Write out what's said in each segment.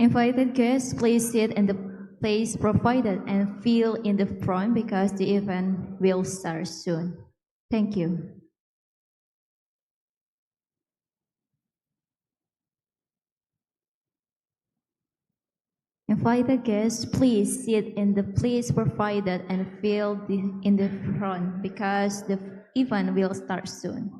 Invited guests, please sit in the place provided and fill in the front because the event will start soon. Thank you. Invited guests, please sit in the place provided and fill in the front because the event will start soon.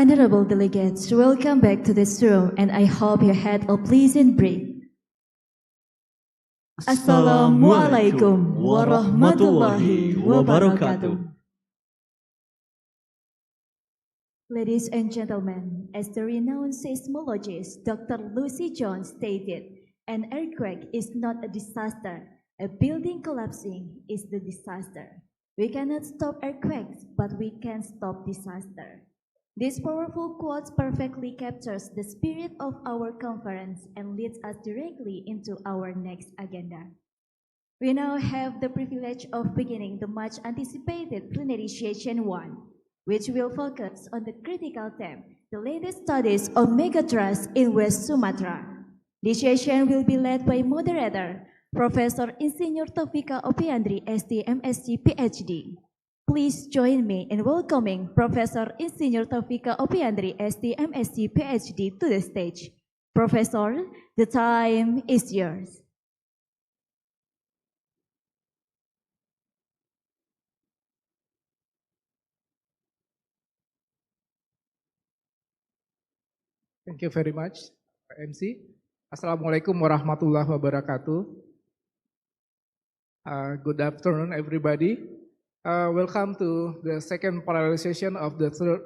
Honorable delegates, welcome back to this room and I hope you had a pleasant break. Assalamualaikum warahmatullahi wabarakatuh. Ladies and gentlemen, as the renowned seismologist Dr. Lucy Jones stated, an earthquake is not a disaster. A building collapsing is the disaster. We cannot stop earthquakes, but we can stop disaster. This powerful quote perfectly captures the spirit of our conference and leads us directly into our next agenda. We now have the privilege of beginning the much anticipated plenary session 1, which will focus on the critical theme, the latest studies on Megathrust in West Sumatra. This session will be led by moderator, Professor Insinyur Taufika Opiandri, SD, MSc, PhD. Please join me in welcoming Professor Insinyur Taufika Opiandri, SD, MSc, PhD to the stage. Professor, the time is yours. Thank you very much, MC. Assalamualaikum warahmatullahi wabarakatuh. Good afternoon, everybody. Welcome to the second parallel session of the third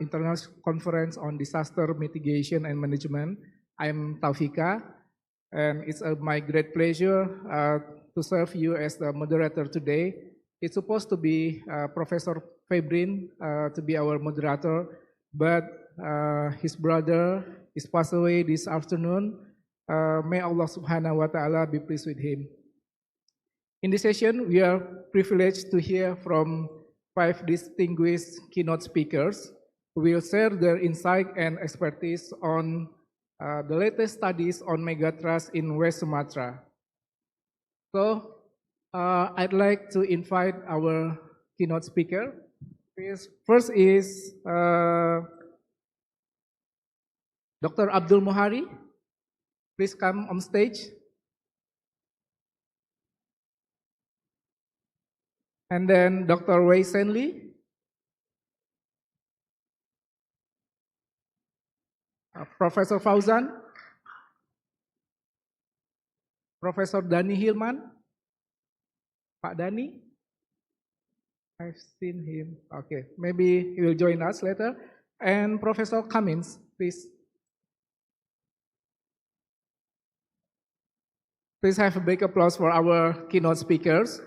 International Conference on Disaster Mitigation and Management. I'm Taufika, and it's my great pleasure to serve you as the moderator today. It's supposed to be Professor Febrin to be our moderator, but his brother is passed away this afternoon. May Allah subhanahu wa ta'ala be pleased with him. In this session, we are privileged to hear from 5 distinguished keynote speakers who will share their insight and expertise on the latest studies on Megathrust in West Sumatra. So, I'd like to invite our keynote speaker. First is Dr. Abdul Muhari. Please come on stage. And then Dr. Wei Senli. Professor Fauzan. Professor Dani Hilman. Pak Dani. I've seen him. Okay, maybe he will join us later. And Professor Cummins, please. Please have a big applause for our keynote speakers.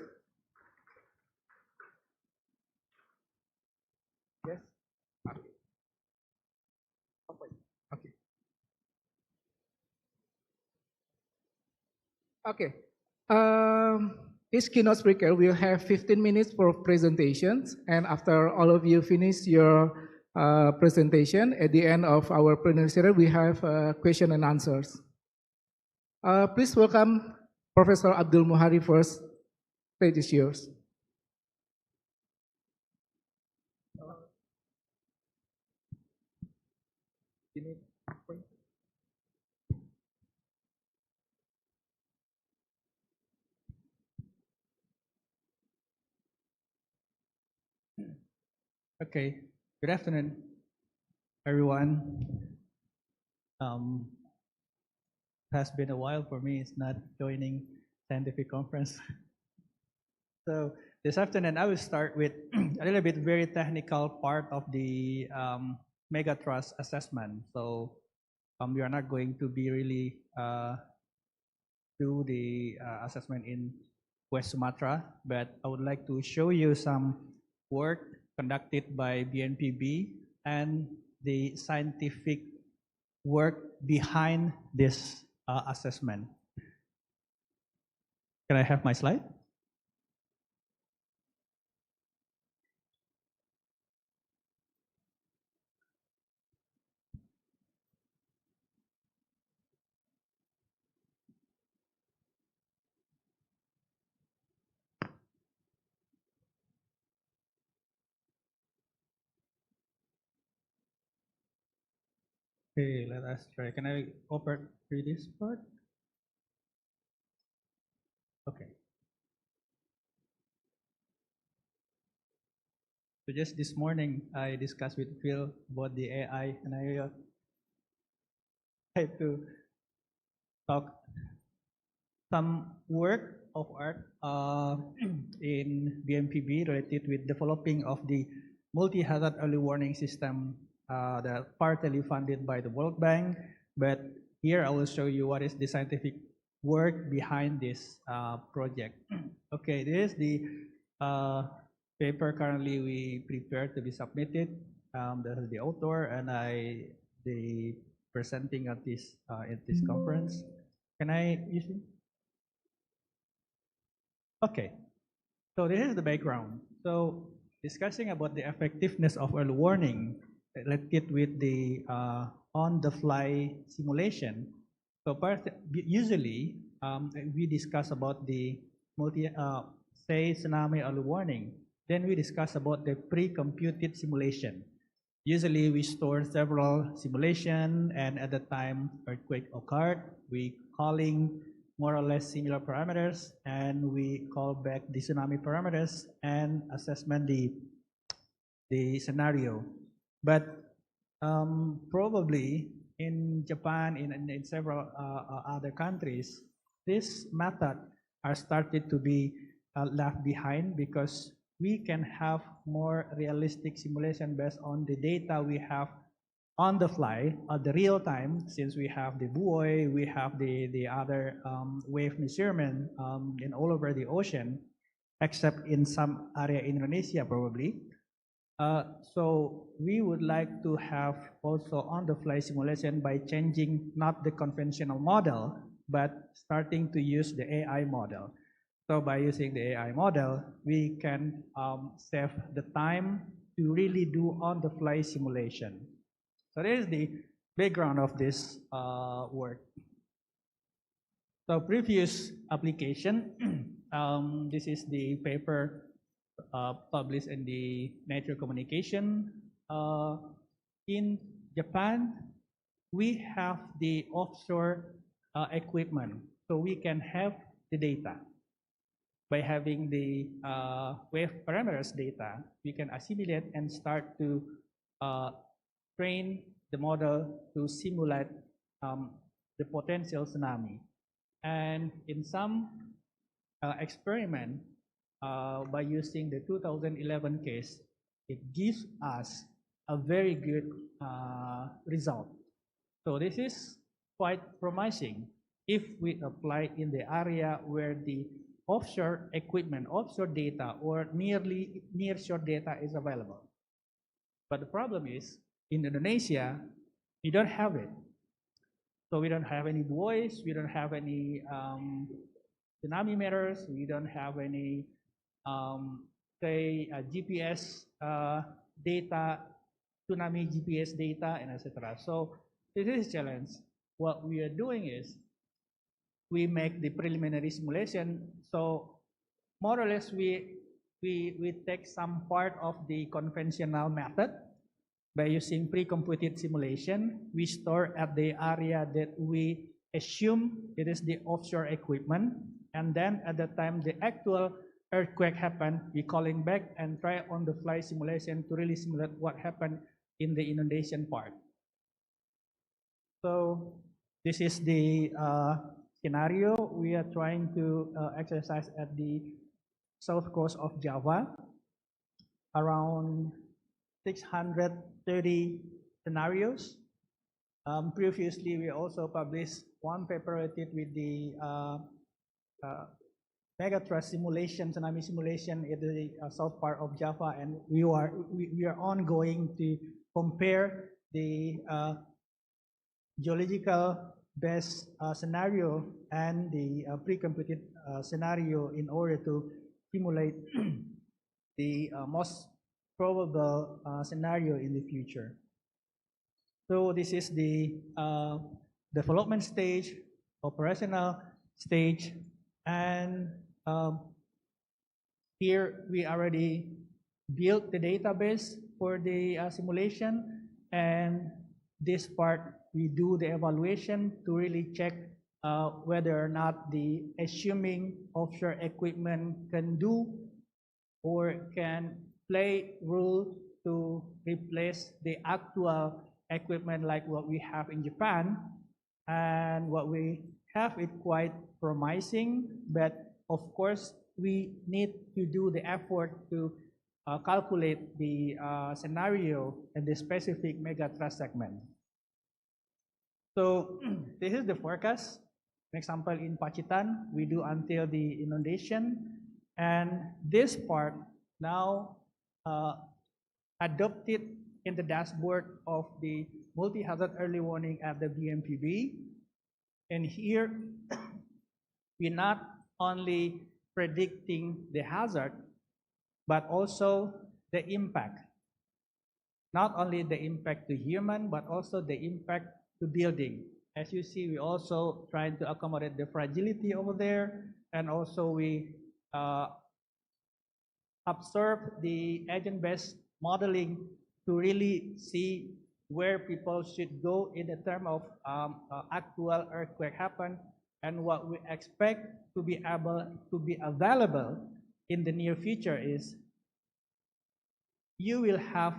Yes. Okay. Okay. Each keynote speaker will have 15 minutes for presentations, and after all of you finish your presentation, at the end of our plenary session, we have question and answers. Please welcome Professor Abdul Muhari first. Stage is yours. Okay, good afternoon, everyone. Has been a while for me. It's not joining scientific conference. So this afternoon, I will start with a little bit very technical part of the Megathrust assessment. So we are not going to be really do the assessment in West Sumatra, but I would like to show you some work conducted by BNPB and the scientific work behind this assessment. Can I have my slide? Okay, let us try. Can I open through this part? Okay. So just this morning, I discussed with Phil about the AI, and I had to talk some work of art in BNPB related with developing of the multi-hazard early warning system that partly funded by the World Bank. But here I will show you what is the scientific work behind this project. Okay, this is the paper currently we prepared to be submitted. This is the author and the presenting at this conference. Can I use it? Okay, so this is the background. So discussing about the effectiveness of early warning related with the on-the-fly simulation. So usually we discuss about the say tsunami early warning. Then we discuss about the pre-computed simulation. Usually we store several simulation, and at the time earthquake occurred, we calling more or less similar parameters, and we call back the tsunami parameters and assessment the scenario. But probably in Japan, in several other countries, this method are started to be left behind because we can have more realistic simulation based on the data we have on the fly at the real time, since we have the buoy, we have the other wave measurement in all over the ocean, except in some area in Indonesia probably. So we would like to have also on-the-fly simulation by changing not the conventional model, but starting to use the AI model. So by using the AI model, we can save the time to really do on-the-fly simulation. So this is the background of this work. So previous application, this is the paper published in the Nature Communication. In Japan, we have the offshore equipment, so we can have the data. By having the wave parameters data, we can assimilate and start to train the model to simulate the potential tsunami. And in some experiment, by using the 2011 case, it gives us a very good result. So this is quite promising if we apply in the area where the offshore equipment, offshore data, or nearshore data is available. But the problem is, in Indonesia, we don't have it. So we don't have any buoys, we don't have any tsunami meters, we don't have any, say, GPS data, tsunami GPS data, and etc. So this is a challenge. What we are doing is, we make the preliminary simulation. So more or less, we take some part of the conventional method. By using pre-computed simulation, we store at the area that we assume it is the offshore equipment, and then at the time the actual earthquake happened, we calling back and try on the fly simulation to really simulate what happened in the Indonesian part. So this is the scenario we are trying to exercise at the south coast of Java. Around 630 scenarios. Previously, we also published one paper related with the Megathrust simulation, tsunami simulation in the south part of Java, and we are ongoing to compare the geological based scenario and the pre-computed scenario in order to simulate the most probable scenario in the future. So this is the development stage, operational stage, and here we already built the database for the simulation, and this part we do the evaluation to really check whether or not the assuming offshore equipment can do or can play role to replace the actual equipment like what we have in Japan, and what we have is quite promising, but of course we need to do the effort to calculate the scenario in the specific Megathrust segment. So this is the forecast. For example, in Pacitan, we do until the inundation, and this part now adopted in the dashboard of the multi-hazard early warning at the BNPB. And here, we're not only predicting the hazard, but also the impact. Not only the impact to human, but also the impact to building. As you see, we also trying to accommodate the fragility over there, and also we observe the agent-based modeling to really see where people should go in the term of actual earthquake happen, and what we expect to be able to be available in the near future is you will have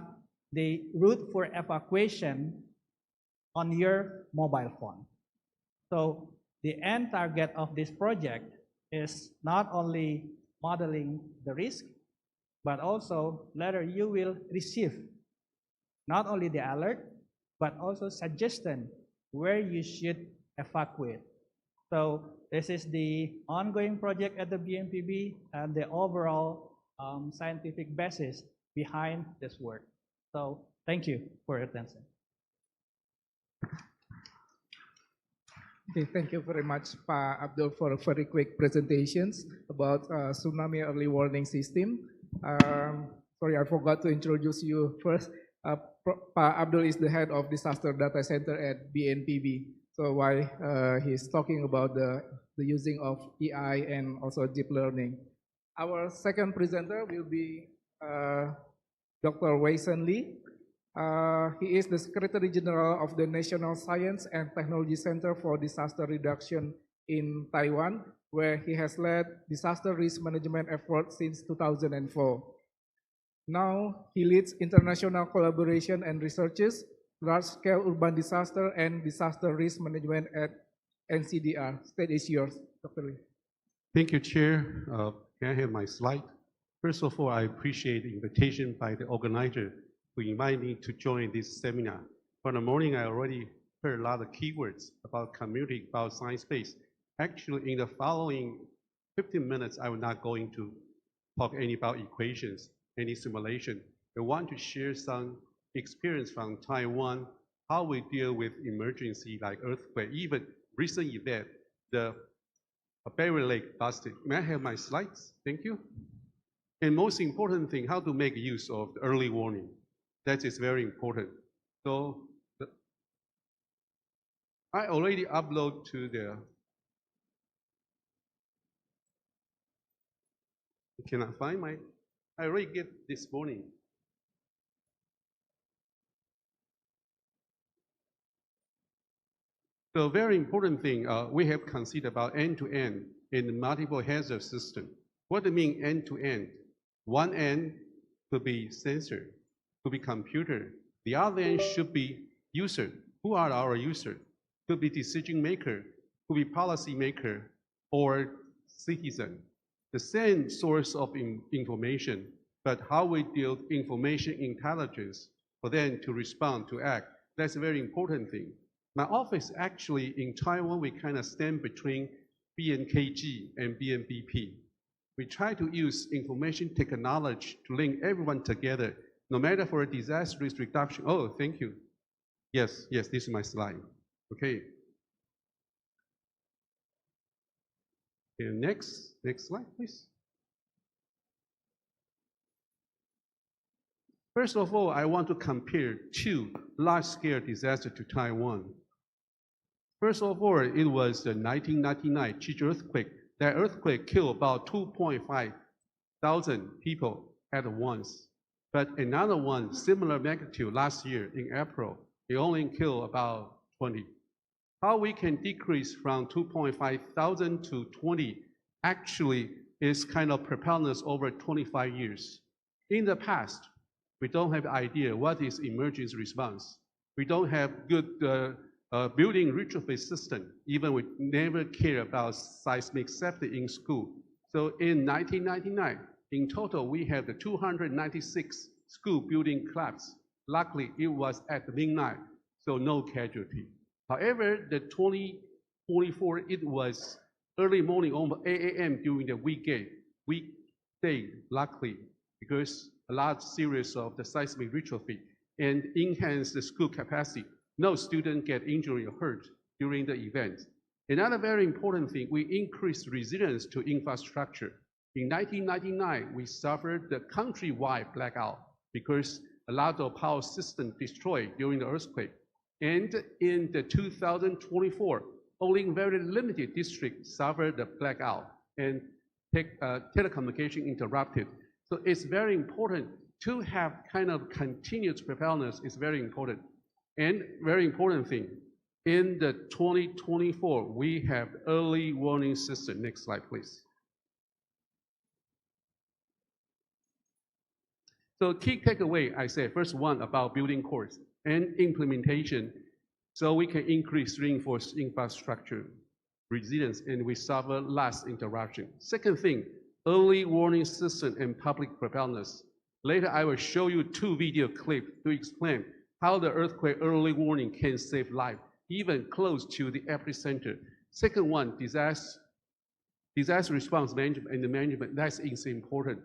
the route for evacuation on your mobile phone. So the end target of this project is not only modeling the risk, but also later you will receive not only the alert, but also suggestion where you should evacuate. So this is the ongoing project at the BNPB and the overall scientific basis behind this work. So thank you for your attention. Okay, thank you very much, Pa Abdul, for a very quick presentations about tsunami early warning system. Sorry, I forgot to introduce you first. Pa Abdul is the head of Disaster Data Center at BNPB. So while he's talking about the using of AI and also deep learning. Our second presenter will be Dr. Wei-Sen Lee. He is the Secretary General of the National Science and Technology Center for Disaster Reduction in Taiwan, where he has led disaster risk management efforts since 2004. Now, he leads international collaboration and researches, large-scale urban disaster and disaster risk management at NCDR. Stage is yours, Dr. Lee. Thank you, Chair. Can I have my slide? First of all, I appreciate the invitation by the organizer to invite me to join this seminar. From the morning, I already heard a lot of keywords about community, about science-based. Actually, in the following 15 minutes, I will not going to talk any about equations, any simulation. I want to share some experience from Taiwan, how we deal with emergency like earthquake, even recent event, the Barrier Lake busted. May I have my slides? Thank you. And most important thing, how to make use of the early warning. That is very important. So I already upload to the, can I find my, I already get this morning. So very important thing, we have considered about end-to-end in the multiple hazard system. What do you mean end-to-end? One end could be sensor, could be computer. The other end should be user. Who are our users? Could be decision maker, could be policy maker, or citizen. The same source of information, but how we deal information intelligence for them to respond, to act. That's a very important thing. My office actually in Taiwan, we kind of stand between BNKG and BNPB. We try to use information technology to link everyone together, no matter for a disaster risk reduction. Oh, thank you. Yes, this is my slide. Okay. Okay, next slide, please. First of all, I want to compare two large-scale disasters to Taiwan. First of all, it was the 1999 Jeju earthquake. That earthquake killed about 2.5 thousand people at once. But another one, similar magnitude last year in April, it only killed about 20. How we can decrease from 2.5 thousand to 20 actually is kind of preparedness over 25 years. In the past, we don't have idea what is emergency response. We don't have good building retrofit system. Even we never care about seismic safety in school. So in 1999, in total, we have the 296 school building collapse. Luckily, it was at midnight, so no casualty. However, the 2024, it was early morning, almost 8 a.m. during the weekday, luckily, because a large series of the seismic retrofit and enhance the school capacity. No student get injury or hurt during the event. Another very important thing, we increased resilience to infrastructure. In 1999, we suffered the countrywide blackout because a lot of power systems destroyed during the earthquake. And in the 2024, only very limited districts suffered the blackout and telecommunication interrupted. So it's very important to have kind of continuous preparedness is very important. And very important thing, in the 2024, we have early warning system. Next slide, please. So key takeaway, I say, first one about building course and implementation, so we can reinforce infrastructure resilience and we suffer less interruption. Second thing, early warning system and public preparedness. Later, I will show you 2 video clips to explain how the earthquake early warning can save life, even close to the epicenter. Second one, disaster response management and the management, that is important.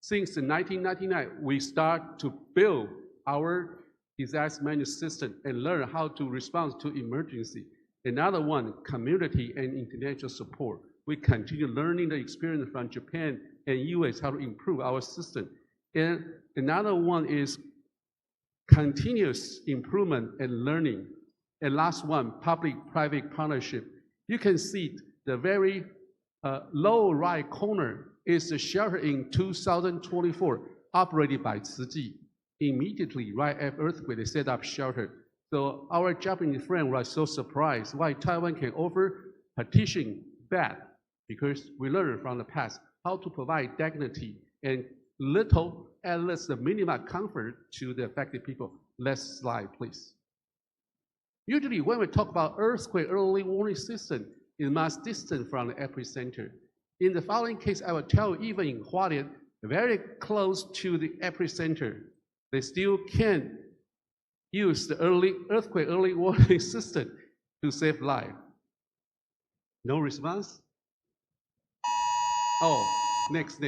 Since 1999, we start to build our disaster management system and learn how to respond to emergency. Another one, community and international support. We continue learning the experience from Japan and US how to improve our system. And another one is continuous improvement and learning. And last one, public-private partnership. You can see the very lower right corner is the shelter in 2024 operated by Tzu Ji. Immediately right after earthquake, they set up shelter. So our Japanese friend was so surprised why Taiwan can offer partition bed, because we learned from the past how to provide dignity and little, at least the minimum comfort to the affected people. Next slide, please. Usually when we talk about earthquake early warning system, it must distant from the epicenter. In the following case, I will tell you, even in Hualien, very close to the epicenter, they still can use the earthquake early warning system to save life. No response? Oh, next.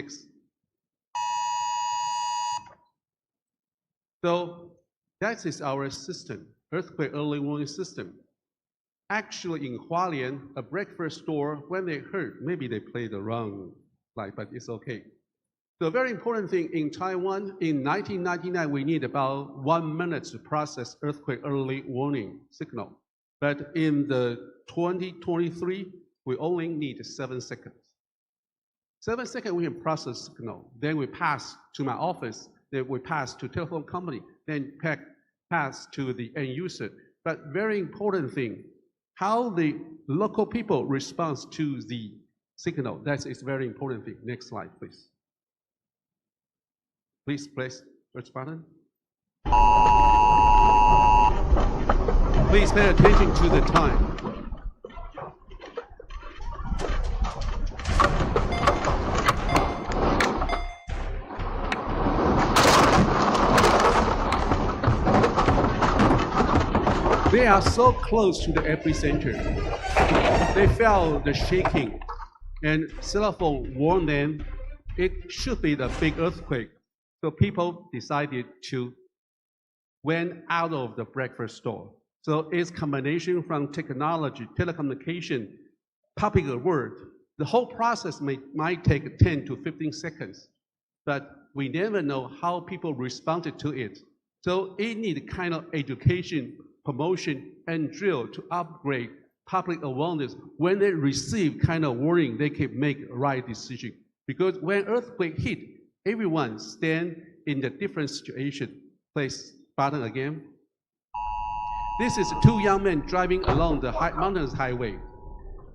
So that is our system, earthquake early warning system. Actually, in Hualien, a breakfast store, when they heard, maybe they played the wrong slide, but it's okay. The very important thing in Taiwan, in 1999, we need about 1 minute to process earthquake early warning signal. But in the 2023, we only need 7 seconds. 7 seconds, we can process signal. Then we pass to my office, then we pass to telephone company, then pass to the end user. But very important thing, how the local people respond to the signal, that is very important thing. Next slide, please. Please press first button. Please pay attention to the time. They are so close to the epicenter. They felt the shaking, and cell phone warned them it should be the big earthquake. So people decided to went out of the breakfast store. So it's combination from technology, telecommunication, public alert. The whole process might take 10 to 15 seconds, but we never know how people responded to it. So it needs kind of education, promotion, and drill to upgrade public awareness. When they receive kind of warning, they can make right decision. Because when earthquake hit, everyone stand in the different situation. Please, button again. This is 2 young men driving along the mountains highway.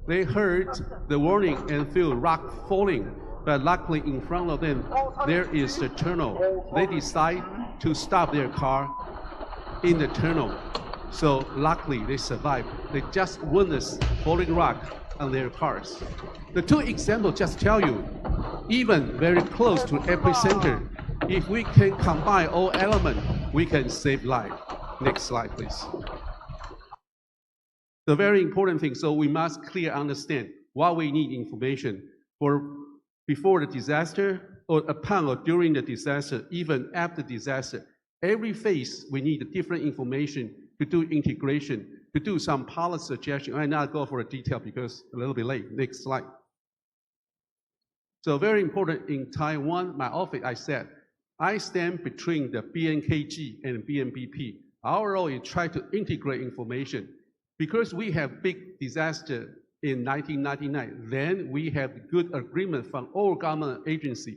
They heard the warning and feel rock falling. but luckily in front of them, there is the tunnel. They decide to stop their car in the tunnel. So luckily they survived. They just witnessed falling rock on their cars. The two examples just tell you, even very close to epicenter, if we can combine all elements, we can save life. Next slide, please. The very important thing, so we must clearly understand why we need information for before the disaster, or upon or during the disaster, even after disaster. Every phase, we need different information to do integration, to do some policy suggestion. I not go for a detail because a little bit late. Next slide. So very important in Taiwan, my office, I said, I stand between the BNKG and BNPB. Our role is try to integrate information. Because we have big disaster in 1999, then we have good agreement from all government agencies.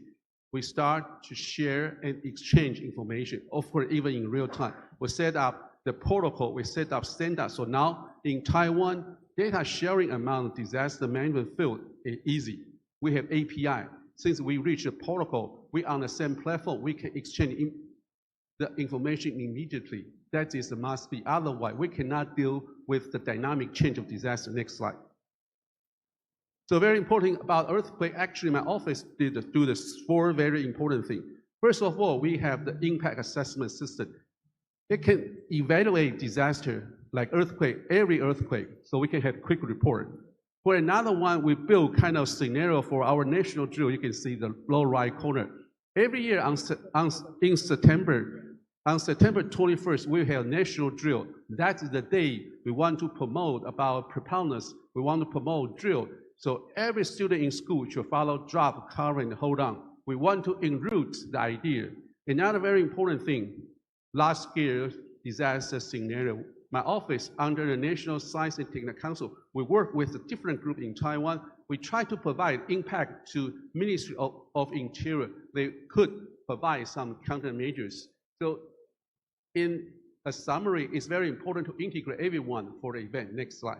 We start to share and exchange information, of course, even in real time. We set up the protocol, we set up standards. So now in Taiwan, data sharing among disaster management field is easy. We have API. Since we reach the protocol, we on the same platform, we can exchange the information immediately. That is a must be. Otherwise, we cannot deal with the dynamic change of disaster. Next slide. So very important about earthquake, actually my office did do this 4 very important things. First of all, we have the impact assessment system. It can evaluate disaster like earthquake, every earthquake, so we can have quick report. For another one, we build kind of scenario for our national drill. You can see the lower right corner. Every year on September 21st, we have national drill. That is the day we want to promote about preparedness. We want to promote drill. So every student in school should follow drop, cover, and hold on. We want to enroot the idea. Another very important thing, large-scale disaster scenario. My office, under the National Science and Technical Council, we work with a different group in Taiwan. We try to provide impact to Ministry of Interior. They could provide some countermeasures. So in a summary, it's very important to integrate everyone for the event. Next slide.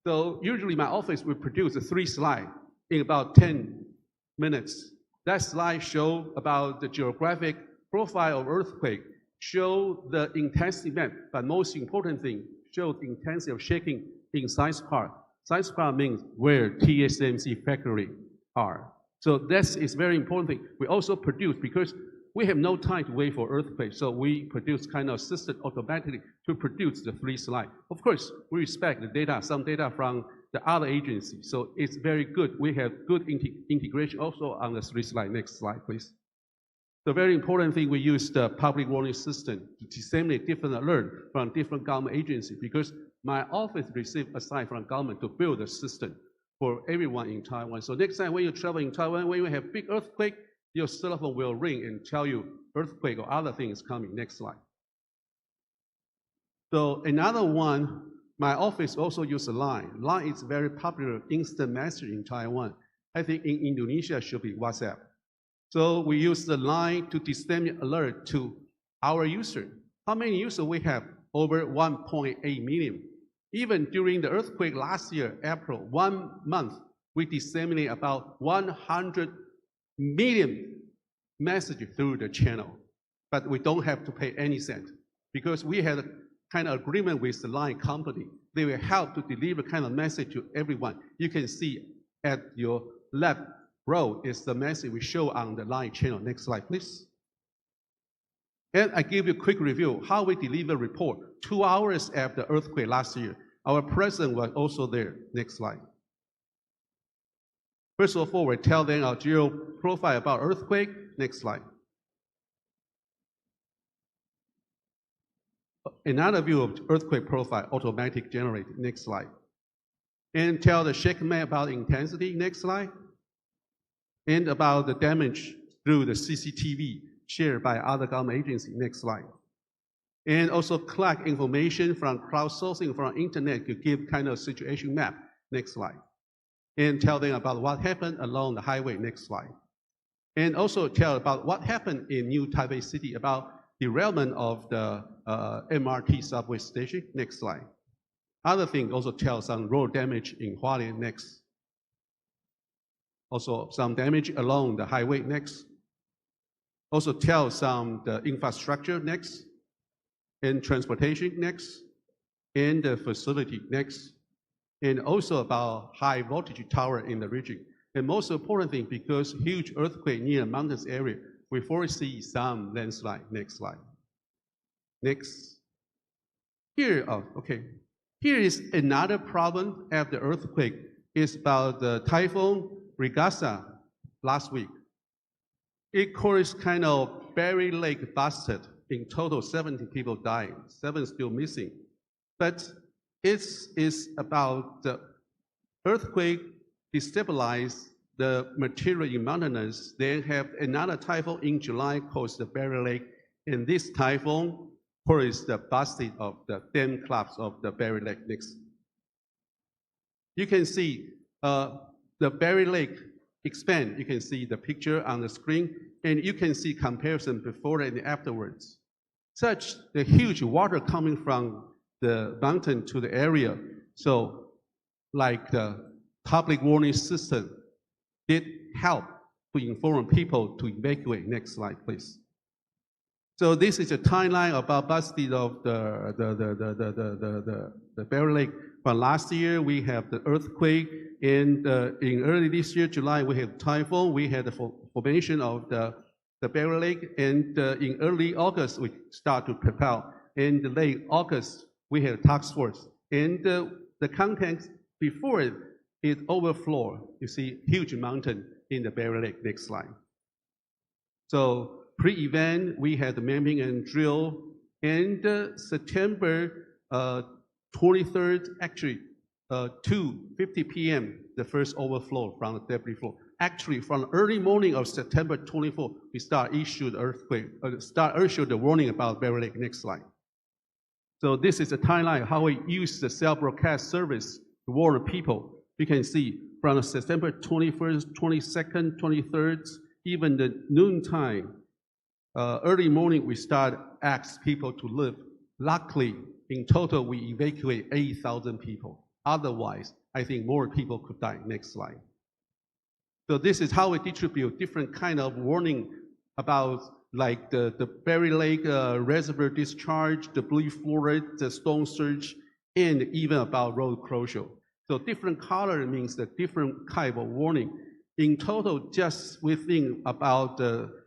So usually my office will produce 3 slides in about 10 minutes. That slide shows about the geographic profile of earthquake, show the intensity map, but most important thing, show the intensity of shaking in size part. Size part means where TSMC factory are. So this is very important thing. We also produce, because we have no time to wait for earthquake, so we produce kind of system automatically to produce the 3 slides. Of course, we respect the data, some data from the other agencies, so it's very good. We have good integration also on the 3 slides. Next slide, please. The very important thing, we use the public warning system to disseminate different alerts from different government agencies, because my office received a sign from government to build a system for everyone in Taiwan. So next time when you travel in Taiwan, when you have big earthquake, your cell phone will ring and tell you earthquake or other things coming. Next slide. So another one, my office also uses Line. Line is very popular instant message in Taiwan. I think in Indonesia should be WhatsApp. So we use the Line to disseminate alert to our user. How many users we have? Over 1.8 million. Even during the earthquake last year, April, 1 month, we disseminate about 100 million messages through the channel. But we don't have to pay any cent, because we had a kind of agreement with the Line company. They will help to deliver kind of message to everyone. You can see at your left row is the message we show on the Line channel. Next slide, please. And I give you a quick review how we deliver report 2 hours after earthquake last year. Our president was also there. Next slide. First of all, we tell them our geo profile about earthquake. Next slide. Another view of earthquake profile, automatic generated. Next slide. And tell the shake map about intensity. Next slide. And about the damage through the CCTV shared by other government agencies. Next slide. And also collect information from crowdsourcing from internet to give kind of situation map. Next slide. And tell them about what happened along the highway. Next slide. And also tell about what happened in New Taipei City about derailment of the MRT subway station. Next slide. Other thing, also tell some road damage in Hualien. Next. Also some damage along the highway next. Also tell some the infrastructure next, and transportation next, and the facility next, and also about high voltage tower in the region. And most important thing, because huge earthquake near mountains area, we foresee some landslide. Next slide. Next. Here, okay. Here is another problem after earthquake. It's about the typhoon Regasa last week. It caused kind of Berry Lake busted. In total, 70 people died, 7 still missing. But it's about the earthquake destabilized the material in mountainous. They have another typhoon in July called the Berry Lake, and this typhoon caused the busting of the dam collapse of the Berry Lake next. You can see the Berry Lake expand. You can see the picture on the screen, and you can see comparison before and afterwards. Such the huge water coming from the mountain to the area. So like the public warning system did help to inform people to evacuate. Next slide, please. So this is a timeline about busting of the Berry Lake. But last year we have the earthquake, and in early this year, July, we had typhoon. We had the formation of the Berry Lake, and in early August we start to prepare. In the late August, we had a task force, and the context before it overflowed. You see, huge mountain in the Berry Lake. Next slide. So pre-event, we had the mapping and drill, and September 23rd, actually, 2:50 p.m., the first overflow from the debris flow. Actually, from early morning of September 24th, we start issued the warning about Berry Lake. Next slide. So this is a timeline how we use the self-broadcast service to warn people. You can see from September 21st, 22nd, 23rd, even the noontime, early morning, we start ask people to leave. Luckily, in total, we evacuate 8,000 people. Otherwise, I think more people could die. Next slide. So this is how we distribute different kind of warning about like the Berry Lake reservoir discharge, the blue flood, the stone surge, and even about road closure. So different color means the different type of warning. In total, just within about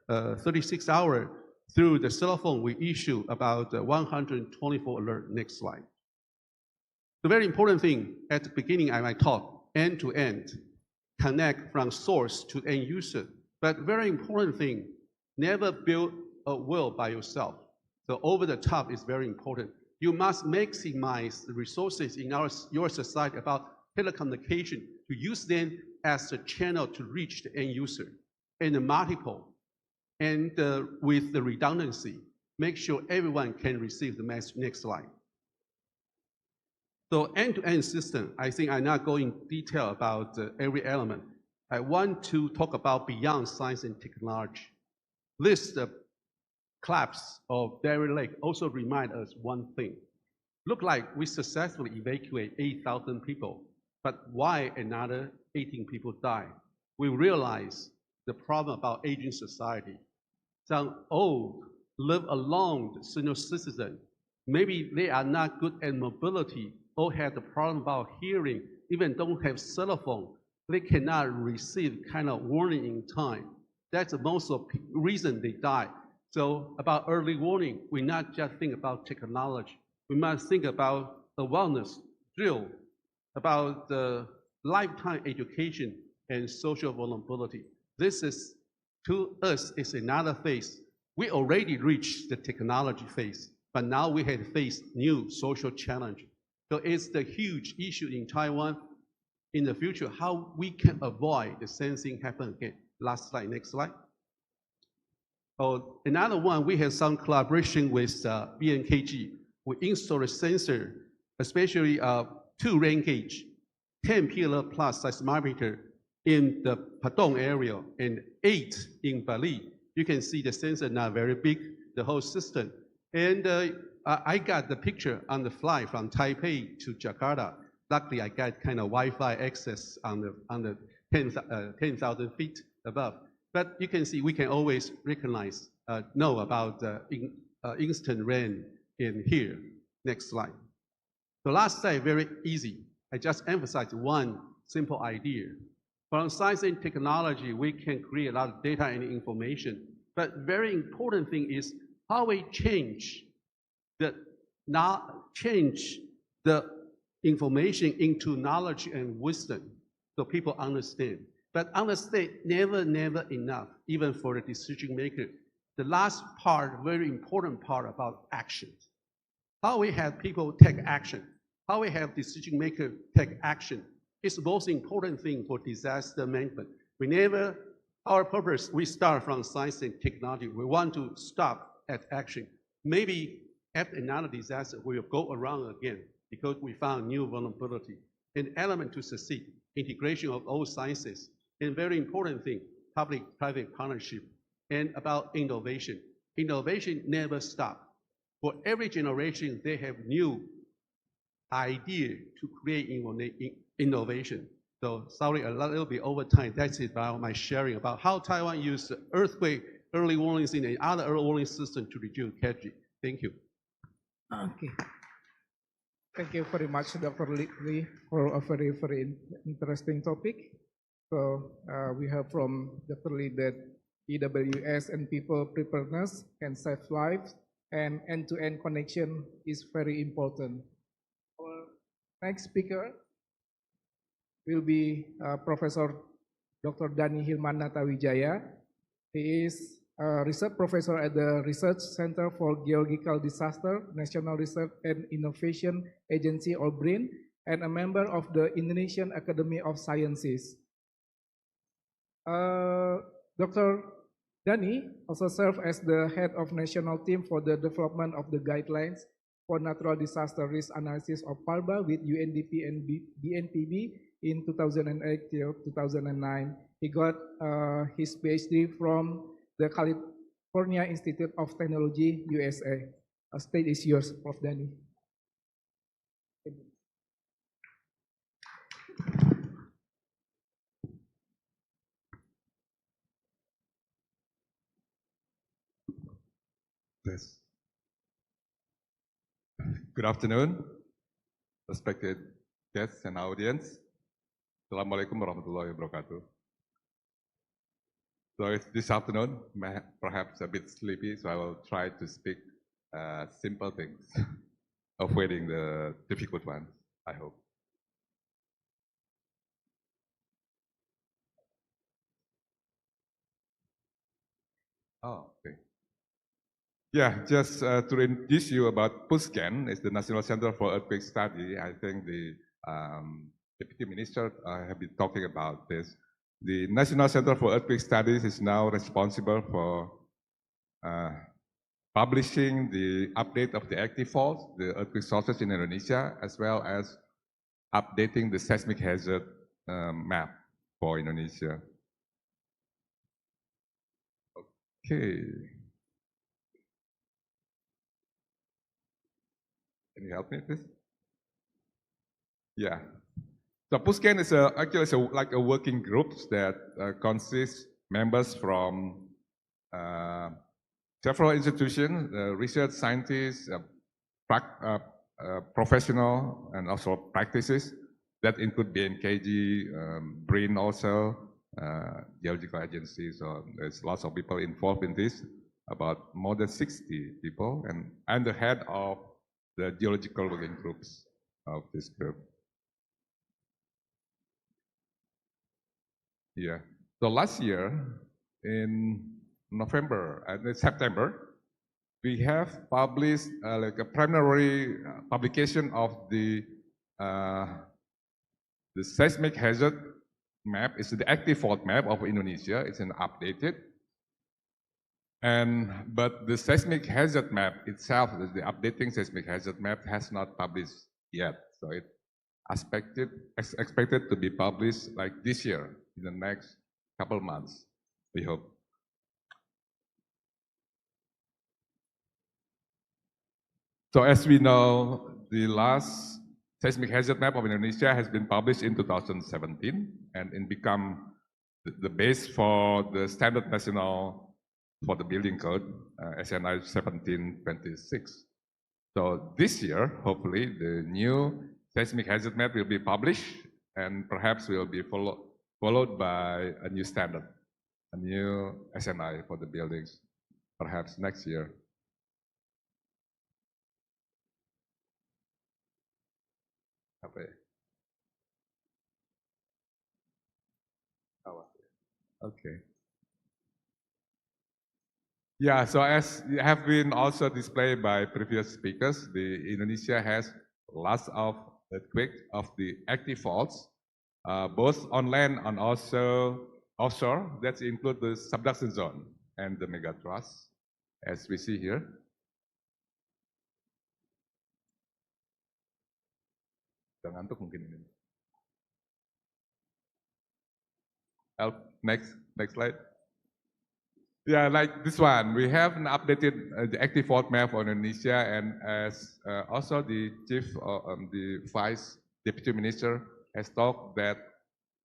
36 hours, through the cell phone, we issue about 124 alerts. Next slide. The very important thing at the beginning I might talk, end-to-end, connect from source to end user. But very important thing, never build a world by yourself. So over the top is very important. You must maximize the resources in your society about telecommunication to use them as a channel to reach the end user, and the multiple, and with the redundancy, make sure everyone can receive the message. Next slide. So end-to-end system, I think I'm not going in detail about every element. I want to talk about beyond science and technology. This collapse of Berry Lake also remind us one thing. Look like we successfully evacuate 8,000 people, but why another 18 people die? We realize the problem about aging society. Some old, live alone senior citizen, maybe they are not good at mobility or have the problem about hearing, even don't have cell phone. They cannot receive kind of warning in time. That's the most of reason they die. So about early warning, we not just think about technology. We must think about the wellness, drill, about the lifetime education and social vulnerability. This is, to us, is another phase. We already reached the technology phase, but now we have faced new social challenge. So it's the huge issue in Taiwan in the future, how we can avoid the same thing happen again. Last slide, next slide. Oh, another one, we have some collaboration with BNKG. We install a sensor, especially 2 rain gauge, 10 PL plus seismometer in the Padong area and 8 in Bali. You can see the sensor not very big, the whole system. And I got the picture on the flight from Taipei to Jakarta. luckily I got kind of Wi-Fi access on the 10,000 feet above. But you can see we can always recognize, know about instant rain in here. Next slide. The last slide, very easy. I just emphasized one simple idea. From science and technology, we can create a lot of data and information. But very important thing is how we change the information into knowledge and wisdom so people understand. But understand never enough, even for the decision maker. The last part, very important part about action. How we have people take action, how we have decision maker take action is the most important thing for disaster management. Our purpose, we start from science and technology. We want to stop at action. Maybe after another disaster, we will go around again because we found new vulnerability. An element to succeed, integration of all sciences, and very important thing, public-private partnership, and about innovation. Innovation never stops. For every generation, they have new idea to create innovation. So sorry, a little bit over time. That's it about my sharing about how Taiwan used earthquake early warnings and other early warning system to reduce casualty. Thank you. Okay. Thank you very much, Dr. Lee, for a very interesting topic. So we heard from Dr. Lee that EWS and people preparedness can save lives, and end-to-end connection is very important. Our next speaker will be Professor Dr. Dhani Hilmanatawijaya. He is a research professor at the Research Center for Geological Disaster, National Research and Innovation Agency, or BRIN, and a member of the Indonesian Academy of Sciences. Dr. Dhani also served as the head of national team for the development of the guidelines for natural disaster risk analysis of PARBA with UNDP and BNPB in 2008 till 2009. He got his PhD from the California Institute of Technology, USA. The stage is yours, Prof. Dhani. Yes. Good afternoon, respected guests and audience. Assalamualaikum warahmatullahi wabarakatuh. So it's this afternoon, perhaps a bit sleepy, so I will try to speak simple things, avoiding the difficult ones, I hope. Oh, okay. Yeah, just to introduce you about PUSCAN, it's the National Center for Earthquake Study. I think the Deputy Minister have been talking about this. The National Center for Earthquake Studies is now responsible for publishing the update of the active faults, the earthquake sources in Indonesia, as well as updating the seismic hazard map for Indonesia. Okay. Can you help me with this? Yeah. So PUSCAN is actually like a working group that consists members from several institutions, research scientists, professional, and also practices that include BNKG, BRIN also, geological agencies. So there's lots of people involved in this, about more than 60 people, and I'm the head of the geological working groups of this group. Yeah. So last year, in November and September, we have published like a preliminary publication of the seismic hazard map. It's the active fault map of Indonesia. It's an updated. But the seismic hazard map itself, the updating seismic hazard map, has not published yet. So it's expected to be published like this year, in the next couple months, we hope. So as we know, the last seismic hazard map of Indonesia has been published in 2017 and it become the base for the standard national for the building code, SNI 1726. So this year, hopefully, the new seismic hazard map will be published and perhaps will be followed by a new standard, a new SNI for the buildings, perhaps next year. Okay. Yeah, so as have been also displayed by previous speakers, Indonesia has lots of earthquakes of the active faults, both on land and also offshore. That include the subduction zone and the megathrust, as we see here. Ngantuk mungkin ini. Next slide. Yeah, like this one, we have an updated the active fault map for Indonesia, and as also the chief, the vice deputy minister has talked that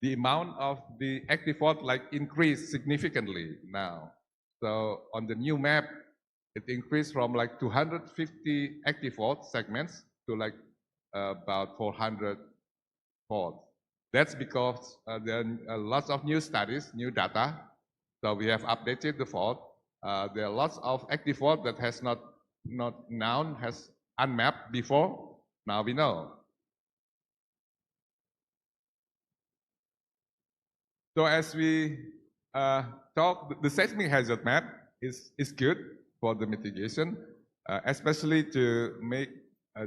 the amount of the active fault like increased significantly now. So on the new map, it increased from like 250 active fault segments to like about 400 faults. That's because there are lots of new studies, new data. So we have updated the fault. There are lots of active fault that has not known, has unmapped before. Now we know. So as we talk, the seismic hazard map is good for the mitigation, especially to make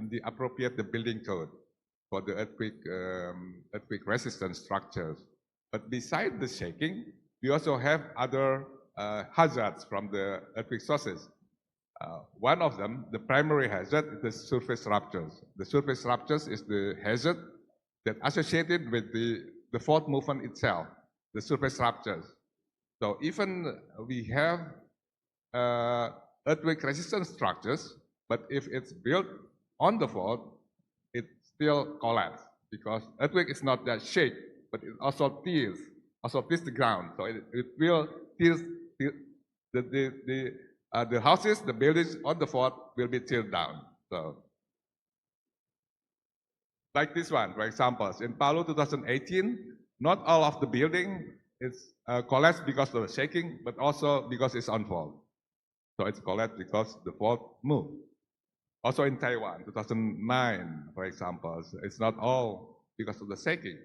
the appropriate the building code for the earthquake resistant structures. But besides the shaking, we also have other hazards from the earthquake sources. One of them, the primary hazard, is the surface ruptures. The surface ruptures is the hazard that associated with the fault movement itself, the surface ruptures. So even we have earthquake resistant structures, but if it's built on the fault, it still collapses because earthquake is not just shake, but it also tears the ground. So it will tear the houses, the buildings on the fault will be teared down. So, like this one, for example, in Palu 2018, not all of the building is collapsed because of the shaking, but also because it's on fault. So it's collapsed because the fault moved. Also in Taiwan, 2009, for example, it's not all because of the shaking,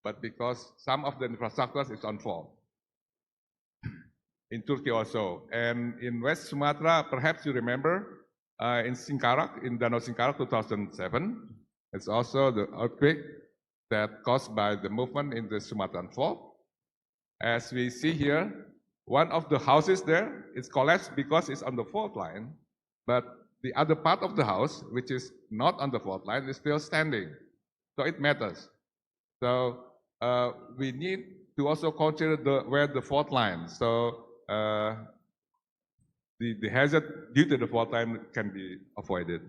but because some of the infrastructure is on fault. In Turkey also, and in West Sumatra, perhaps you remember, in Singkarak, in Danau Singkarak 2007, it's also the earthquake that caused by the movement in the Sumatran fault. As we see here, one of the houses there is collapsed because it's on the fault line, but the other part of the house, which is not on the fault line, is still standing. So it matters. So we need to also consider where the fault line. So the hazard due to the fault line can be avoided.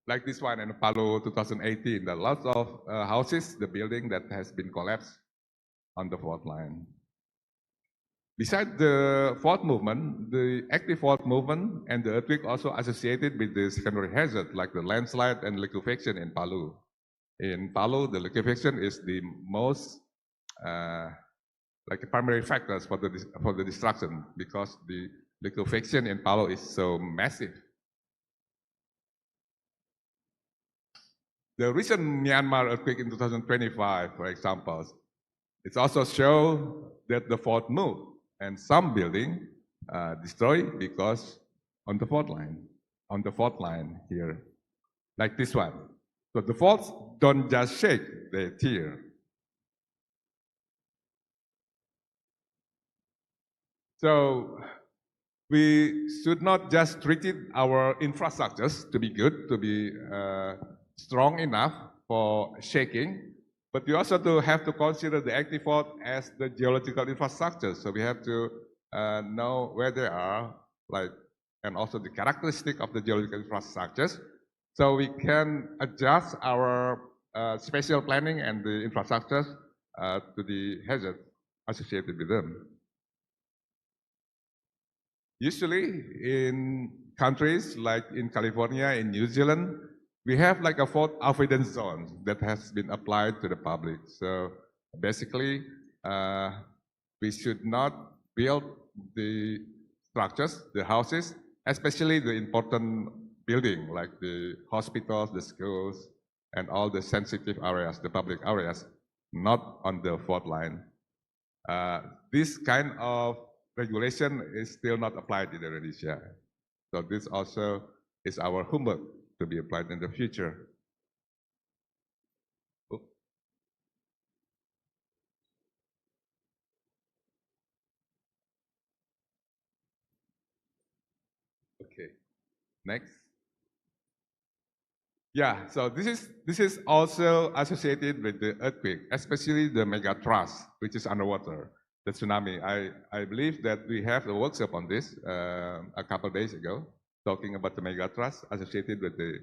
Like this one in Palu 2018, there are lots of houses, the building that has been collapsed on the fault line. Besides the fault movement, the active fault movement and the earthquake also associated with the secondary hazard, like the landslide and liquefaction in Palu. In Palu, the liquefaction is the most like the primary factors for the destruction because the liquefaction in Palu is so massive. The recent Myanmar earthquake in 2025, for example, it also shows that the fault moved and some building destroyed because on the fault line here, like this one. So the faults don't just shake, they tear. So we should not just treat our infrastructures to be good, to be strong enough for shaking, but we also have to consider the active fault as the geological infrastructure. So we have to know where they are, like, and also the characteristic of the geological infrastructures, So we can adjust our spatial planning and the infrastructures to the hazards associated with them. Usually in countries like in California, in New Zealand, we have like a fault avoidance zone that has been applied to the public. So basically, we should not build the structures, the houses, especially the important building like the hospitals, the schools, and all the sensitive areas, the public areas, not on the fault line. This kind of regulation is still not applied in Indonesia. So this also is our homework to be applied in the future. Okay, next. Yeah, so this is also associated with the earthquake, especially the megathrust, which is underwater, the tsunami. I believe that we have a workshop on this a couple of days ago, talking about the megathrust associated with the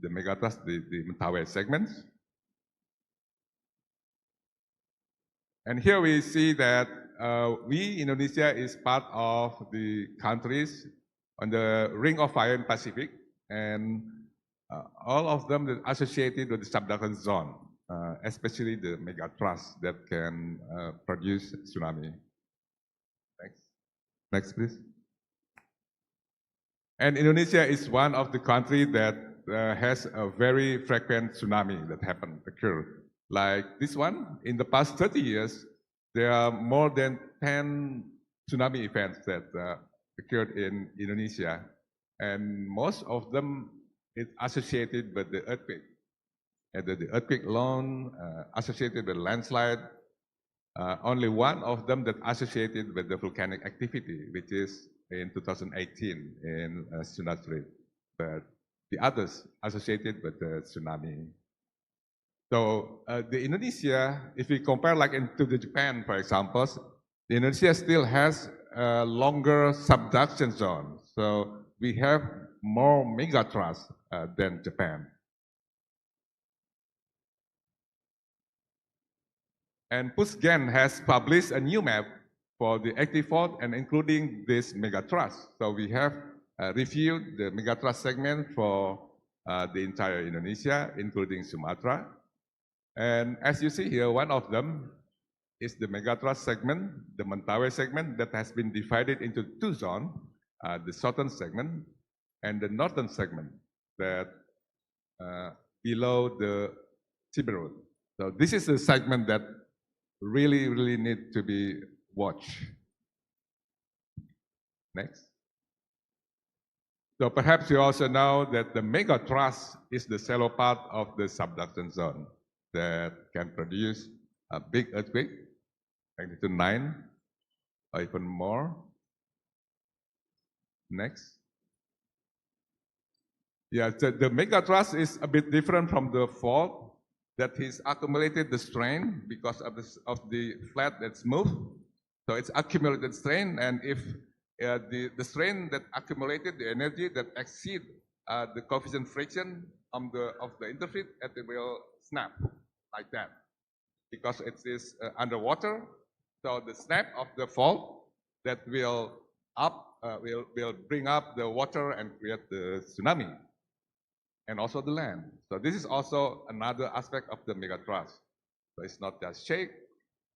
megathrust, the Mentawai segments. And here we see that we, Indonesia, is part of the countries on the Ring of Fire in Pacific, and all of them are associated with the subduction zone, especially the megathrust that can produce tsunami. Next, please. And Indonesia is one of the countries that has a very frequent tsunami that occur. Like this one, in the past 30 years, there are more than 10 tsunami events that occurred in Indonesia, and most of them is associated with the earthquake. And the earthquake alone associated with landslide. Only one of them that associated with the volcanic activity, which is in 2018 in Sumatra, but the others associated with the tsunami. So the Indonesia, if we compare like into the Japan, for example, the Indonesia still has a longer subduction zone. So we have more megathrust than Japan. And Pusgen has published a new map for the active fault and including this megathrust. So we have reviewed the megathrust segment for the entire Indonesia, including Sumatra. And as you see here, one of them is the megathrust segment, the Mentawai segment that has been divided into two zones, the southern segment and the northern segment that below the Siberut. So this is a segment that really need to be watched. Next. So perhaps you also know that the megathrust is the shallow part of the subduction zone that can produce a big earthquake, magnitude 9 or even more. Next. Yeah, the megathrust is a bit different from the fault that has accumulated the strain because of the flat that's moved. So it's accumulated strain, and if the strain that accumulated, the energy that exceed the coefficient friction of the interface, it will snap like that because it is underwater. So the snap of the fault that will bring up the water and create the tsunami and also the land. So this is also another aspect of the megathrust. So it's not just shake,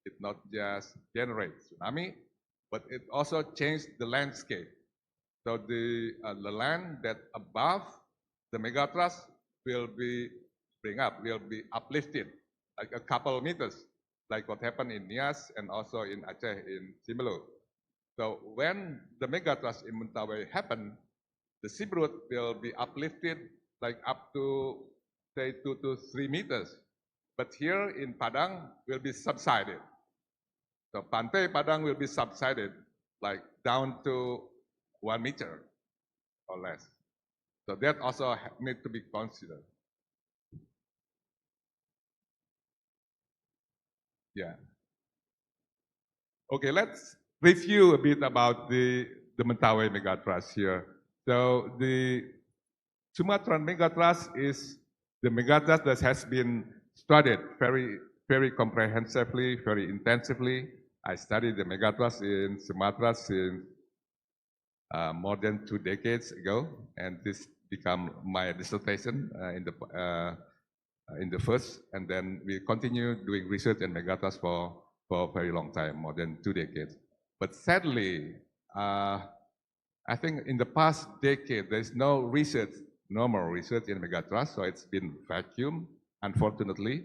it not just generate tsunami, but it also changed the landscape. So the land that above the megathrust will be uplifted like a couple of meters, like what happened in Nias and also in Aceh in Simelu. So when the megathrust in Mentawai happened, the Siberut will be uplifted like up to say 2 to 3 meters. But here in Padang will be subsided. So Pantai Padang will be subsided like down to 1 meter or less. So that also need to be considered. Yeah. Okay, let's review a bit about the Mentawai megathrust here. So the Sumatran megathrust is the megathrust that has been studied very comprehensively, very intensively. I studied the megathrust in Sumatra since more than 2 decades ago, and this became my dissertation in the first, and then we continue doing research in megathrust for a very long time, more than 2 decades. But sadly, I think in the past decade, there is no research, normal research in megathrust, so it's been vacuum, unfortunately.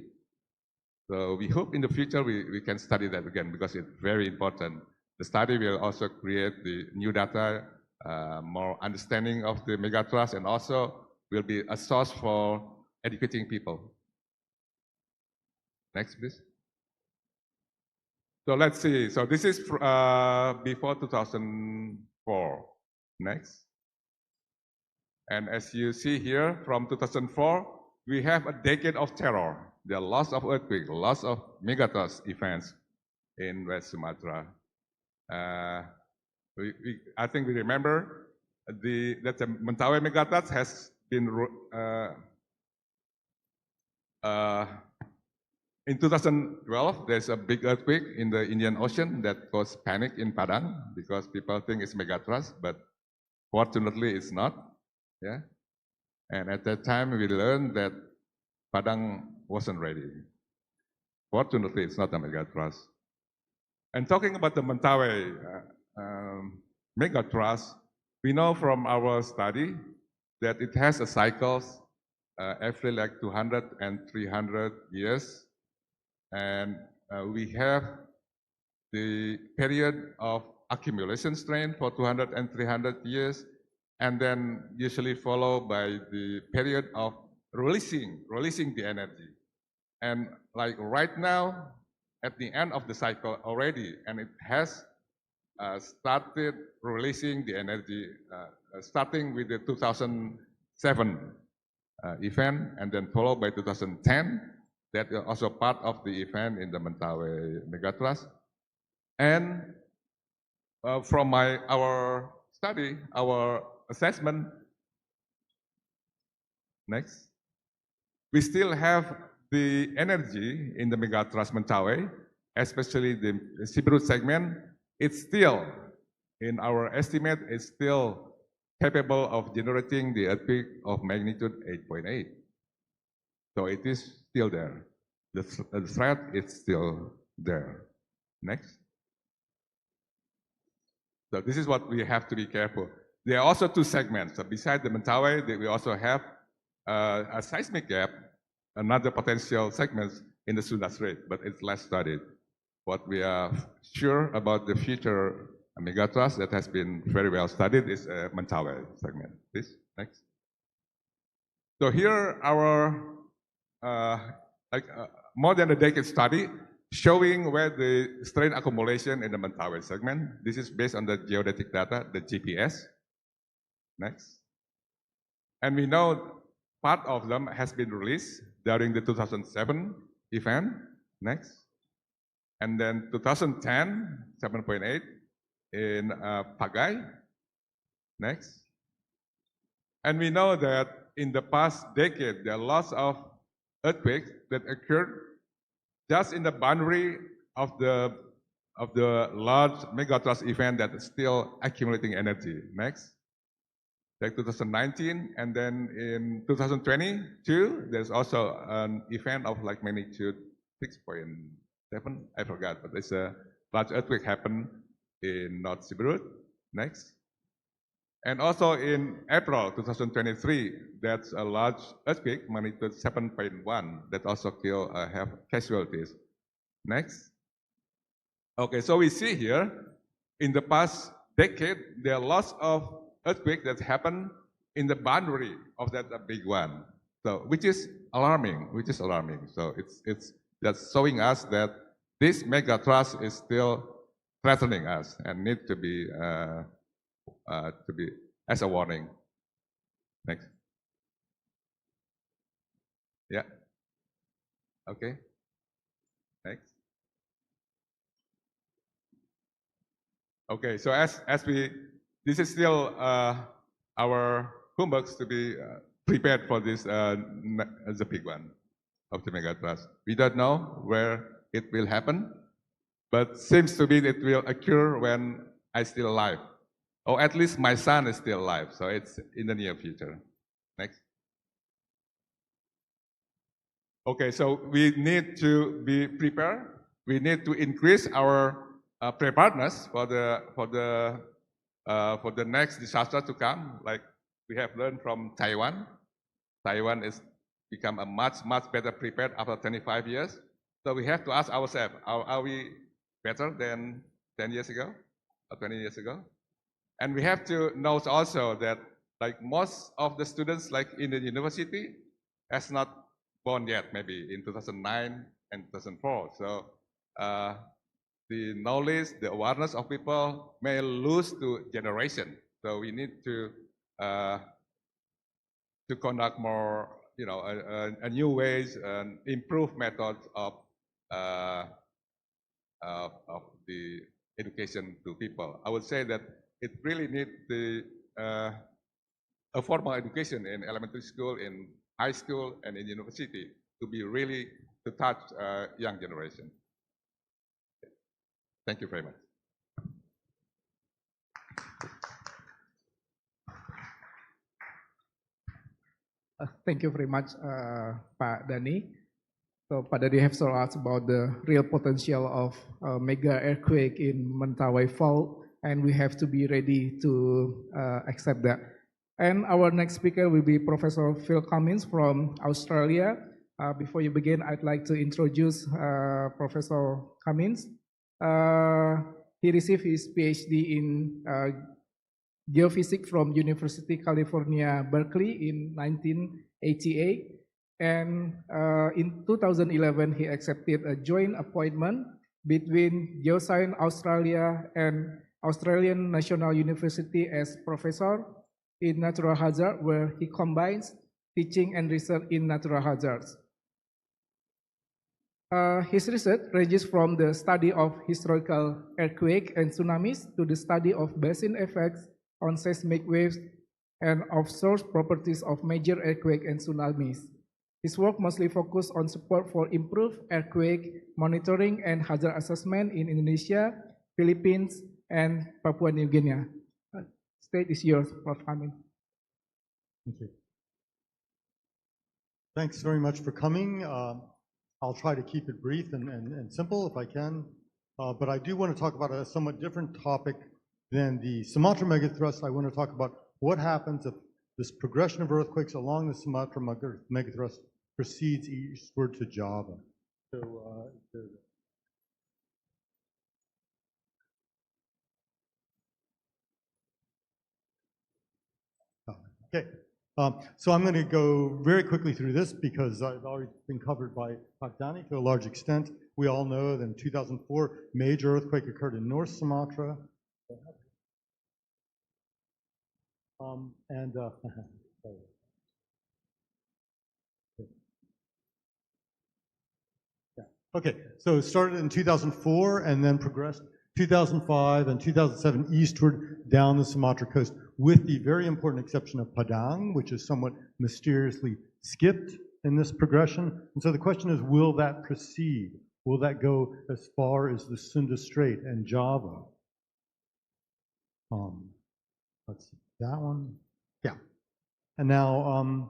So we hope in the future we can study that again because it's very important. The study will also create the new data, more understanding of the megathrust, and also will be a source for educating people. Next, please. So let's see. So this is before 2004. Next. And as you see here, from 2004, we have a decade of terror. There are lots of earthquakes, lots of megathrust events in West Sumatra. I think we remember that the Mentawai megathrust has been in 2012, there's a big earthquake in the Indian Ocean that caused panic in Padang because people think it's megathrust, but fortunately it's not. Yeah, and at that time we learned that Padang wasn't ready. Fortunately, it's not a megathrust. And talking about the Mentawai megathrust, we know from our study that it has a cycles every like 200 and 300 years. And we have the period of accumulation strain for 200 and 300 years, and then usually followed by the period of releasing the energy. And like right now, at the end of the cycle already, and it has started releasing the energy, starting with the 2007 event, and then followed by 2010. That is also part of the event in the Mentawai megathrust. And from our study, our assessment, next, we still have the energy in the megathrust Mentawai, especially the Siberut segment. It's still, in our estimate, it's still capable of generating the earthquake of magnitude 8.8. So it is still there. The threat is still there. Next. So this is what we have to be careful. There are also 2 segments. So beside the Mentawai, we also have a seismic gap, another potential segment in the Sunda Strait, but it's less studied. What we are sure about the future megathrust that has been very well studied is Mentawai segment. Please, next. So here our more than a decade study showing where the strain accumulation in the Mentawai segment. This is based on the geodetic data, the GPS. Next. And we know part of them has been released during the 2007 event. Next. And then 2010, 7.8 in Pagai. Next. And we know that in the past decade, there are lots of earthquakes that occurred just in the boundary of the large megathrust event that is still accumulating energy. Next. Like 2019, and then in 2022, there's also an event of like magnitude 6.7, I forgot, but it's a large earthquake happened in North Siberut. Next. And also in April 2023, that's a large earthquake, magnitude 7.1, that also have casualties. Next. Okay, so we see here, in the past decade, there are lots of earthquakes that happen in the boundary of that big one. So, which is alarming. So it's just showing us that this megathrust is still threatening us and need to be as a warning. Next. Yeah. Okay. Next. Okay. So as we, this is still our humbugs to be prepared for this the big one of the Megathrust. We don't know where it will happen, but seems to be it will occur when I'm still alive. Or at least my son is still alive, so it's in the near future. Next. Okay, so we need to be prepared. We need to increase our preparedness for the next disaster to come. Like we have learned from Taiwan. Taiwan is become a much better prepared after 25 years. So we have to ask ourselves, are we better than 10 years ago or 20 years ago? And we have to note also that like most of the students like in the university has not born yet, maybe in 2009 and 2004. So the knowledge, the awareness of people may lose to generation. So we need to conduct more, a new ways and improve methods of the education to people. I would say that it really needs a formal education in elementary school, in high school, and in university to be really to touch young generation. Thank you very much. Thank you very much, Pak Dhani. So Pak Dhani have told us about the real potential of a mega earthquake in Mentawai Fault, and we have to be ready to accept that. And our next speaker will be Professor Phil Cummins from Australia. Before you begin, I'd like to introduce Professor Cummins. He received his PhD in geophysics from University California, Berkeley in 1988. And in 2011, he accepted a joint appointment between Geoscience Australia and Australian National University as professor in natural hazard, where he combines teaching and research in natural hazards. His research ranges from the study of historical earthquake and tsunamis to the study of basin effects on seismic waves and of source properties of major earthquake and tsunamis. His work mostly focused on support for improved earthquake monitoring and hazard assessment in Indonesia, Philippines, and Papua New Guinea. Stage is yours, Prof. Cummins. Thank you. Thanks very much for coming. I'll try to keep it brief and simple if I can, but I do want to talk about a somewhat different topic than the Sumatra megathrust. I want to talk about what happens if this progression of earthquakes along the Sumatra megathrust proceeds eastward to Java. So, okay. So I'm going to go very quickly through this because I've already been covered by Dhani to a large extent. We all know that in 2004, major earthquake occurred in North Sumatra. Okay, so it started in 2004 and then progressed 2005 and 2007 eastward down the Sumatra coast, with the very important exception of Padang, which is somewhat mysteriously skipped in this progression. And so the question is, will that proceed? Will that go as far as the Sunda Strait and Java? Let's see, that one. Yeah. And now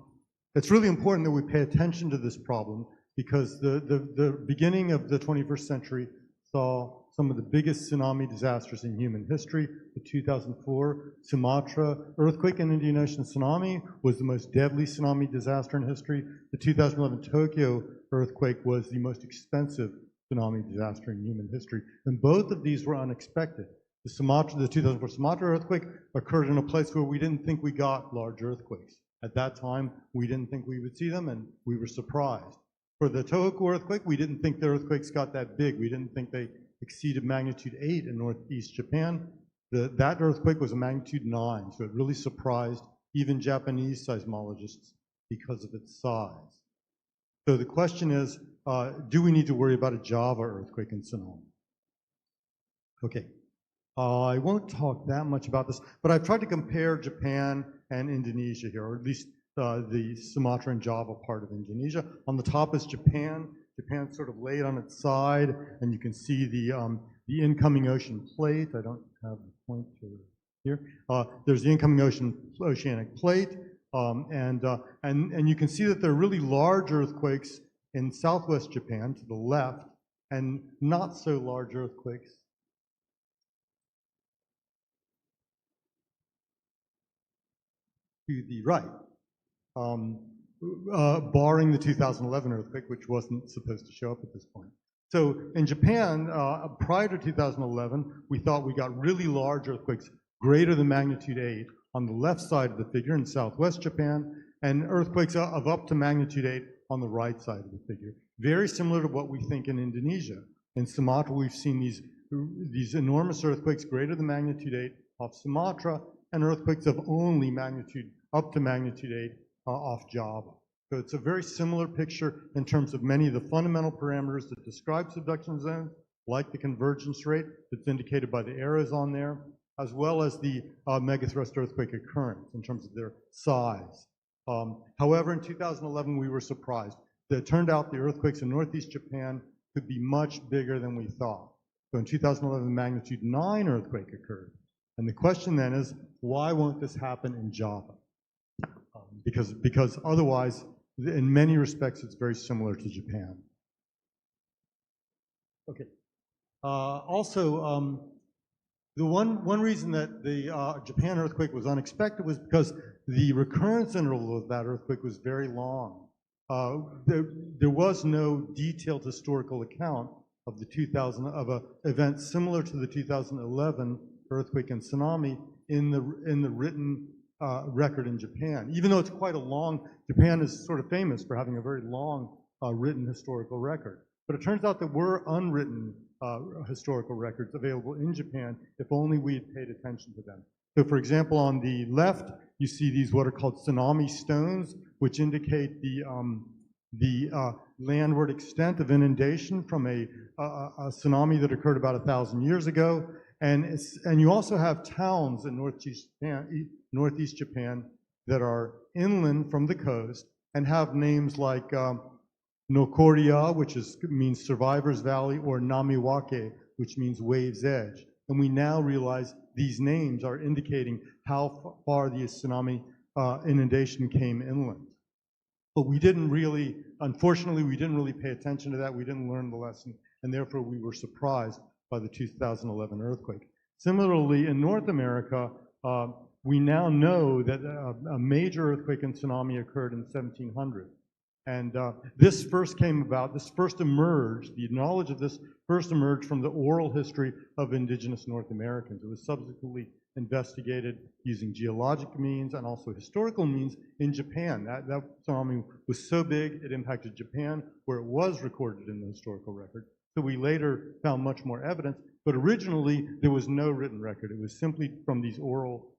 it's really important that we pay attention to this problem because the beginning of the 21st century saw some of the biggest tsunami disasters in human history. The 2004 Sumatra earthquake and Indian Ocean tsunami was the most deadly tsunami disaster in history. The 2011 Tokyo earthquake was the most expensive tsunami disaster in human history. And both of these were unexpected. The 2004 Sumatra earthquake occurred in a place where we didn't think we got large earthquakes. At that time, we didn't think we would see them, and we were surprised. For the Tohoku earthquake, we didn't think the earthquakes got that big. We didn't think they exceeded magnitude 8 in northeast Japan. That earthquake was a magnitude 9, so it really surprised even Japanese seismologists because of its size. So the question is, do we need to worry about a Java earthquake and tsunami? Okay, I won't talk that much about this, but I've tried to compare Japan and Indonesia here, or at least the Sumatra and Java part of Indonesia. On the top is Japan. Japan's sort of laid on its side, and you can see the incoming ocean plate. I don't have the pointer here. There's the incoming oceanic plate, and you can see that there are really large earthquakes in southwest Japan to the left, and not so large earthquakes to the right, barring the 2011 earthquake, which wasn't supposed to show up at this point. So in Japan, prior to 2011, we thought we got really large earthquakes greater than magnitude 8 on the left side of the figure in southwest Japan, and earthquakes of up to magnitude 8 on the right side of the figure. Very similar to what we think in Indonesia. In Sumatra, we've seen these enormous earthquakes greater than magnitude 8 off Sumatra, and earthquakes of only magnitude up to magnitude 8 off Java. So it's a very similar picture in terms of many of the fundamental parameters that describe subduction zones, like the convergence rate that's indicated by the arrows on there, as well as the megathrust earthquake occurrence in terms of their size. However, in 2011, we were surprised. It turned out the earthquakes in northeast Japan could be much bigger than we thought. So in 2011, magnitude 9 earthquake occurred. And the question then is, why won't this happen in Java? Because otherwise, in many respects, it's very similar to Japan. Okay. Also, the one reason that the Japan earthquake was unexpected was because the recurrence interval of that earthquake was very long. There was no detailed historical account of an event similar to the 2011 earthquake and tsunami in the written record in Japan. Even though it's quite a long, Japan is sort of famous for having a very long written historical record. But it turns out there were unwritten historical records available in Japan if only we had paid attention to them. So for example, on the left, you see these what are called tsunami stones, which indicate the landward extent of inundation from a tsunami that occurred about 1,000 years ago. And you also have towns in northeast Japan that are inland from the coast and have names like Nokoria, which means Survivor's Valley, or Namiwake, which means Wave's Edge. And we now realize these names are indicating how far the tsunami inundation came inland. But we didn't really, unfortunately, we didn't really pay attention to that. We didn't learn the lesson, and therefore we were surprised by the 2011 earthquake. Similarly, in North America, we now know that a major earthquake and tsunami occurred in 1700. And this first emerged, the knowledge of this first emerged from the oral history of indigenous North Americans. It was subsequently investigated using geologic means and also historical means in Japan. That tsunami was so big, it impacted Japan, where it was recorded in the historical record. So we later found much more evidence, but originally there was no written record. It was simply from these oral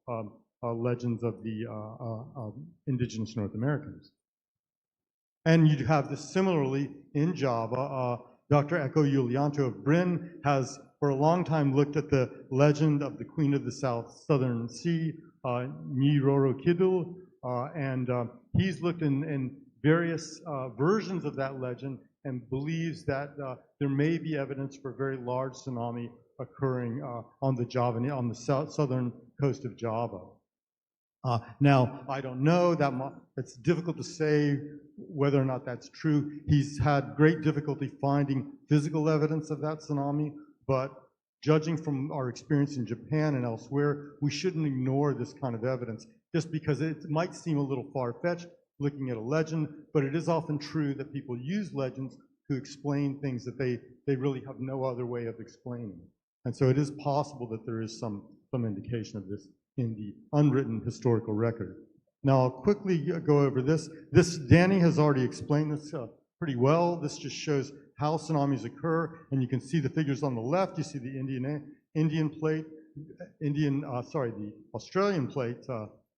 legends of the indigenous North Americans. And you'd have this similarly in Java. Dr. Eko Yulianto of Bryn has for a long time looked at the legend of the Queen of the Southern Sea, Nyi Roro Kidul, and he's looked in various versions of that legend and believes that there may be evidence for a very large tsunami occurring on the southern coast of Java. Now, I don't know, it's difficult to say whether or not that's true. He's had great difficulty finding physical evidence of that tsunami, but judging from our experience in Japan and elsewhere, we shouldn't ignore this kind of evidence just because it might seem a little far-fetched looking at a legend, but it is often true that people use legends to explain things that they really have no other way of explaining. And so it is possible that there is some indication of this in the unwritten historical record. Now, I'll quickly go over this. Danny has already explained this pretty well. This just shows how tsunamis occur, and you can see the figures on the left. You see the the Australian plate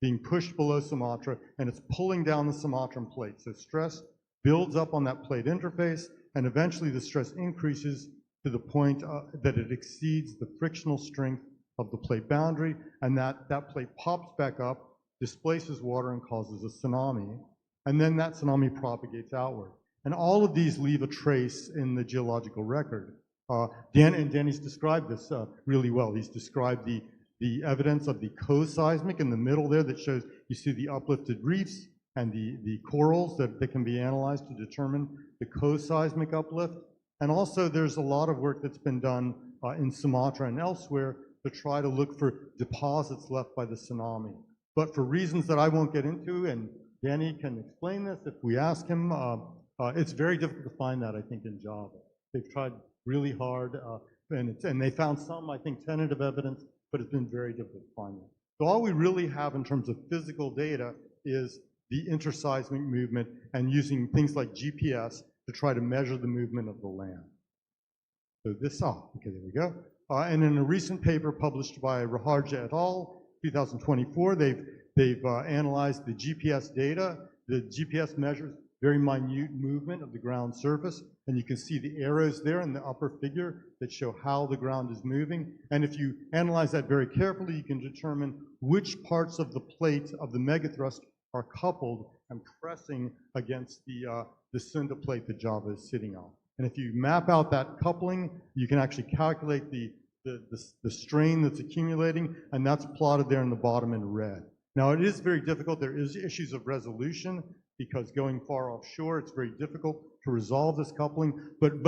being pushed below Sumatra, and it's pulling down the Sumatran plate. So stress builds up on that plate interface, and eventually the stress increases to the point that it exceeds the frictional strength of the plate boundary, and that plate pops back up, displaces water and causes a tsunami, and then that tsunami propagates outward. And all of these leave a trace in the geological record. Danny's described this really well. He's described the evidence of the co-seismic in the middle there that shows, you see the uplifted reefs and the corals that can be analyzed to determine the co-seismic uplift. And also there's a lot of work that's been done in Sumatra and elsewhere to try to look for deposits left by the tsunami. But for reasons that I won't get into, and Danny can explain this if we ask him, it's very difficult to find that, I think, in Java. They've tried really hard, and they found some, I think, tentative evidence, but it's been very difficult to find that. So all we really have in terms of physical data is the interseismic movement and using things like GPS to try to measure the movement of the land. So this, okay, there we go. And in a recent paper published by Raharja et al., 2024, they've analyzed the GPS data. The GPS measures very minute movement of the ground surface, and you can see the arrows there in the upper figure that show how the ground is moving. And if you analyze that very carefully, you can determine which parts of the plate of the megathrust are coupled and pressing against the Sunda plate that Java is sitting on. And if you map out that coupling, you can actually calculate the strain that's accumulating, and that's plotted there in the bottom in red. Now, it is very difficult. There is issues of resolution because going far offshore, it's very difficult to resolve this coupling. But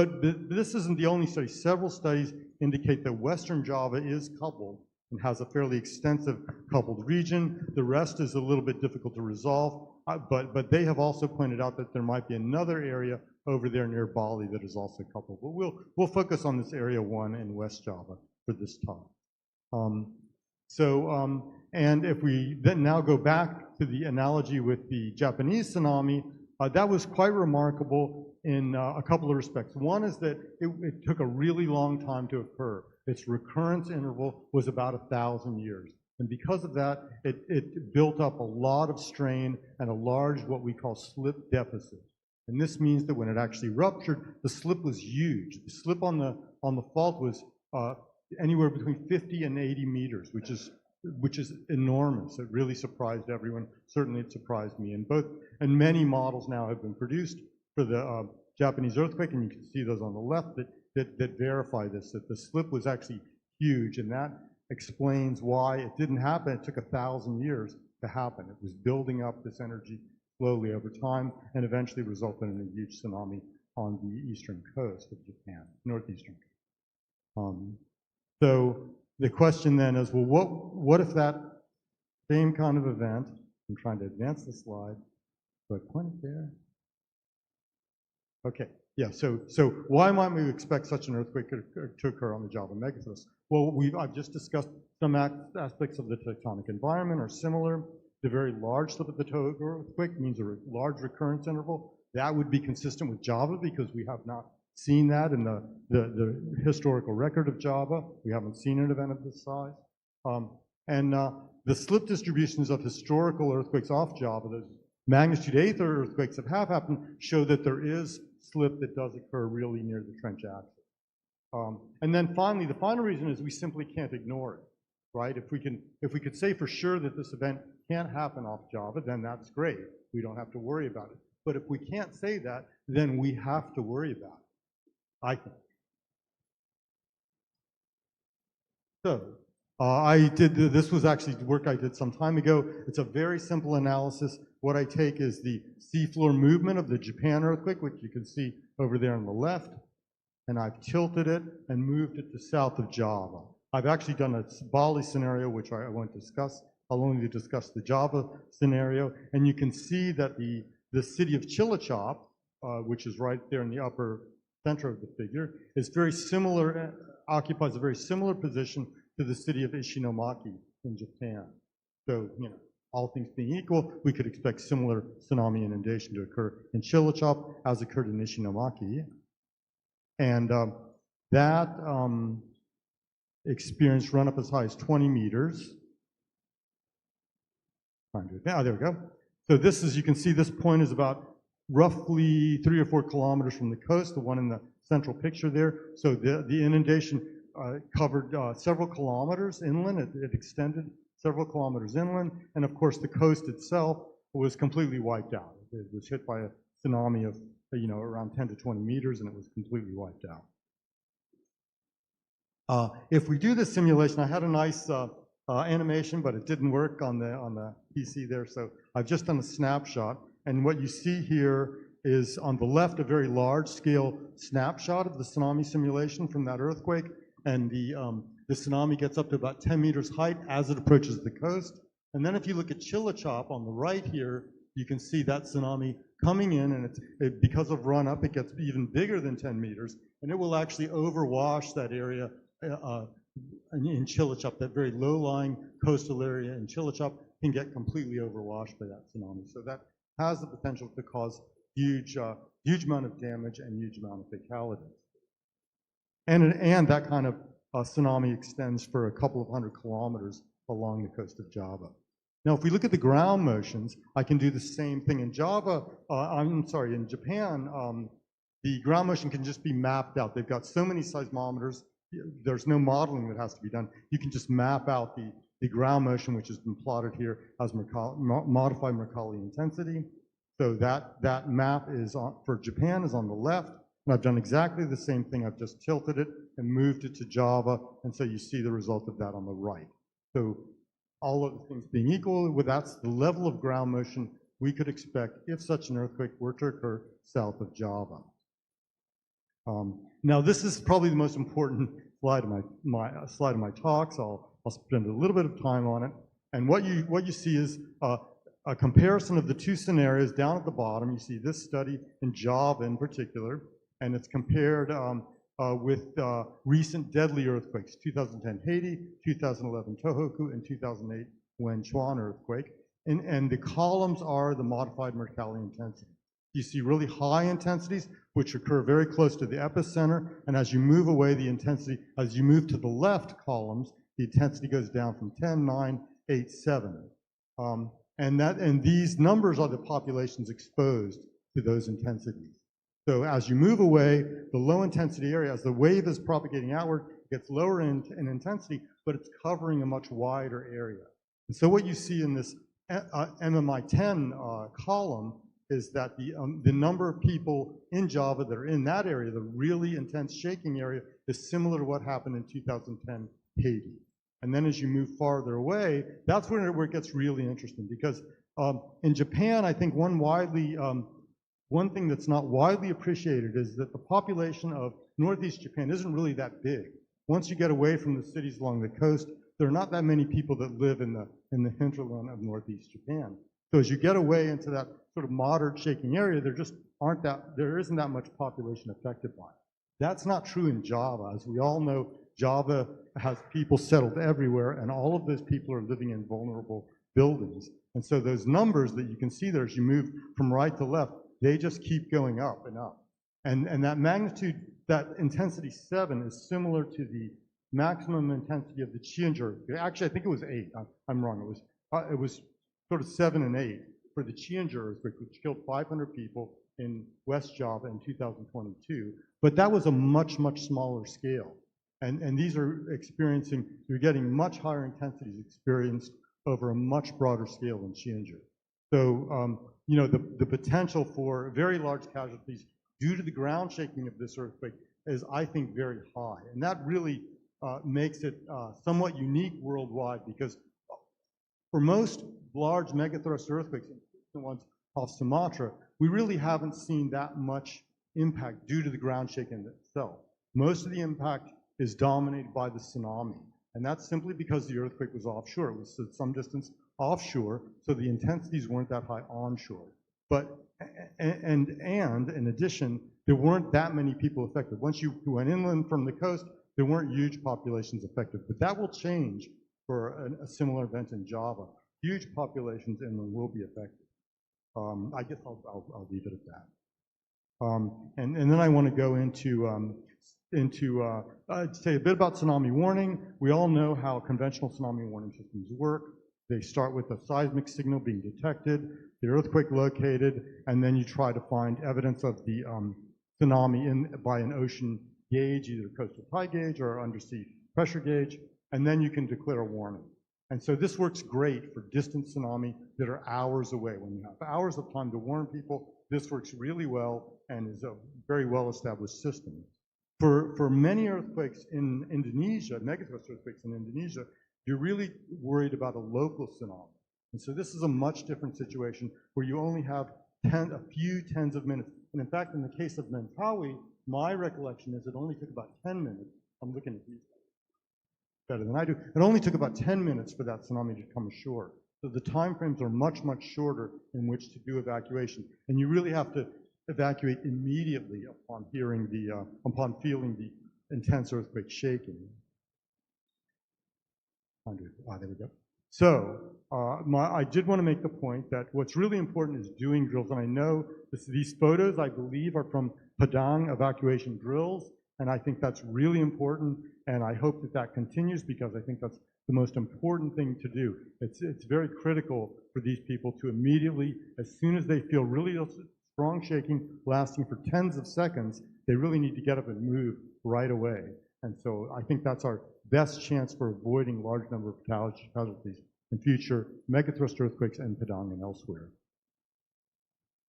this isn't the only study. Several studies indicate that Western Java is coupled and has a fairly extensive coupled region. The rest is a little bit difficult to resolve, but they have also pointed out that there might be another area over there near Bali that is also coupled. But we'll focus on this area 1 in West Java for this talk. And if we then now go back to the analogy with the Japanese tsunami, that was quite remarkable in a couple of respects. One is that it took a really long time to occur. Its recurrence interval was about 1,000 years. And because of that, it built up a lot of strain and a large, what we call slip deficit. And this means that when it actually ruptured, the slip was huge. The slip on the fault was anywhere between 50 and 80 meters, which is enormous. It really surprised everyone. Certainly it surprised me. And many models now have been produced for the Japanese earthquake, and you can see those on the left that verify this, that the slip was actually huge, and that explains why it didn't happen. It took 1,000 years to happen. It was building up this energy slowly over time and eventually resulted in a huge tsunami on the eastern coast of Japan, northeastern coast. So the question then is, well, what if that same kind of event, I'm trying to advance the slide, so I point it there. Okay, yeah, so why might we expect such an earthquake to occur on the Java megathrust? Well, I've just discussed some aspects of the tectonic environment are similar. The very large slip of the Togo earthquake means a large recurrence interval. That would be consistent with Java because we have not seen that in the historical record of Java. We haven't seen an event of this size. The slip distributions of historical earthquakes off Java, those magnitude 8 earthquakes that have happened, show that there is slip that does occur really near the trench axis. And then finally, the final reason is we simply can't ignore it, right? If we could say for sure that this event can't happen off Java, then that's great. We don't have to worry about it. But if we can't say that, then we have to worry about it, I think. So, this was actually work I did some time ago. It's a very simple analysis. What I take is the seafloor movement of the Japan earthquake, which you can see over there on the left, and I've tilted it and moved it to south of Java. I've actually done a Bali scenario, which I won't discuss. I'll only discuss the Java scenario, and you can see that the city of Cilacap, which is right there in the upper center of the figure, is very similar, occupies a very similar position to the city of Ishinomaki in Japan. So, you know, all things being equal, we could expect similar tsunami inundation to occur in Cilacap as occurred in Ishinomaki. And that experienced run up as high as 20 meters. Now, there we go. So this is, you can see this point is about roughly 3 or 4 kilometers from the coast, the one in the central picture there. So the inundation covered several kilometers inland. It extended several kilometers inland, and of course the coast itself was completely wiped out. It was hit by a tsunami of around 10 to 20 meters, and it was completely wiped out. If we do this simulation, I had a nice animation, but it didn't work on the PC there, so I've just done a snapshot. And what you see here is on the left a very large-scale snapshot of the tsunami simulation from that earthquake, and the tsunami gets up to about 10 meters height as it approaches the coast. And then if you look at Chilachop on the right here, you can see that tsunami coming in, and because of run-up, it gets even bigger than 10 meters, and it will actually overwash that area in Chilachop. That very low-lying coastal area in Chilachop can get completely overwashed by that tsunami. So that has the potential to cause huge amount of damage and huge amount of fatalities. And that kind of tsunami extends for a couple of 100 kilometers along the coast of Java. Now, if we look at the ground motions, I can do the same thing. In Java, in Japan, the ground motion can just be mapped out. They've got so many seismometers, there's no modeling that has to be done. You can just map out the ground motion, which has been plotted here as modified Mercalli intensity. So that map is for Japan is on the left, and I've done exactly the same thing. I've just tilted it and moved it to Java, and so you see the result of that on the right. So all of the things being equal, that's the level of ground motion we could expect if such an earthquake were to occur south of Java. Now, this is probably the most important slide of my talk, so I'll spend a little bit of time on it. And what you see is a comparison of the two scenarios down at the bottom. You see this study in Java in particular, and it's compared with recent deadly earthquakes: 2010 Haiti, 2011 Tohoku, and 2008 Wenchuan earthquake. And the columns are the modified Mercalli intensity. You see really high intensities, which occur very close to the epicenter, and as you move away, the intensity, as you move to the left columns, the intensity goes down from 10, 9, 8, 7. And these numbers are the populations exposed to those intensities. So as you move away, the low intensity area, as the wave is propagating outward, gets lower in intensity, but it's covering a much wider area. And so what you see in this MMI-10 column is that the number of people in Java that are in that area, the really intense shaking area, is similar to what happened in 2010 Haiti. And then as you move farther away, that's where it gets really interesting, because in Japan, I think one thing that's not widely appreciated is that the population of Northeast Japan isn't really that big. Once you get away from the cities along the coast, there are not that many people that live in the hinterland of Northeast Japan. So as you get away into that sort of moderate shaking area, there isn't that much population affected by it. That's not true in Java. As we all know, Java has people settled everywhere, and all of those people are living in vulnerable buildings. And so those numbers that you can see there as you move from right to left, they just keep going up and up. And that magnitude, that intensity 7 is similar to the maximum intensity of the Chianjur. Actually, I think it was 8. I'm wrong. It was sort of 7 and 8 for the Chianjur earthquake, which killed 500 people in West Java in 2022. But that was a much, much smaller scale. And these are you're getting much higher intensities experienced over a much broader scale than Chianjur. So, the potential for very large casualties due to the ground shaking of this earthquake is, I think, very high. And that really makes it somewhat unique worldwide, because for most large megathrust earthquakes, the ones off Sumatra, we really haven't seen that much impact due to the ground shaking itself. Most of the impact is dominated by the tsunami. And that's simply because the earthquake was offshore. It was at some distance offshore, so the intensities weren't that high onshore. But, and in addition, there weren't that many people affected. Once you went inland from the coast, there weren't huge populations affected. But that will change for a similar event in Java. Huge populations inland will be affected. I guess I'll leave it at that. And then I want to go into say a bit about tsunami warning. We all know how conventional tsunami warning systems work. They start with a seismic signal being detected, the earthquake located, and then you try to find evidence of the tsunami by an ocean gauge, either coastal tide gauge or undersea pressure gauge, and then you can declare a warning. And so this works great for distant tsunami that are hours away. When you have hours of time to warn people, this works really well and is a very well-established system. For many earthquakes in Indonesia, megathrust earthquakes in Indonesia, you're really worried about a local tsunami. And so this is a much different situation where you only have a few tens of minutes. And in fact, in the case of Mentawai, my recollection is it only took about 10 minutes. I'm looking at these better than I do. It only took about 10 minutes for that tsunami to come ashore. So the time frames are much, much shorter in which to do evacuation. And you really have to evacuate immediately upon hearing upon feeling the intense earthquake shaking. There we go. So I did want to make the point that what's really important is doing drills. And I know these photos, I believe, are from Padang evacuation drills. And I think that's really important. And I hope that that continues because I think that's the most important thing to do. It's very critical for these people to immediately, as soon as they feel really strong shaking lasting for tens of seconds, they really need to get up and move right away. And so I think that's our best chance for avoiding large number of casualties in future megathrust earthquakes in Padang and elsewhere.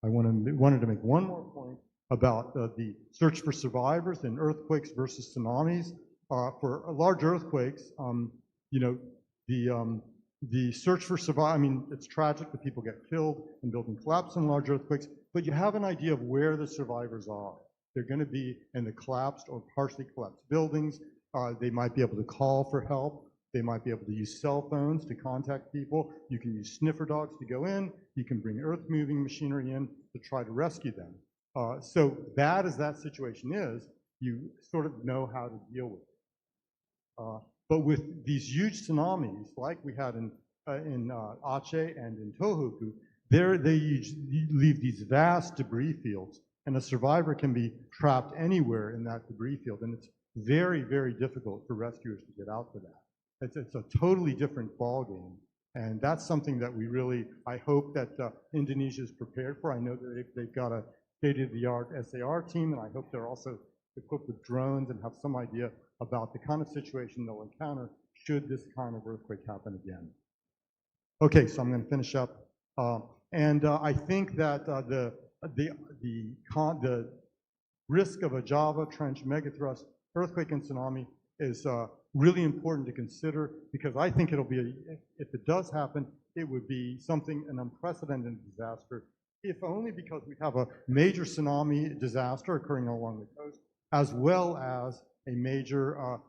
I wanted to make one more point about the search for survivors in earthquakes versus tsunamis. For large earthquakes, you know, the search for survivors, I mean, it's tragic that people get killed and buildings collapse in large earthquakes, but you have an idea of where the survivors are. They're going to be in the collapsed or partially collapsed buildings. They might be able to call for help. They might be able to use cell phones to contact people. You can use sniffer dogs to go in. You can bring earth-moving machinery in to try to rescue them. So bad as that situation is, you sort of know how to deal with it. But with these huge tsunamis, like we had in Aceh and in Tohoku, they leave these vast debris fields, and a survivor can be trapped anywhere in that debris field, and it's very, very difficult for rescuers to get out to that. It's a totally different ballgame, and that's something that we really, I hope that Indonesia is prepared for. I know that they've got a state-of-the-art SAR team, and I hope they're also equipped with drones and have some idea about the kind of situation they'll encounter should this kind of earthquake happen again. Okay, so I'm going to finish up. I think that the risk of a Java Trench megathrust earthquake and tsunami is really important to consider, because I think it'll be, if it does happen, it would be an unprecedented disaster, if only because we have a major tsunami disaster occurring along the coast, as well as a major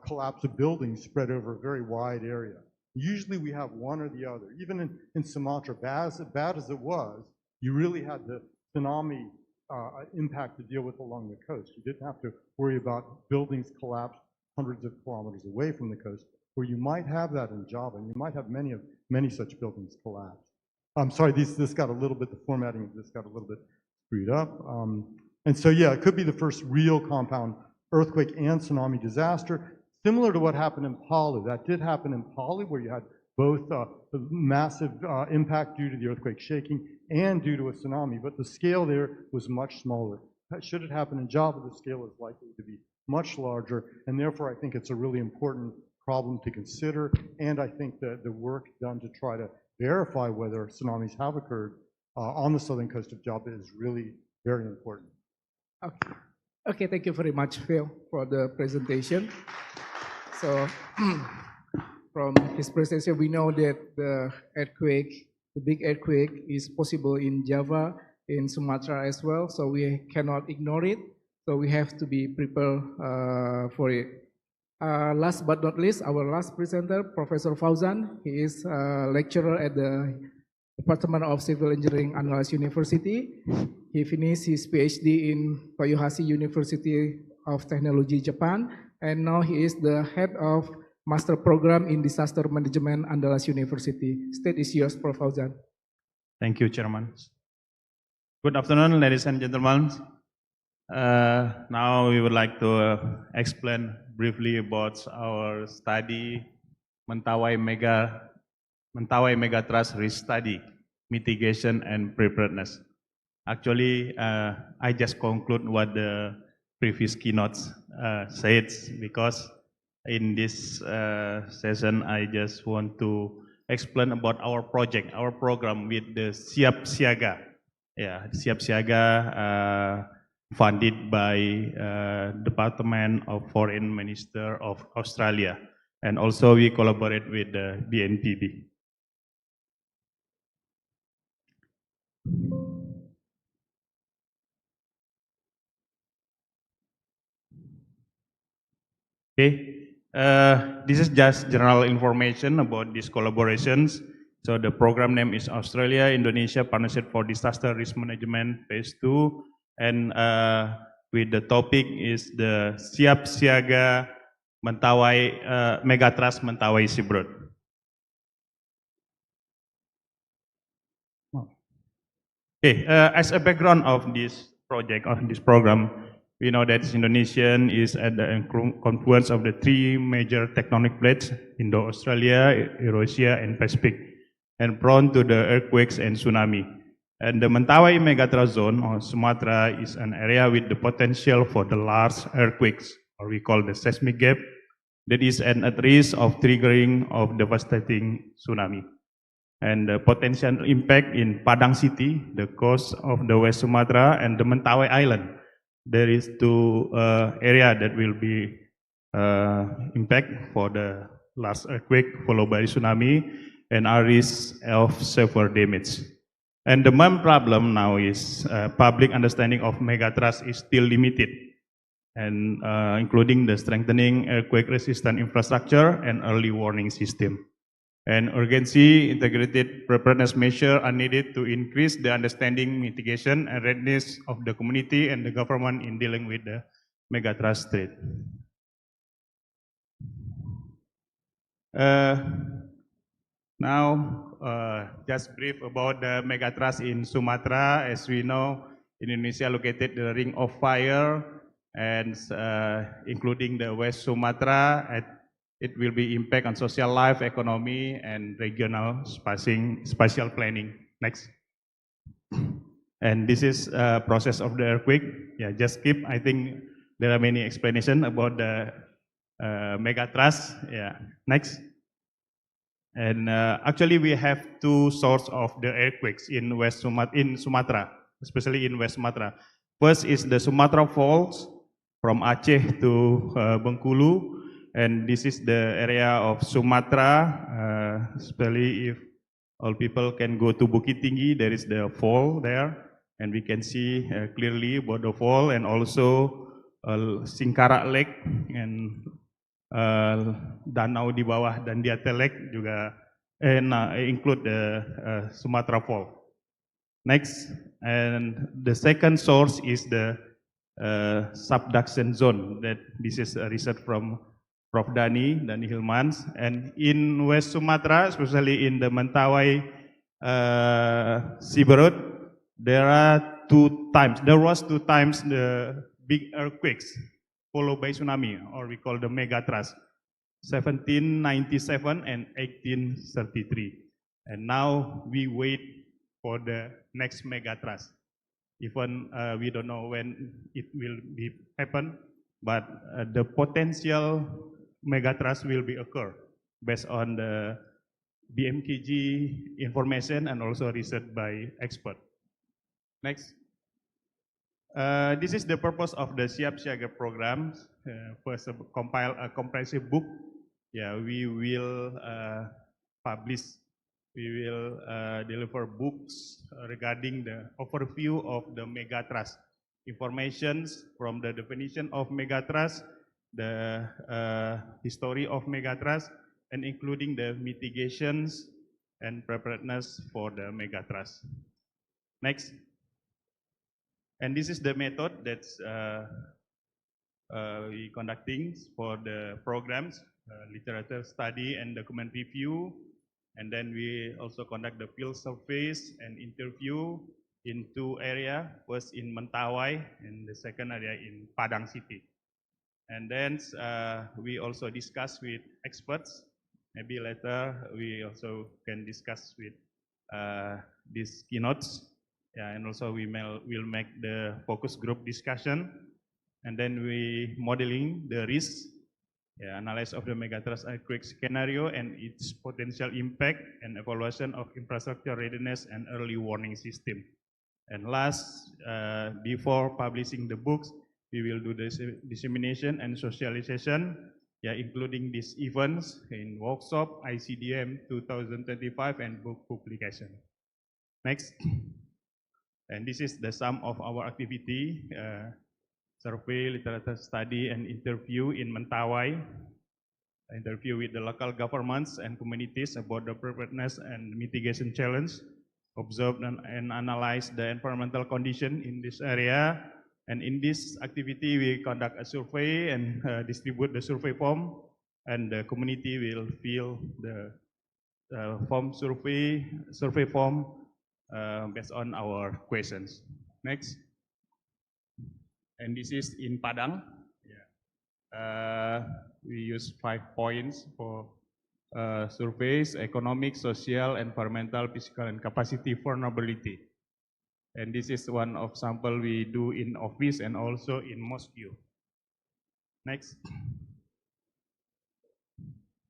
collapse of buildings spread over a very wide area. Usually we have one or the other. Even in Sumatra, bad as it was, you really had the tsunami impact to deal with along the coast. You didn't have to worry about buildings collapsed hundreds of kilometers away from the coast, where you might have that in Java, and you might have many such buildings collapse. I'm sorry, this got a little bit, the formatting of this got a little bit screwed up. And so, yeah, it could be the first real compound earthquake and tsunami disaster, similar to what happened in Palu. That did happen in Palu, where you had both the massive impact due to the earthquake shaking and due to a tsunami, but the scale there was much smaller. Should it happen in Java, the scale is likely to be much larger, and therefore I think it's a really important problem to consider, and I think that the work done to try to verify whether tsunamis have occurred on the southern coast of Java is really very important. Okay, thank you very much, Phil, for the presentation. So, from his presentation, we know that the big earthquake is possible in Java, in Sumatra as well, so we cannot ignore it. So we have to be prepared for it. Last but not least, our last presenter, Professor Fauzan. He is a lecturer at the Department of Civil Engineering, Andalas University. He finished his PhD in Toyohashi University of Technology, Japan, and now he is the head of Master Program in Disaster Management, Andalas University. Stage is yours, Prof. Fauzan. Thank you, Chairman. Good afternoon, ladies and gentlemen. Now we would like to explain briefly about our study, Mentawai Megathrust Risk Study, Mitigation and Preparedness. Actually, I just conclude what the previous keynotes said, because in this session, I just want to explain about our project, our program with the Siap Siaga. Yeah, Siap Siaga funded by Department of Foreign Minister of Australia. And also we collaborate with the BNPB. Okay, this is just general information about these collaborations. So the program name is Australia-Indonesia Partnership for Disaster Risk Management Phase 2. And with the topic is the Siap Siaga Mentawai, Megathrust Mentawai Siberut. Okay, as a background of this project, of this program, we know that Indonesian is at the confluence of the three major tectonic plates, Indo-Australia, Eurasia, and Pacific, and prone to the earthquakes and tsunami. And the Mentawai Megathrust zone, or Sumatra, is an area with the potential for the large earthquakes, or we call the seismic gap, that is at risk of triggering of devastating tsunami. And the potential impact in Padang City, the coast of the West Sumatra, and the Mentawai Island. There is two area that will be impact for the last earthquake followed by tsunami and are risk of severe damage. And the main problem now is public understanding of megathrust is still limited, and including the strengthening earthquake resistant infrastructure and early warning system. And urgency integrated preparedness measures are needed to increase the understanding, mitigation, and readiness of the community and the government in dealing with the megathrust threat. Now, just brief about the megathrust in Sumatra. As we know, Indonesia located the Ring of Fire, and including the West Sumatra. It will be impact on social life, economy, and regional spatial planning. Next. And this is a process of the earthquake. Yeah, just skip. I think there are many explanations about the megathrust. Yeah, next. And actually, we have two sources of the earthquakes in Sumatra, especially in West Sumatra. First is the Sumatra Faults from Aceh to Bengkulu. And this is the area of Sumatra, especially if all people can go to Bukit Tinggi, there is the fall there, and we can see clearly about the fall, and also Singkarak Lake and danau di bawah dan di atas lake juga include the Sumatra Fall. Next, and the second source is the subduction zone. That this is a research from Prof. Dani Hilmans, and in West Sumatra, especially in the Mentawai Siberut, there was two times the big earthquakes followed by tsunami, or we call the megathrust, 1797 and 1833. And now we wait for the next megathrust. Even we don't know when it will happen, but the potential megathrust will be occur based on the BMKG information and also research by expert. Next. This is the purpose of the Siap Siaga program. First, compile a comprehensive book. Yeah, we will publish. We will deliver books regarding the overview of the megathrust. Informations from the definition of megathrust, the history of megathrust, and including the mitigations and preparedness for the megathrust. Next. And this is the method that's we conducting for the programs, literature study and document review. And then we also conduct the field surveys and interview in two areas, first in Mentawai and the second area in Padang City. And then we also discuss with experts. Maybe later we also can discuss with these keynotes. Yeah, and also we'll make the focus group discussion. And then we modeling the risk. analysis of the Megathrust earthquake scenario and its potential impact, and evaluation of infrastructure readiness and early warning system. And last, before publishing the books, we will do the dissemination and socialization, including these events in workshop, ICDM 2025, and book publication. Next. And this is the sum of our activity, survey, literature study, and interview in Mentawai, interview with the local governments and communities about the preparedness and mitigation challenge, observe and analyze the environmental condition in this area. And in this activity, we conduct a survey and distribute the survey form, and the community will fill the survey form based on our questions. Next. And this is in Padang. We use 5 points for surveys: economic, social, environmental, physical, and capacity vulnerability. And this is one of sample we do in office and also in mosque. Next.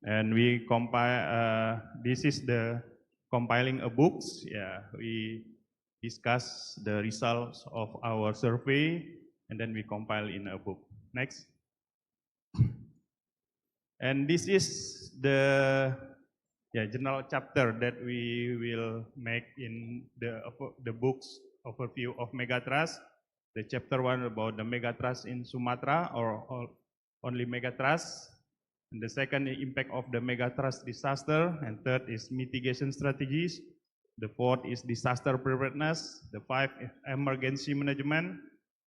And we compile, this is the compiling a books. We discuss the results of our survey and then we compile in a book. Next. And this is the general chapter that we will make in the books overview of Megathrust. The chapter 1 about the Megathrust in Sumatra or only Megathrust. And the second, the impact of the Megathrust disaster. And third is mitigation strategies. The fourth is disaster preparedness. The 5 is emergency management.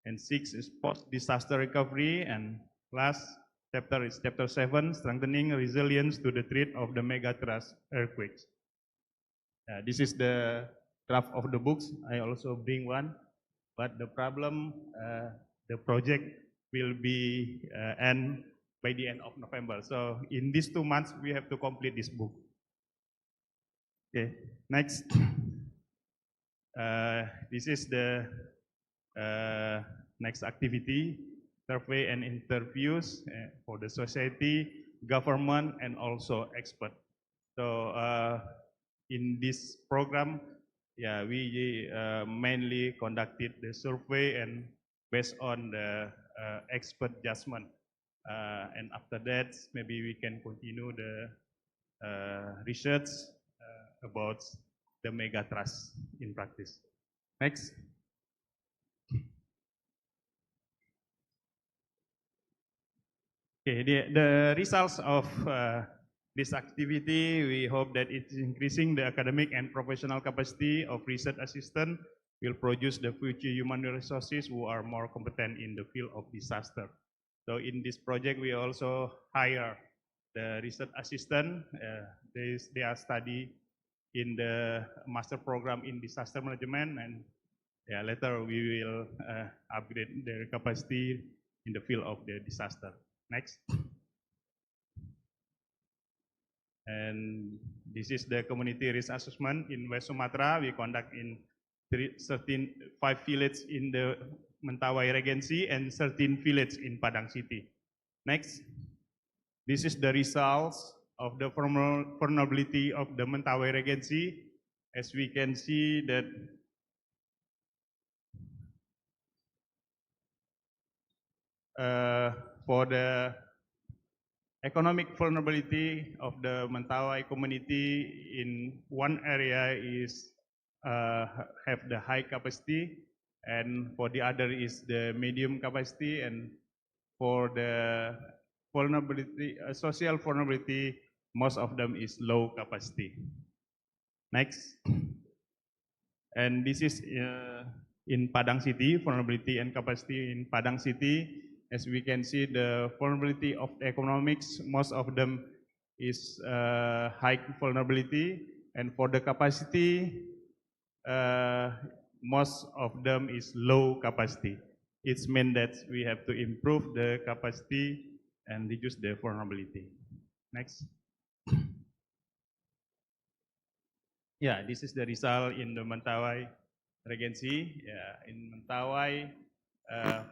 And 6 is post-disaster recovery. And last chapter is chapter 7, strengthening resilience to the threat of the Megathrust earthquakes. This is the draft of the books. I also bring one. But the problem, the project will be end by the end of November. So in these 2 months, we have to complete this book. Okay, next. This is the next activity, survey and interviews for the society, government, and also expert. So in this program, we mainly conducted the survey and based on the expert judgment. And after that, maybe we can continue the research about the Megathrust in practice. Next. Okay, the results of this activity, we hope that it is increasing the academic and professional capacity of research assistant, will produce the future human resources who are more competent in the field of disaster. So in this project, we also hire the research assistant. They are study in the master program in disaster management, and later we will upgrade their capacity in the field of the disaster. Next. And this is the community risk assessment in West Sumatra. We conduct in 5 villages in the Mentawai Regency and 13 villages in Padang City. Next. This is the results of the vulnerability of the Mentawai Regency. As we can see that for the economic vulnerability of the Mentawai community in one area is have the high capacity, and for the other is the medium capacity, and for the vulnerability, social vulnerability, most of them is low capacity. Next. And this is in Padang City, vulnerability and capacity in Padang City. As we can see, the vulnerability of economics, most of them is high vulnerability, and for the capacity, most of them is low capacity. It's meant that we have to improve the capacity and reduce the vulnerability. Next. This is the result in the Mentawai Regency. In Mentawai,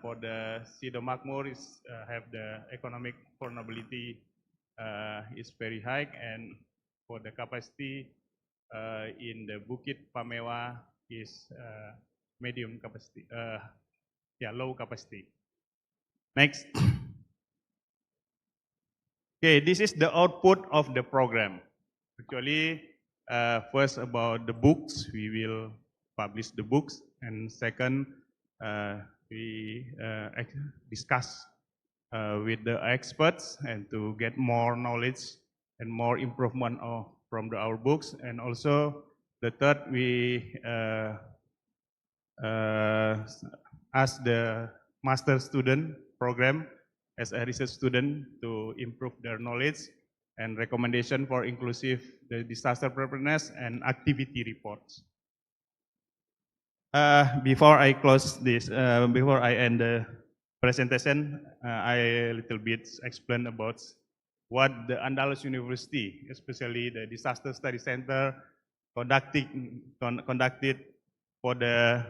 For the Sido Makmur is have the economic vulnerability is very high, and for the capacity in the Bukit Pamewa is medium capacity, low capacity. Next. Okay, this is the output of the program. Actually, first about the books, we will publish the books, and second, we discuss with the experts and to get more knowledge and more improvement from our books, and also the third, we ask the master student program as a research student to improve their knowledge and recommendation for inclusive the disaster preparedness and activity reports. Before I close this, before I end the presentation, I a little bit explain about what the Andalus University, especially the Disaster Study Center, conducted for the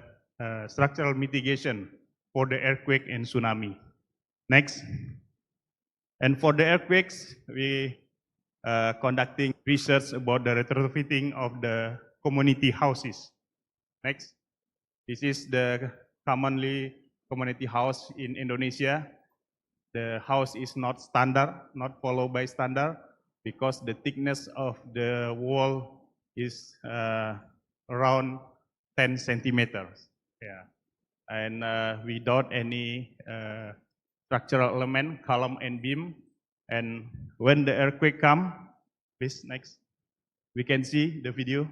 structural mitigation for the earthquake and tsunami. Next. And for the earthquakes, we conducting research about the retrofitting of the community houses. Next. This is the commonly community house in Indonesia. The house is not standard, not followed by standard, because the thickness of the wall is around 10 centimeters. Yeah. And without any structural element, column and beam. And when the earthquake come, please next, we can see the video.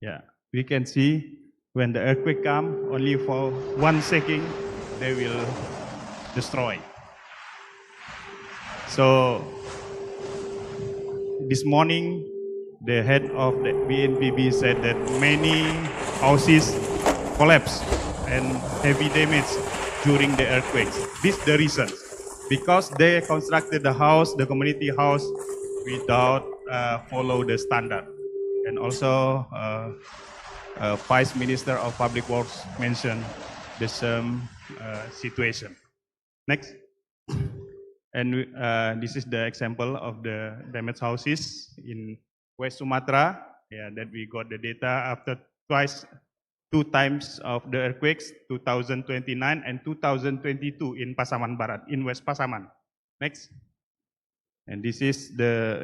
Yeah, we can see when the earthquake come, only for 1 second, they will destroy. So this morning, the head of the BNPB said that many houses collapsed and heavy damage during the earthquakes. This is the reason, because they constructed the house, the community house, without follow the standard. And also, Vice Minister of Public Works mentioned the same situation. Next. And this is the example of the damaged houses in West Sumatra, that we got the data after two times of the earthquakes, 2029 and 2022 in Pasaman Barat, in West Pasaman. Next. And this is the,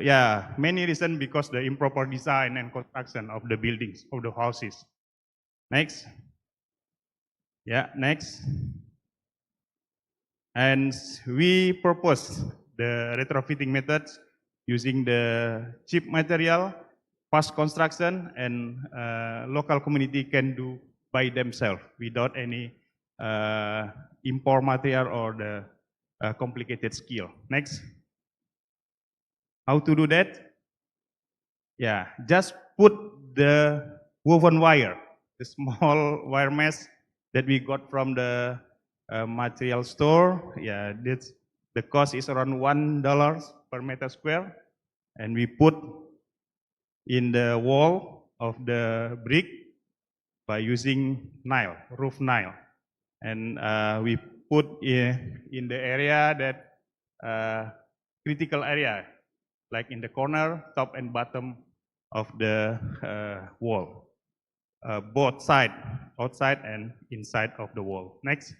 many reasons because the improper design and construction of the buildings, of the houses. Next. Yeah, next. And we propose the retrofitting methods using the cheap material, fast construction, and local community can do by themselves without any import material or the complicated skill. Next. How to do that? Yeah, just put the woven wire, the small wire mesh that we got from the material store. Yeah, that's, the cost is around $1 per meter square, and we put in the wall of the brick by using nail, roof nail, and we put in the area that critical area, like in the corner, top and bottom of the wall, both side, outside and inside of the wall. Next.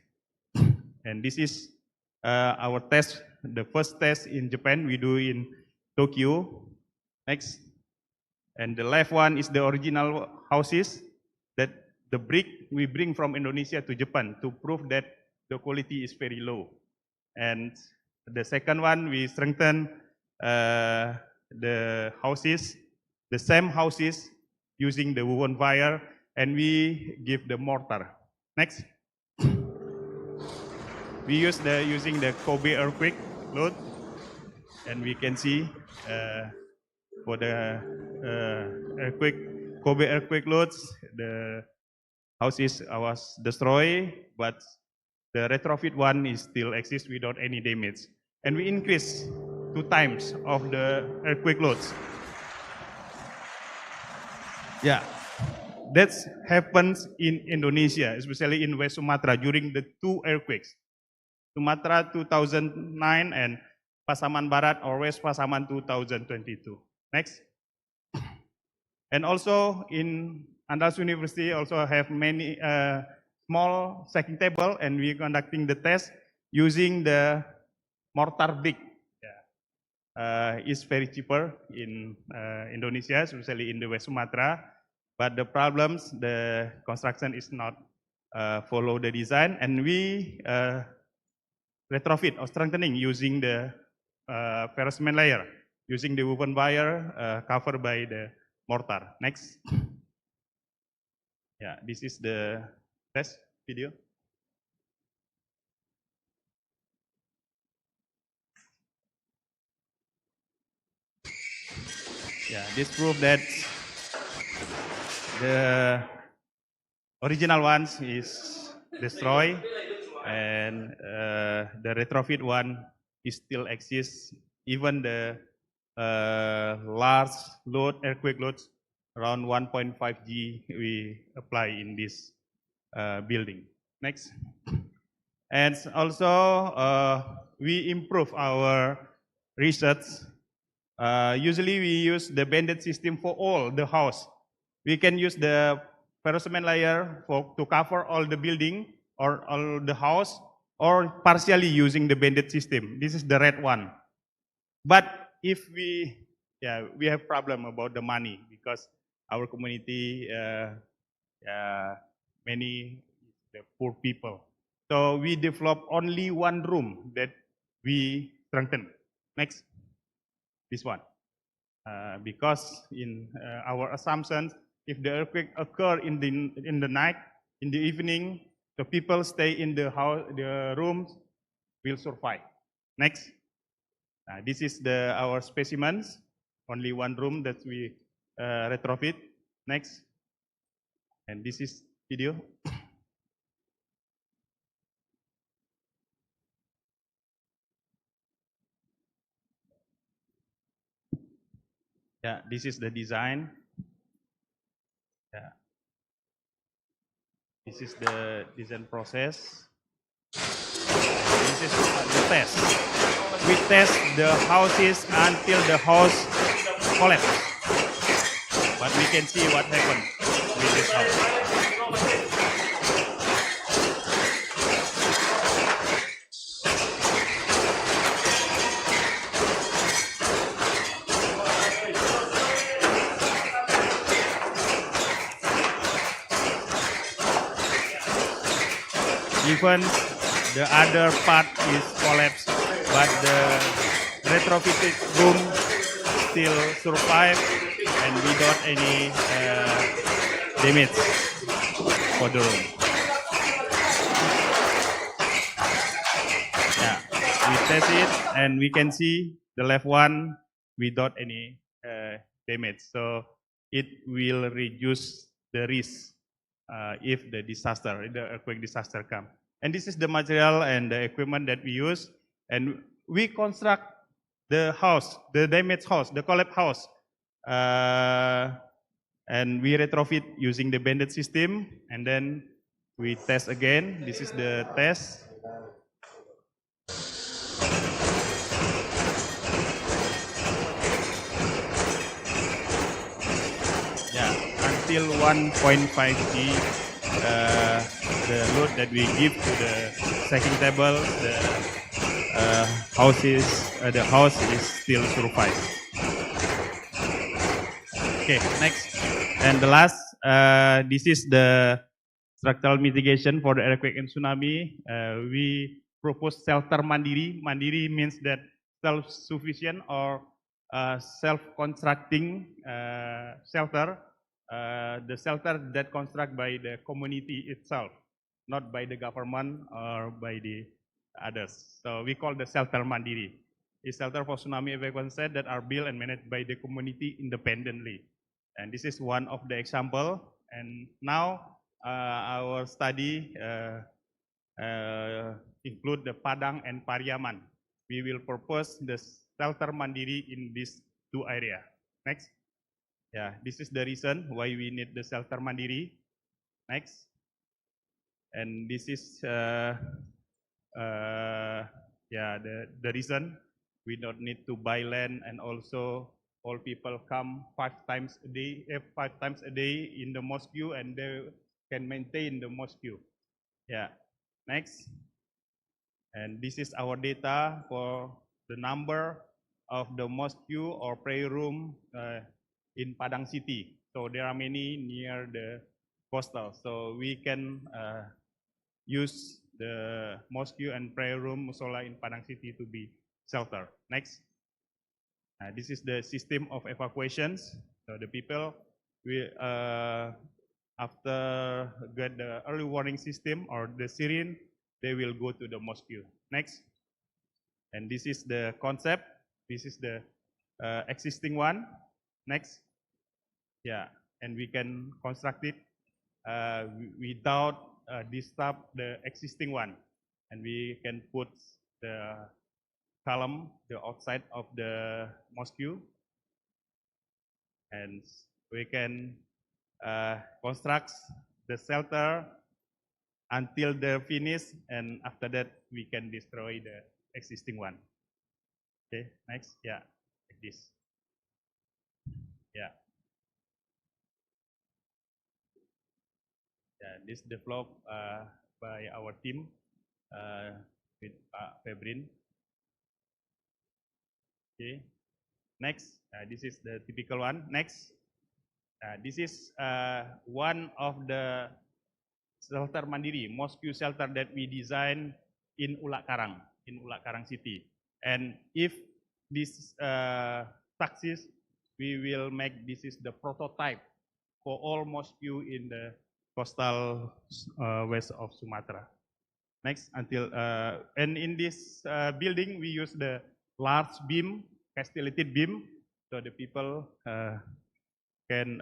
And this is our test, the first test in Japan we do in Tokyo. Next. And the left one is the original houses that the brick we bring from Indonesia to Japan to prove that the quality is very low. And the second one, we strengthen the houses, the same houses using the woven wire, and we give the mortar. Next. We use using the Kobe earthquake load, and we can see for the Kobe earthquake loads, the houses was destroyed, but the retrofit one is still exists without any damage. And we increase 2 times of the earthquake loads. Yeah, that happens in Indonesia, especially in West Sumatra during the two earthquakes. Sumatra 2009 and Pasaman Barat or West Pasaman 2022. Next. And also in Andalus University also have many small stacking table, and we're conducting the test using the mortar brick. Yeah. It's very cheaper in Indonesia, especially in the West Sumatra. But the problems, the construction is not follow the design, and we retrofit or strengthening using the ferrous cement layer, using the woven wire covered by the mortar. Next. Yeah, this is the test video. Yeah, this proves that the original ones is destroyed, and the retrofit one is still exists. Even the large load, earthquake loads, around 1.5 G we apply in this building. Next. And also we improve our research. Usually we use the banded system for all the house. We can use the ferrous cement layer to cover all the building or all the house, or partially using the banded system. This is the red one. But if we have problem about the money, because our community many the poor people. So we develop only one room that we strengthen. Next, this one. Because in our assumptions, if the earthquake occur in the night, in the evening, the people stay in the house, the rooms will survive. Next. This is our specimens, only one room that we retrofit. Next. And this is video. Yeah, this is the design. Yeah. This is the design process. This is the test. We test the houses until the house collapses. But we can see what happened with this house. Even the other part is collapsed, but the retrofitted room still survive, and without any damage for the room. Yeah, we test it, and we can see the left one without any damage. So it will reduce the risk if the earthquake disaster comes. And this is the material and the equipment that we use. And we construct the house, the damaged house, the collapsed house. And we retrofit using the banded system. And then we test again. This is the test. Yeah, until 1.5 G. The load that we give to the stacking table, the house is still survive. Okay, next. And the last, this is the structural mitigation for the earthquake and tsunami. We propose shelter mandiri. Mandiri means that self-sufficient or self-constructing shelter. The shelter that constructed by the community itself, not by the government or by the others. So we call the shelter mandiri. It's shelter for tsunami evacuation that are built and managed by the community independently. And this is one of the example. And now our study include the Padang and Pariaman. We will propose the shelter mandiri in these two areas. Next. Yeah, this is the reason why we need the shelter mandiri. Next. And this is yeah, the reason we don't need to buy land, and also all people come 5 times a day, 5 times a day in the mosque, and they can maintain the mosque. Yeah. Next. And this is our data for the number of the mosque or prayer room in Padang City. So there are many near the coastal. So we can use the mosque and prayer room musola in Padang City to be shelter. Next. This is the system of evacuations. So the people will, after get the early warning system or the siren, they will go to the mosque. Next. And this is the concept. This is the existing one. Next. Yeah, and we can construct it without disturb the existing one. And we can put the column the outside of the mosque, and we can construct the shelter until they're finished, and after that we can destroy the existing one. Okay, next. Yeah, like this. Yeah. Yeah, this developed by our team with Febrin. Okay. Next, this is the typical one. Next, this is one of the shelter mandiri, mosque shelter that we designed in Ulak Karang City. And if this succeeds, we will make this is the prototype for all mosque in the coastal west of Sumatra. Next, and in this building we use the large beam, castellated beam, so the people can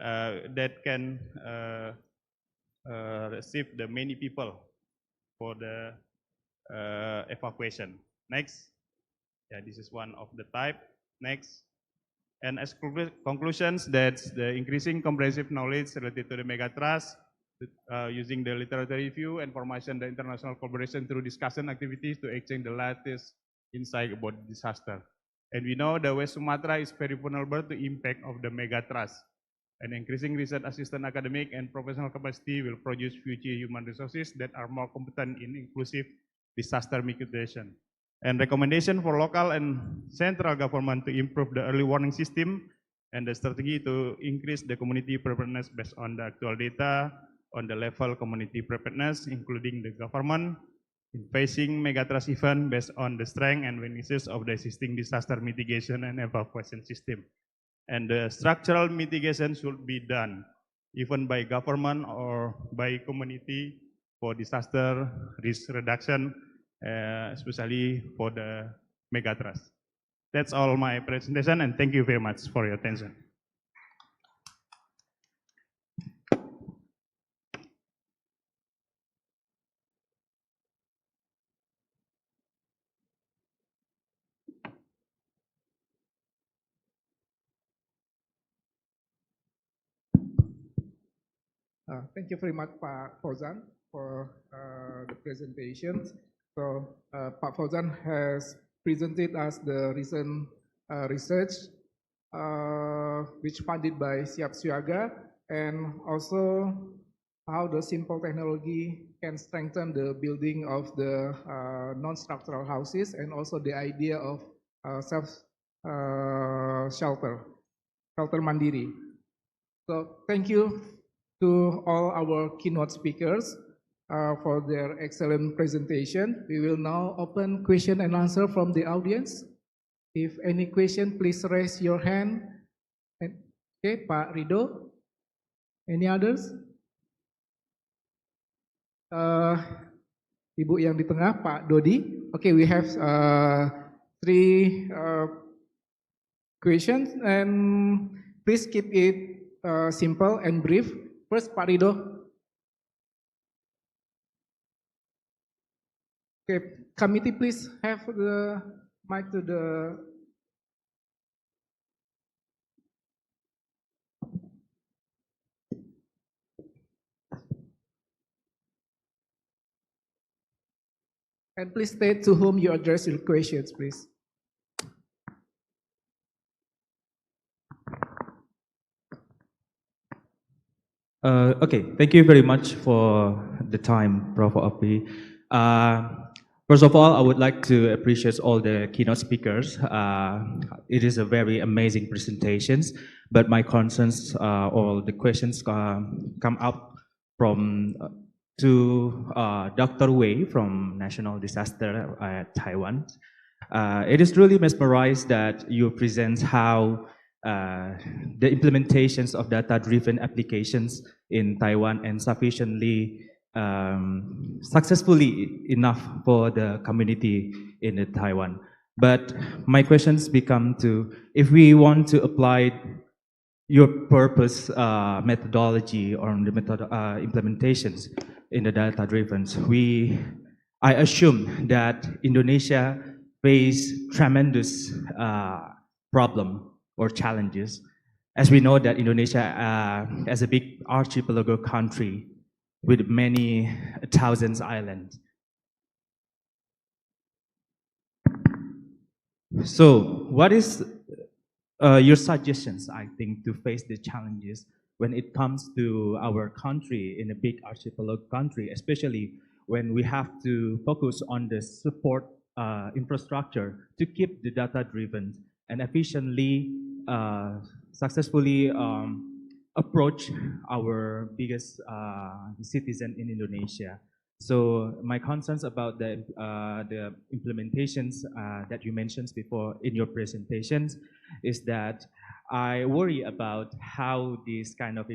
receive the many people for the evacuation. Next. Yeah, this is one of the type. Next. And as conclusions, that's the increasing comprehensive knowledge related to the Megathrust, using the literature review, information, the international collaboration through discussion activities to exchange the latest insight about disaster. And we know the West Sumatra is very vulnerable to impact of the Megathrust. And increasing research assistant academic and professional capacity will produce future human resources that are more competent in inclusive disaster mitigation. And recommendation for local and central government to improve the early warning system and the strategy to increase the community preparedness based on the actual data on the level community preparedness, including the government, in facing Megathrust event based on the strength and weaknesses of the existing disaster mitigation and evacuation system. And the structural mitigation should be done even by government or by community for disaster risk reduction, especially for the Megathrust. That's all my presentation, and thank you very much for your attention. Thank you very much, Pak Fauzan, for the presentation. So, Pak Fauzan has presented us the recent research which funded by Siap Siaga, and also how the simple technology can strengthen the building of the non-structural houses, and also the idea of shelter mandiri. So thank you to all our keynote speakers for their excellent presentation. We will now open question and answer from the audience. If any question, please raise your hand. Okay, Pak Rido. Any others? Ibu yang di tengah, Pak Dodi. Okay, we have 3 questions, and please keep it simple and brief. First, Pak Rido. Okay, committee, please have the mic to the. And please state to whom you address your questions, please. Okay, thank you very much for the time, Prof. Opi. First of all, I would like to appreciate all the keynote speakers. It is a very amazing presentations, but my concerns or the questions come up from to Dr. Wei from National Disaster Taiwan. It is really mesmerized that you present how the implementations of data-driven applications in Taiwan and sufficiently successfully enough for the community in Taiwan. But my questions become to, if we want to apply your purpose methodology or the method implementations in the data-driven, I assume that Indonesia face tremendous problem or challenges. As we know that Indonesia as a big archipelago country with many thousands islands. So what is your suggestions, I think, to face the challenges when it comes to our country in a big archipelago country, especially when we have to focus on the support infrastructure to keep the data-driven and efficiently, successfully approach our biggest citizen in Indonesia. So my concerns about the implementations that you mentioned before in your presentations is that I worry about how this kind of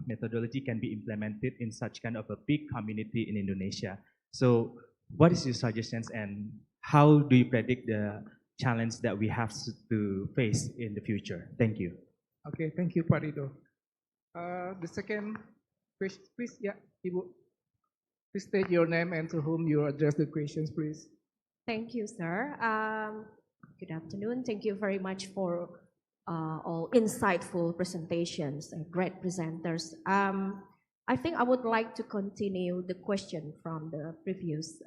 methodology can be implemented in such kind of a big community in Indonesia. So what is your suggestions and how do you predict the challenge that we have to face in the future? Thank you. Okay, thank you, Pak Rido. The second question, please, yeah, Ibu. Please state your name and to whom you address the questions, please. Thank you, sir. Good afternoon. Thank you very much for all insightful presentations and great presenters. I think I would like to continue the question from the previous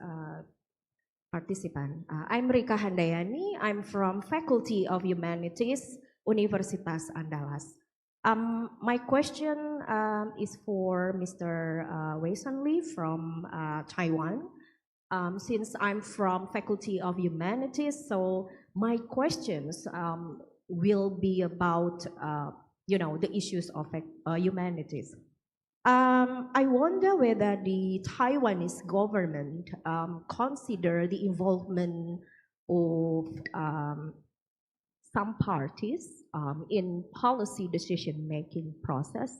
participant. I'm Rika Handayani. I'm from Faculty of Humanities, Universitas Andalas. My question is for Mr. Wei Lee from Taiwan. Since I'm from Faculty of Humanities, so my questions will be about the issues of humanities. I wonder whether the Taiwanese government consider the involvement of some parties in policy decision-making process.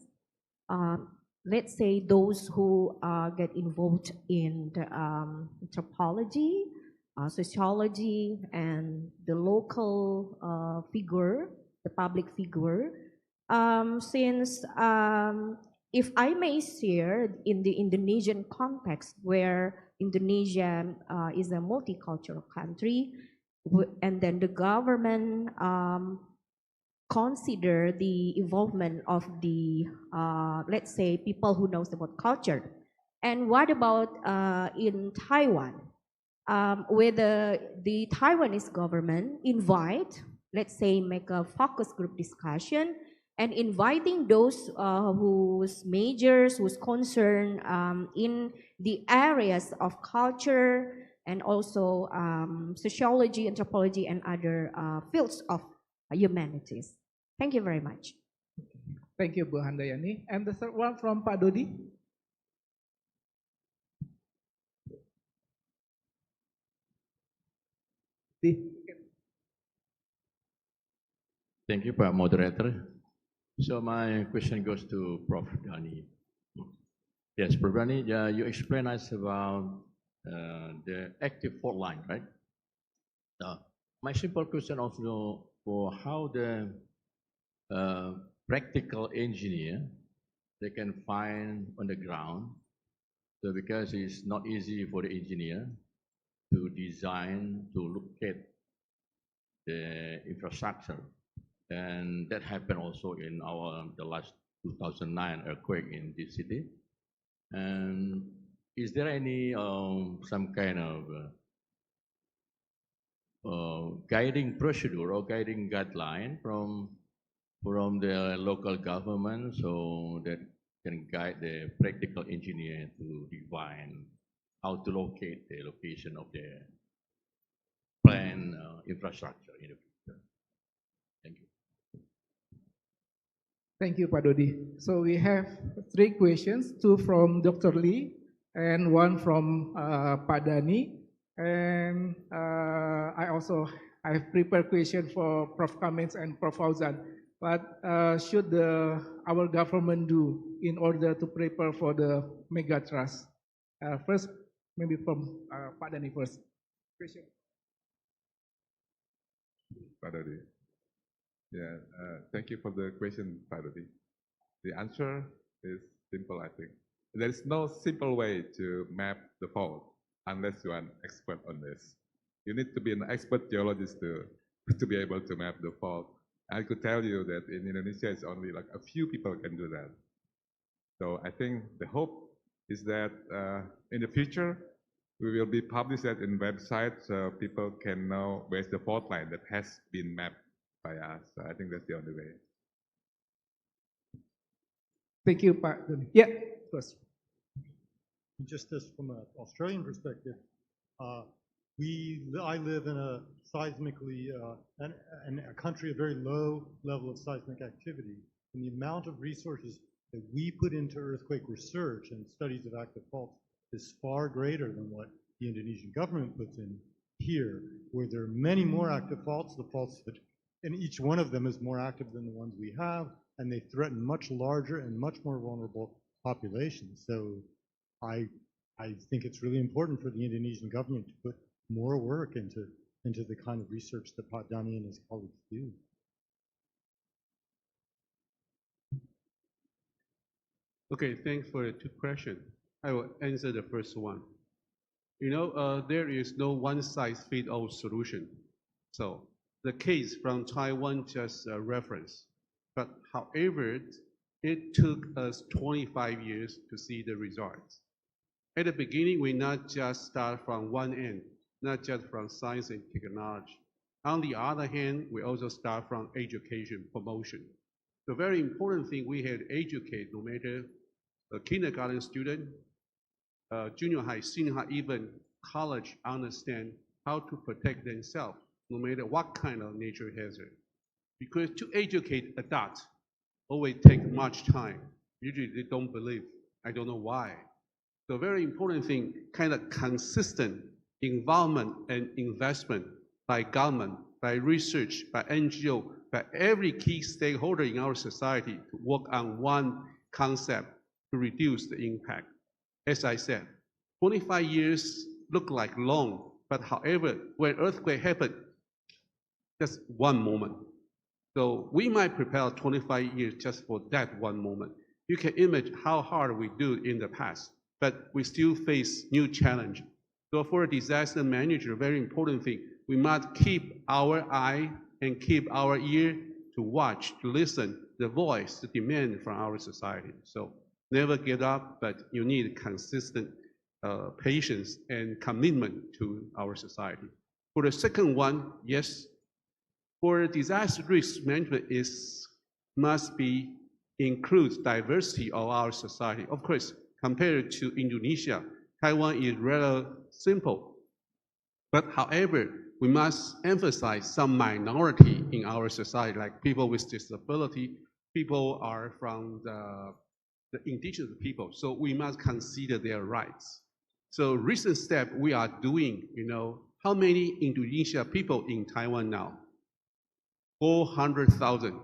Let's say those who get involved in the, anthropology, sociology, and the local figure, the public figure. Since if I may share in the Indonesian context, where Indonesia is a multicultural country, and then the government consider the involvement of the, let's say, people who knows about culture. And what about in Taiwan? Whether the Taiwanese government invite, let's say, make a focus group discussion and inviting those whose majors, whose concern in the areas of culture and also sociology, anthropology, and other fields of humanities. Thank you very much. Thank you, Bu Handayani. And the third one from Pak Dodi. Thank you, Pak Moderator. So my question goes to Prof. Dhani. Yes, Prof. Dhani, you explained us about the active fault line, right? My simple question also for how the practical engineer they can find on the ground. So because it's not easy for the engineer to design, to look at the infrastructure. And that happened also in the last 2009 earthquake in this city. And is there any some kind of guiding procedure or guiding guideline from the local government so that can guide the practical engineer to define how to locate the location of the planned infrastructure in the future? Thank you. Thank you, Pak Dodi. So we have 3 questions, 2 from Dr. Lee and 1 from Pak Dani. And I have prepared question for Prof. Kamens and Prof. Fauzan. What should our government do in order to prepare for the Megathrust? First, maybe from Pak Dani first. Question. Pak Dodi. Yeah, thank you for the question, Pak Dodi. The answer is simple, I think. There is no simple way to map the fault unless you are an expert on this. You need to be an expert geologist to be able to map the fault. I could tell you that in Indonesia, it's only like a few people can do that. So I think the hope is that in the future, we will be published that in websites so people can know where's the fault line that has been mapped by us. So I think that's the only way. Thank you, Pak Dani. Yeah, first. Just as from an Australian perspective, I live in a seismically, in a country of very low level of seismic activity, and the amount of resources that we put into earthquake research and studies of active faults is far greater than what the Indonesian government puts in here, where there are many more active faults, and each one of them is more active than the ones we have, and they threaten much larger and much more vulnerable populations. So I think it's really important for the Indonesian government to put more work into the kind of research that Pak Dani and his colleagues do. Okay, thanks for the 2 questions. I will answer the first one. You know, there is no one-size-fits-all solution. So the case from Taiwan just a reference. But however, it took us 25 years to see the results. At the beginning, we not just start from one end, not just from science and technology. On the other hand, we also start from education promotion. The very important thing we had to educate, no matter a kindergarten student, junior high, senior high, even college, understand how to protect themselves, no matter what kind of nature hazard. Because to educate adults always take much time. Usually they don't believe. I don't know why. The very important thing, kind of consistent involvement and investment by government, by research, by NGO, by every key stakeholder in our society to work on one concept to reduce the impact. As I said, 25 years look like long, but however, when earthquake happened, just one moment. So we might prepare 25 years just for that one moment. You can imagine how hard we do in the past, but we still face new challenge. So for a disaster manager, very important thing, we must keep our eye and keep our ear to watch, to listen, the voice, the demand from our society. So never give up, but you need consistent patience and commitment to our society. For the second one, yes, for disaster risk management must be includes diversity of our society. Of course, compared to Indonesia, Taiwan is rather simple. But however, we must emphasize some minority in our society, like people with disability, people are from the indigenous people. So we must consider their rights. So recent step we are doing, you know, how many Indonesia people in Taiwan now? 400,000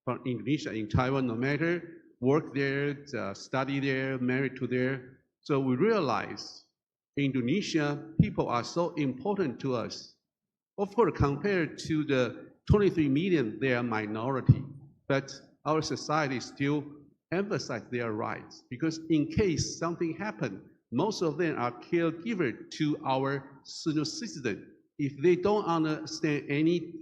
from Indonesia in Taiwan, no matter work there, study there, married to there. So we realize Indonesia people are so important to us. Of course, compared to the 23 million, they are minority, but our society still emphasize their rights because in case something happened, most of them are caregiver to our senior citizens. If they don't understand any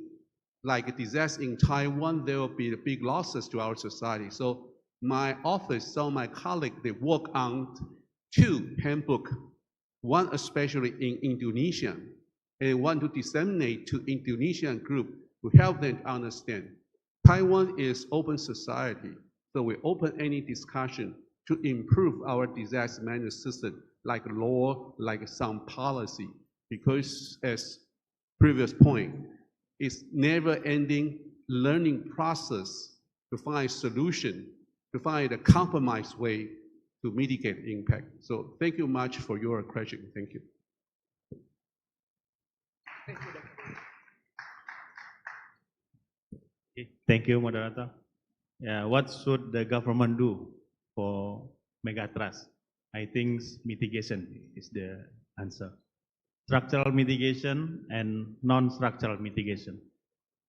like a disaster in Taiwan, there will be big losses to our society. So my office, some of my colleagues, they work on 2 handbook, one especially in Indonesian, and want to disseminate to Indonesian group to help them understand. Taiwan is open society, so we open any discussion to improve our disaster management system, like law, like some policy, because as previous point, it's never-ending learning process to find solution, to find a compromise way to mitigate impact. So thank you much for your question. Thank you. Thank you, moderator. Yeah, what should the government do for Megathrust? I think mitigation is the answer. Structural mitigation and non-structural mitigation.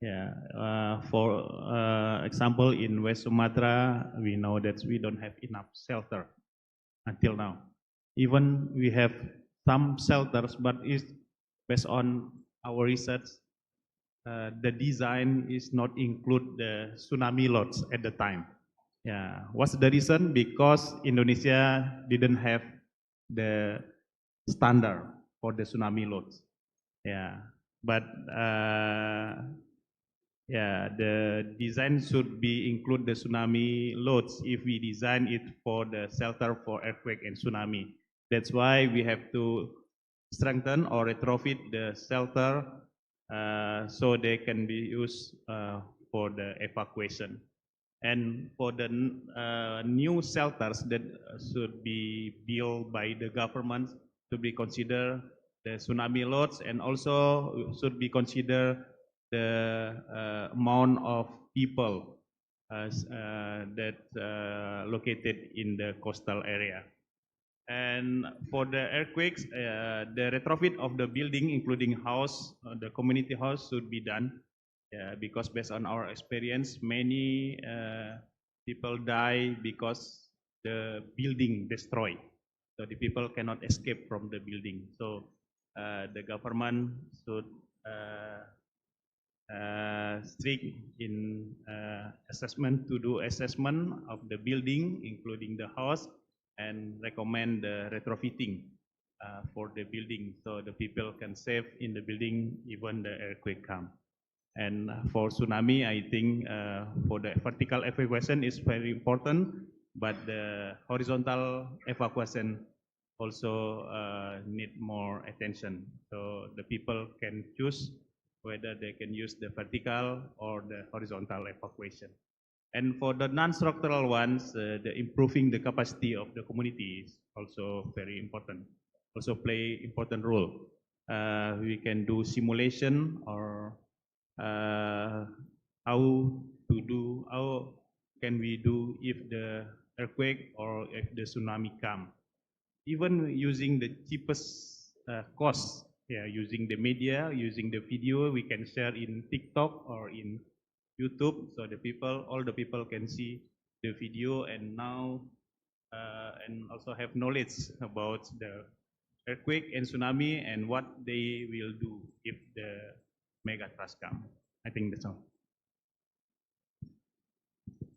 Yeah, for example, in West Sumatra, we know that we don't have enough shelter until now. Even we have some shelters, but it's based on our research, the design is not include the tsunami loads at the time. Yeah, what's the reason? Because Indonesia didn't have the standard for the tsunami loads. Yeah, but yeah, the design should be include the tsunami loads if we design it for the shelter for earthquake and tsunami. That's why we have to strengthen or retrofit the shelter so they can be used for the evacuation. And for the new shelters that should be built by the government to be considered the tsunami loads, and also should be considered the amount of people that located in the coastal area. And for the earthquakes, the retrofit of the building, including house, the community house, should be done. Because based on our experience, many people die because the building destroyed. So the people cannot escape from the building. So the government should strict in assessment, to do assessment of the building, including the house, and recommend the retrofitting for the building, so the people can save in the building even the earthquake comes. And for tsunami, I think for the vertical evacuation is very important, but the horizontal evacuation also need more attention. So the people can choose whether they can use the vertical or the horizontal evacuation. And for the non-structural ones, the improving the capacity of the community is also very important, also play important role. We can do simulation, or how can we do if the earthquake or if the tsunami come. Even using the cheapest cost, using the media, using the video, we can share in TikTok or in YouTube, so the people, all the people can see the video, and now and also have knowledge about the earthquake and tsunami and what they will do if the Megathrust come. I think that's all.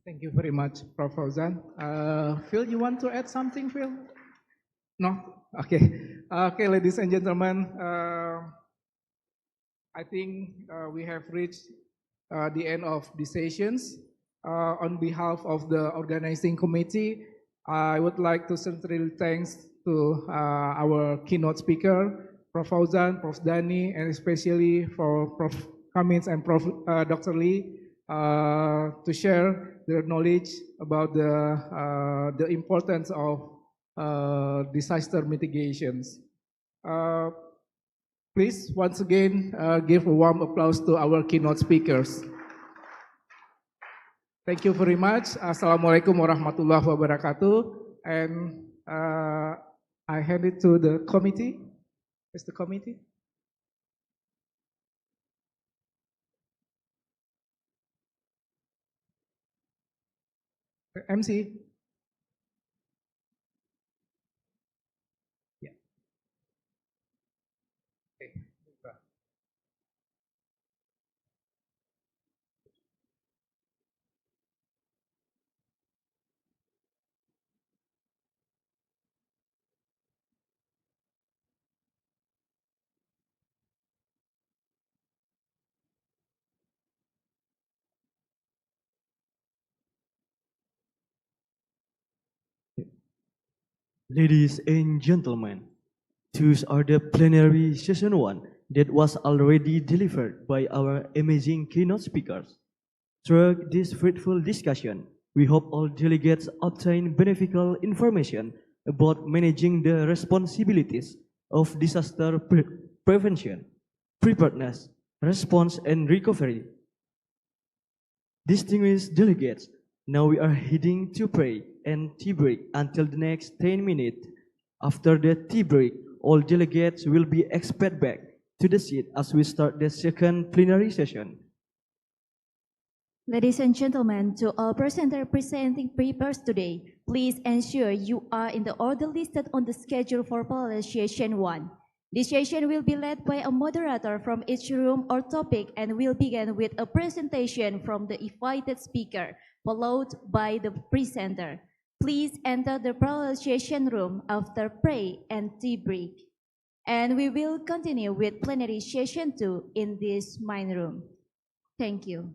Thank you very much, Prof. Fauzan. Phil, you want to add something, Phil? No? Okay. Okay, ladies and gentlemen, I think we have reached the end of the sessions. On behalf of the organizing committee, I would like to sincerely thanks to our keynote speaker, Prof. Fauzan, Prof. Dani, and especially for Prof. Kamins and Prof. Dr. Lee to share their knowledge about the importance of disaster mitigations. Please, once again, give a warm applause to our keynote speakers. Thank you very much. Assalamualaikum warahmatullahi wabarakatuh. And I hand it to the committee. Is the committee? MC. Yeah. Okay. Ladies and gentlemen, those are the plenary session 1 that was already delivered by our amazing keynote speakers. Through this fruitful discussion, we hope all delegates obtain beneficial information about managing the responsibilities of disaster prevention, preparedness, response, and recovery. Distinguished delegates, now we are heading to pray and tea break until the next 10 minutes. After the tea break, all delegates will be expected back to the seat as we start the second plenary session. Ladies and gentlemen, to all presenters presenting papers today, please ensure you are in the order listed on the schedule for plenary session 1. This session will be led by a moderator from each room or topic and will begin with a presentation from the invited speaker, followed by the presenter. Please enter the plenary session room after prayer and tea break. And we will continue with plenary session 2 in this main room. Thank you.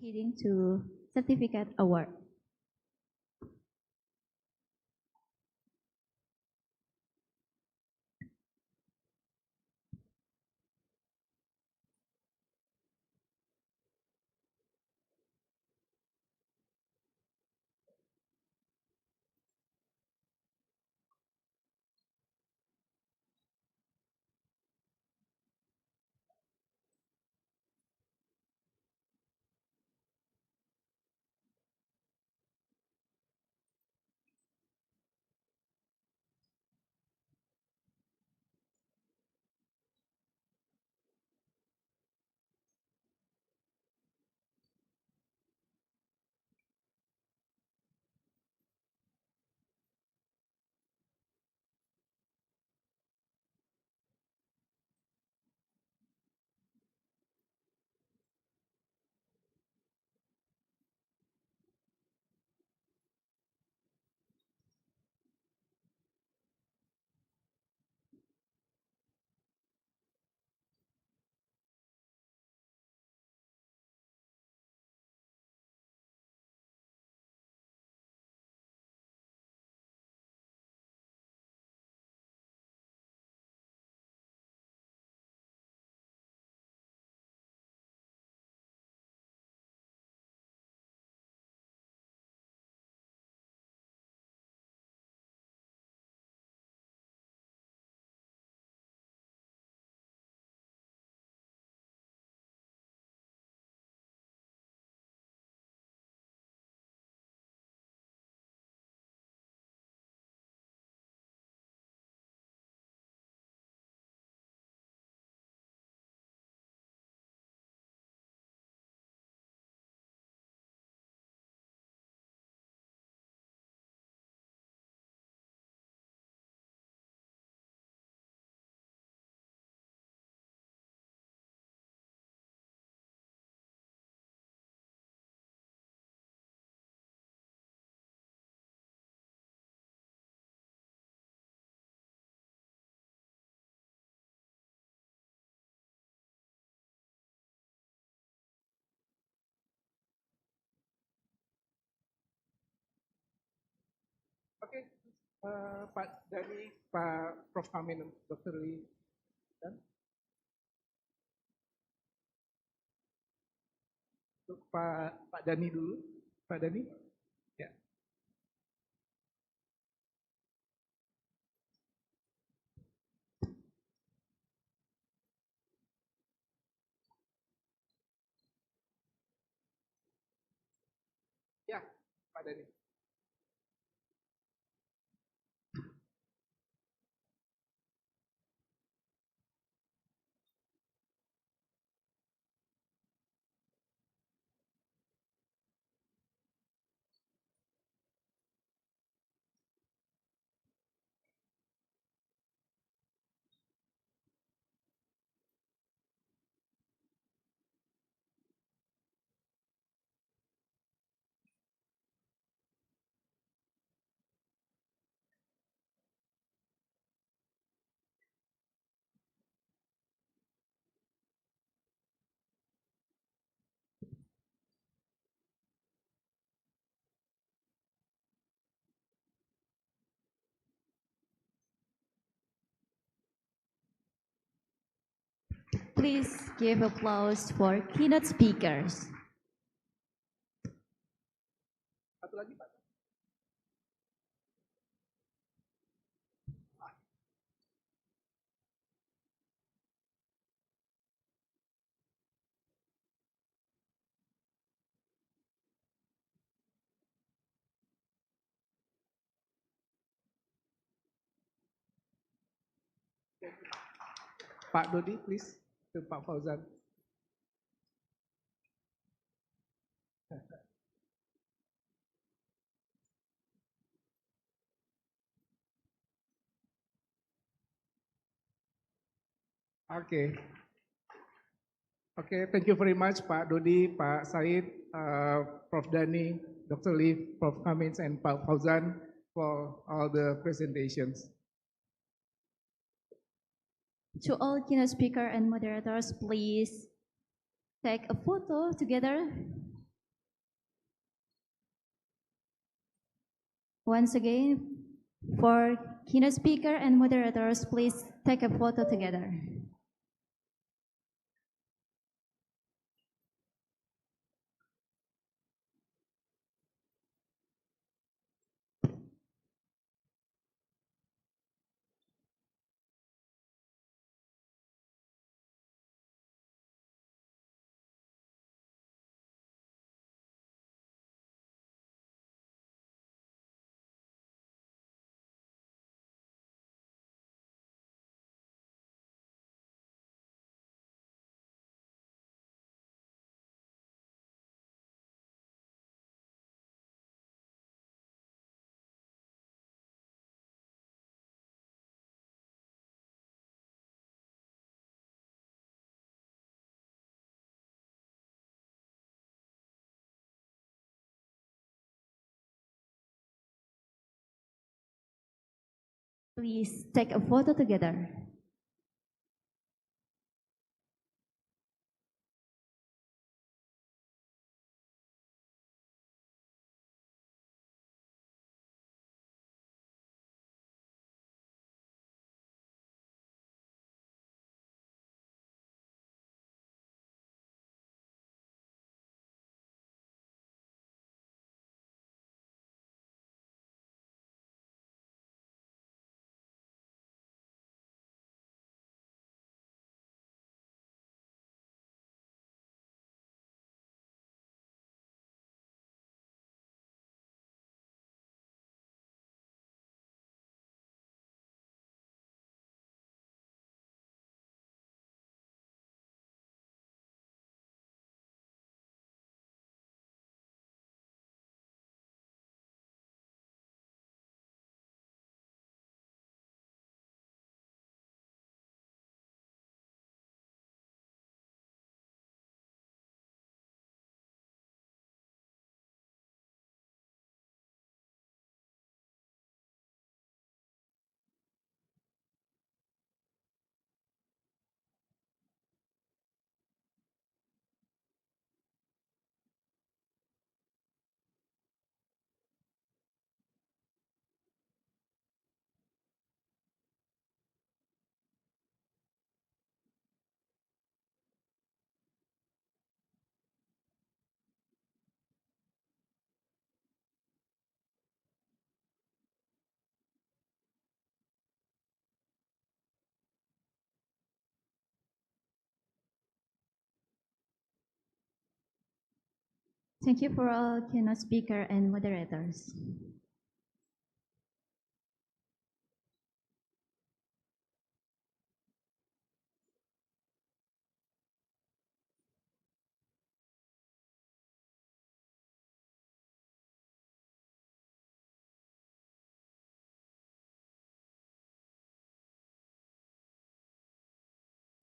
Heading to certificate award. Oke, Pak Dani, Pak Prof. Amin, Dr. Lee, dan untuk Pak Dani dulu, Pak Dani. Ya. Pak Dhani. Please give applause for keynote speakers. Satu lagi, Pak. Pak Dodi, please, to Pak Fauzan. Okay. Okay, thank you very much, Pak Dodi, Pak Said, Prof. Dhani, Dr. Lee, Prof. Hamid, and Pak Fauzan for all the presentations. To all keynote speaker and moderators, please take a photo together. Once again, for keynote speaker and moderators, please take a photo together. Please take a photo together. Thank you for all keynote speaker and moderators.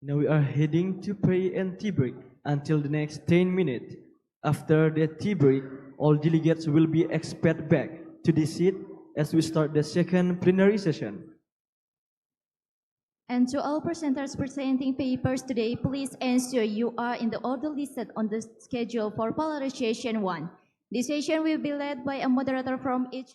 Now we are heading to pray and tea break until the next 10 minutes. After the tea break, all delegates will be expected back to the seat as we start the second plenary session. And to all presenters presenting papers today, please ensure you are in the order listed on the schedule for polarization 1. This session will be led by a moderator from each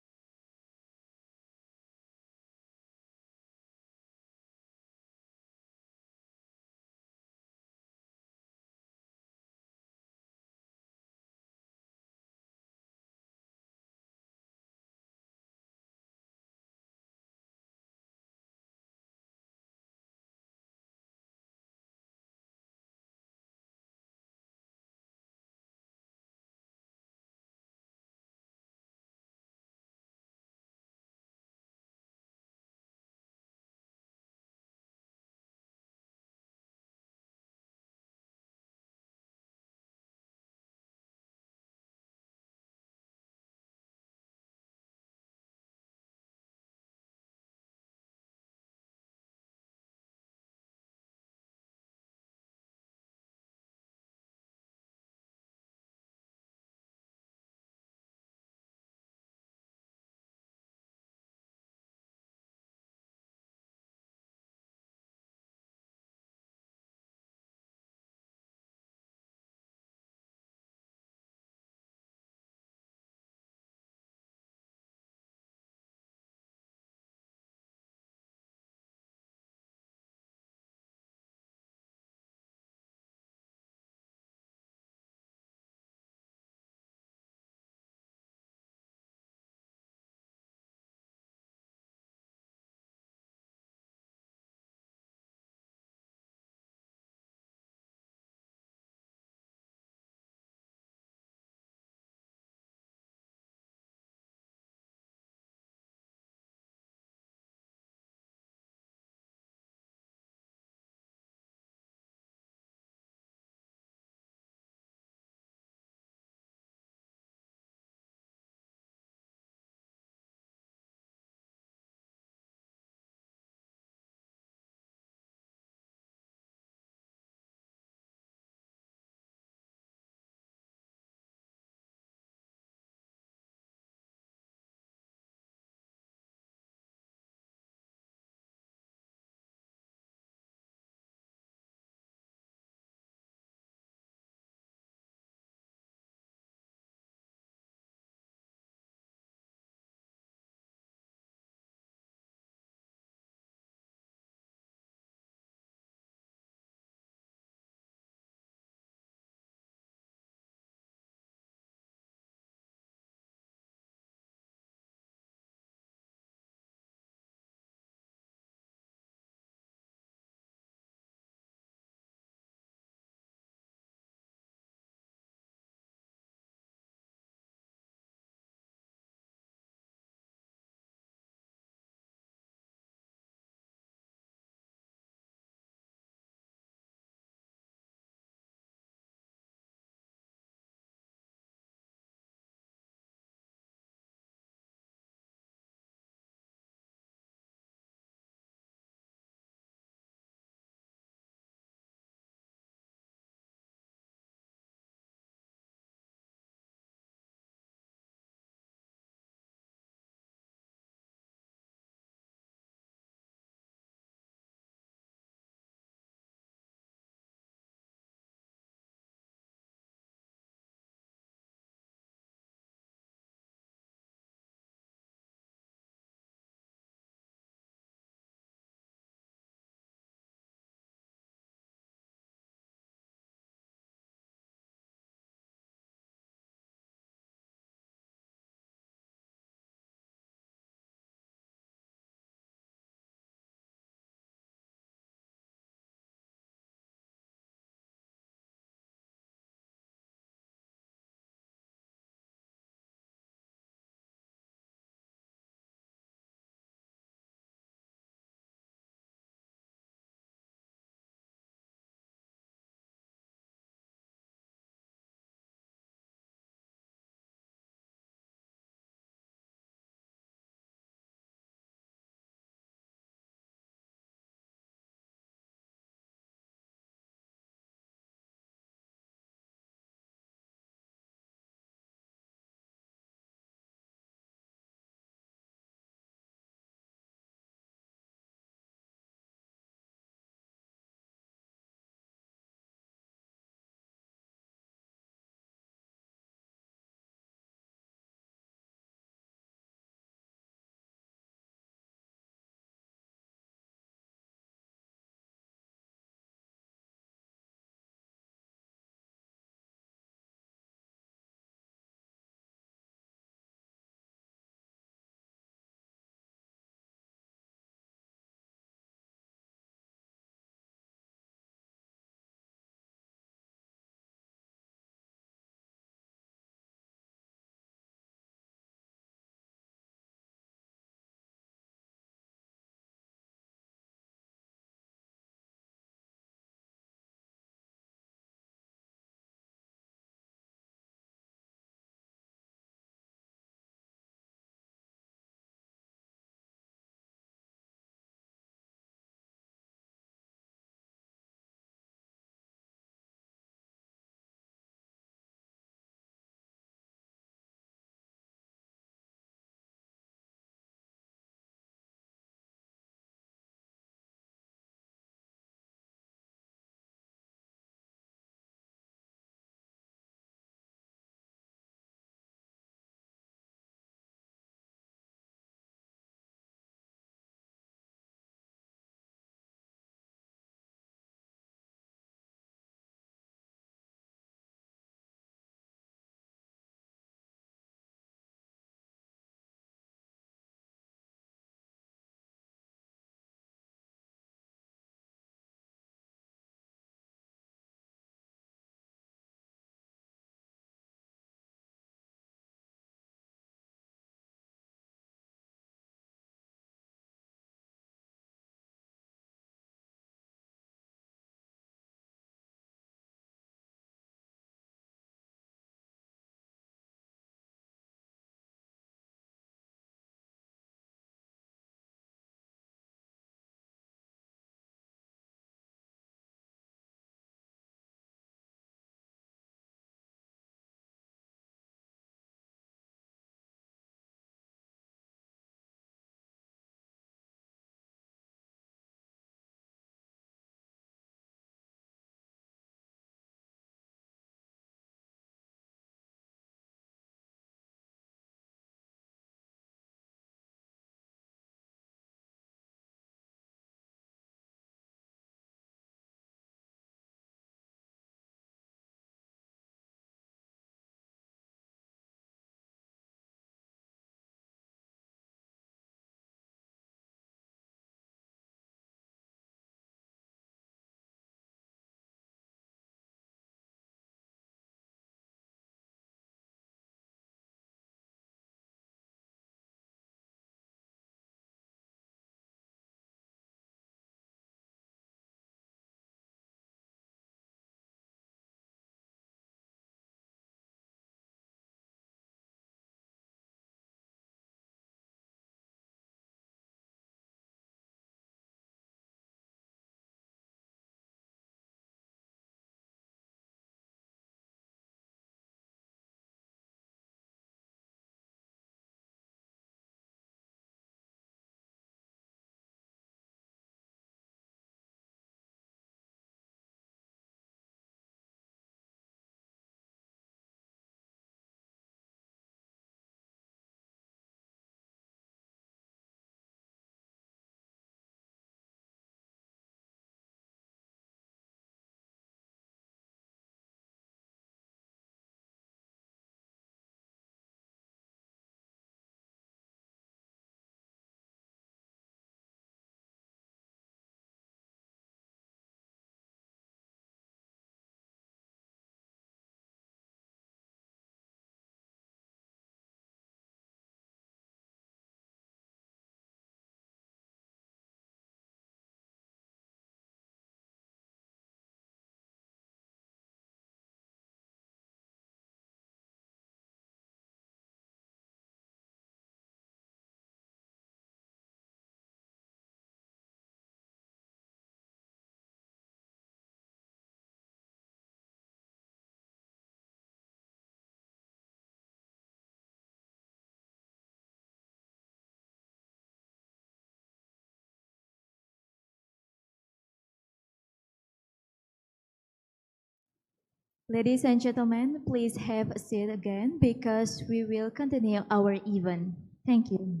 Ladies and gentlemen, please have a seat again because we will continue our event. Thank you.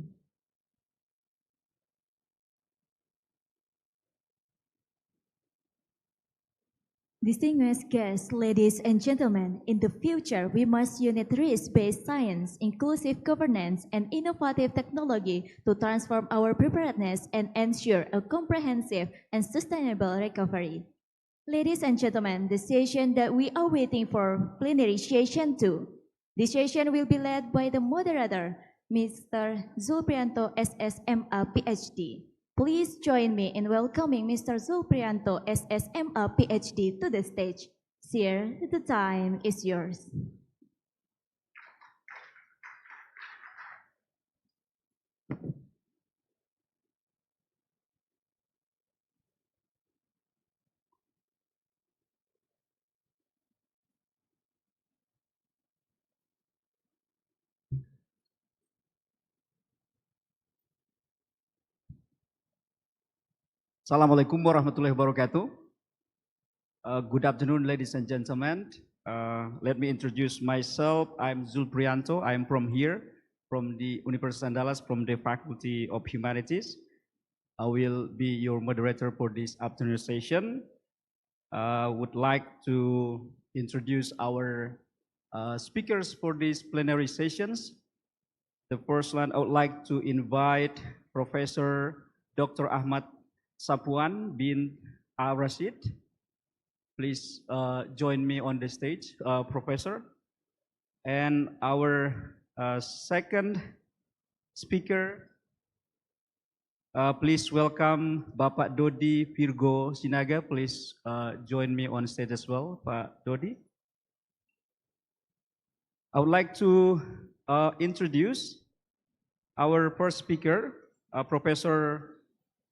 Distinguished guests, ladies and gentlemen, in the future, we must unite risk-based science, inclusive governance, and innovative technology to transform our preparedness and ensure a comprehensive and sustainable recovery. Ladies and gentlemen, the session that we are waiting for, Plenary Session 2. This session will be led by the moderator, Mr. Zulprianto, SSMA, PhD. Please join me in welcoming Mr. Zulprianto, SSMA, PhD, to the stage. Sir, the time is yours. Assalamualaikum warahmatullahi wabarakatuh. Good afternoon, ladies and gentlemen. Let me introduce myself. I'm Zulprianto. I'm from here, from the University Andalas, from the Faculty of Humanities. I will be your moderator for this afternoon session. Would like to introduce our speakers for these plenary sessions. The first one, I would like to invite Professor Dr. Ahmad Sapuan bin Rashid. Please join me on the stage, Professor. And our second speaker, please welcome Bapak Dodi Virgo Sinaga. Please join me on stage as well, Pak Dodi. I would like to introduce our first speaker, Professor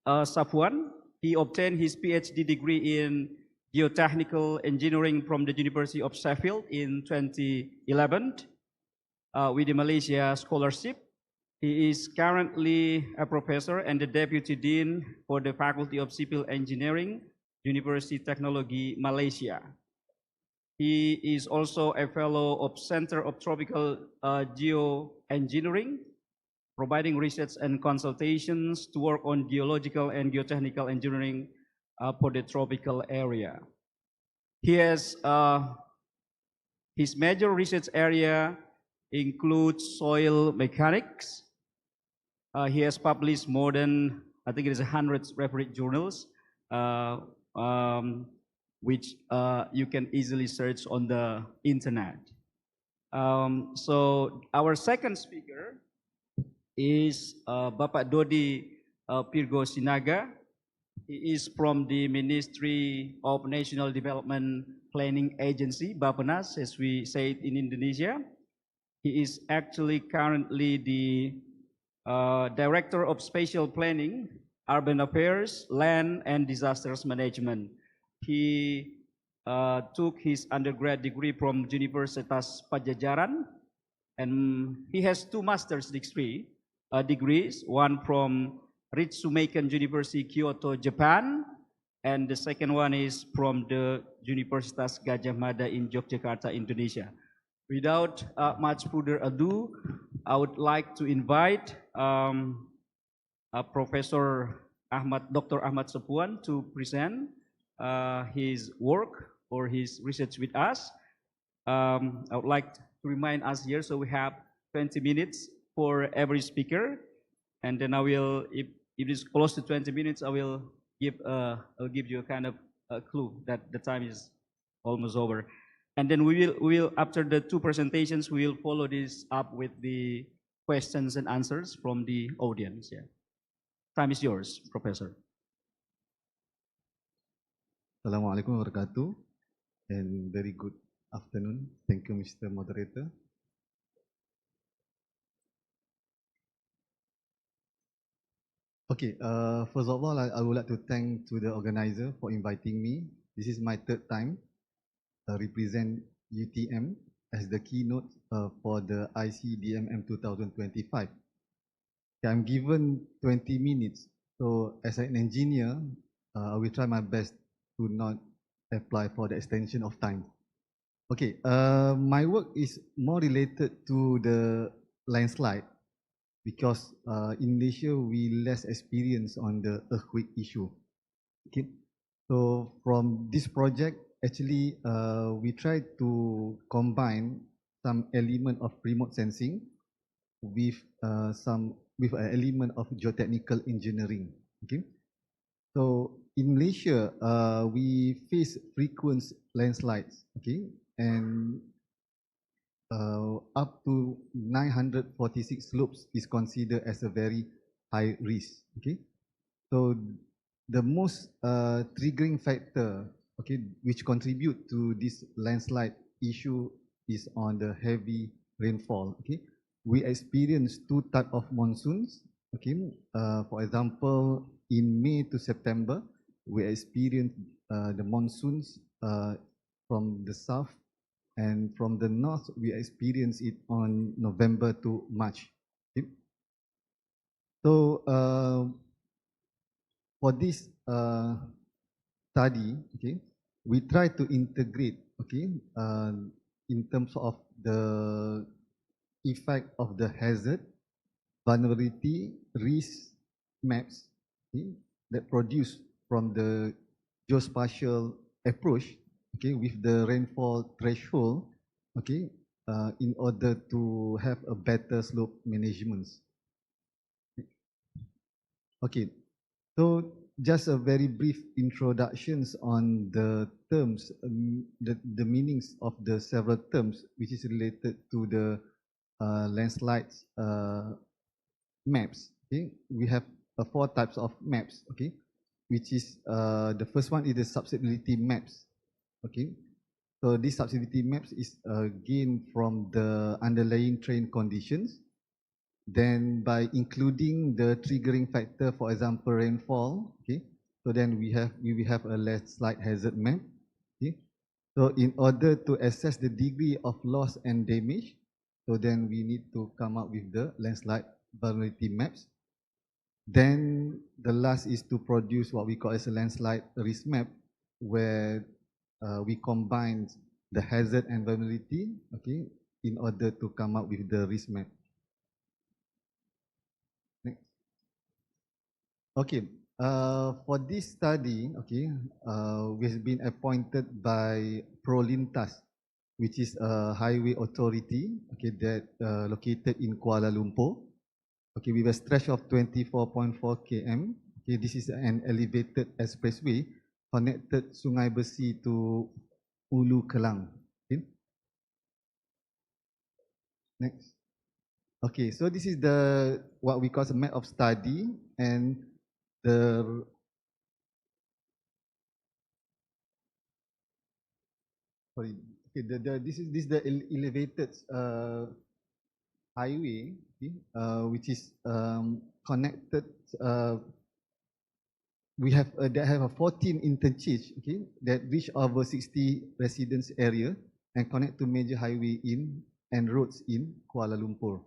Sapuan. He obtained his PhD degree in geotechnical engineering from the University of Sheffield in 2011 with the Malaysia Scholarship. He is currently a professor and the Deputy Dean for the Faculty of Civil Engineering, University Technology, Malaysia. He is also a fellow of Center of Tropical Geoengineering, providing research and consultations to work on geological and geotechnical engineering for the tropical area. He has his major research area includes soil mechanics. He has published more than, I think it is 100 referred journals, which you can easily search on the internet. So our second speaker is Bapak Dodi Virgo Sinaga. He is from the Ministry of National Development Planning Agency, Bappenas, as we say it in Indonesia. He is actually currently the Director of Spatial Planning, Urban Affairs, Land and Disasters Management. He took his undergrad degree from Universitas Pajajaran, and he has two master's degrees, one from Ritsumeikan University, Kyoto, Japan, and the second one is from the Universitas Gadjah Mada in Yogyakarta, Indonesia. Without much further ado, I would like to invite Professor Dr. Ahmad Sapuan to present his work or his research with us. I would like to remind us here, so we have 20 minutes for every speaker, and then I will, if it is close to 20 minutes, I will give you a kind of a clue that the time is almost over. And then we will after the two presentations, we will follow this up with the questions and answers from the audience. Yeah. Time is yours, Professor. Assalamualaikum warahmatullahi wabarakatuh, and very good afternoon. Thank you, Mr. Moderator. Okay, first of all, I would like to thank to the organizer for inviting me. This is my third time represent UTM as the keynote for the ICDMM 2025. I'm given 20 minutes, so as an engineer, I will try my best to not apply for the extension of time. Okay, my work is more related to the landslide because in Malaysia we less experience on the earthquake issue. Okay, so from this project, actually we try to combine some element of remote sensing with with an element of geotechnical engineering. Okay, so in Malaysia we face frequent landslides. Okay, and up to 946 slopes is considered as a very high risk. Okay, so the most triggering factor, okay, which contribute to this landslide issue is on the heavy rainfall. Okay, we experience two type of monsoons. Okay, for example, in May to September, we experience the monsoons from the south, and from the north, we experience it on November to March. Okay? So for this study, okay, we try to integrate, okay, in terms of the effect of the hazard, vulnerability, risk maps, okay, that produce from the geospatial approach, okay, with the rainfall threshold, okay, in order to have a better slope management. Okay, so just a very brief introductions on the terms, the meanings of the several terms which is related to the landslides maps. Okay, we have four types of maps. Okay, which is the first one is the susceptibility maps. Okay, so this susceptibility maps is gained from the underlying terrain conditions. Then by including the triggering factor, for example, rainfall. Okay, so then we will have a landslide hazard map. Okay, so in order to assess the degree of loss and damage, so then we need to come up with the landslide vulnerability maps. Then the last is to produce what we call as a landslide risk map, where we combine the hazard and vulnerability, okay, in order to come up with the risk map. Next. Okay, for this study, okay, we have been appointed by Prolintas, which is a highway authority, okay, that located in Kuala Lumpur. Okay, with a stretch of 24.4 km. Okay, this is an elevated expressway connected Sungai Besi to Ulu Kelang. Okay. Next. Okay, so this is the what we call a map of study, and the sorry. Okay, this is the elevated highway, okay, which is connected. We have that have a 14 interchange, okay, that reach over 60 residence area and connect to major highway in and roads in Kuala Lumpur.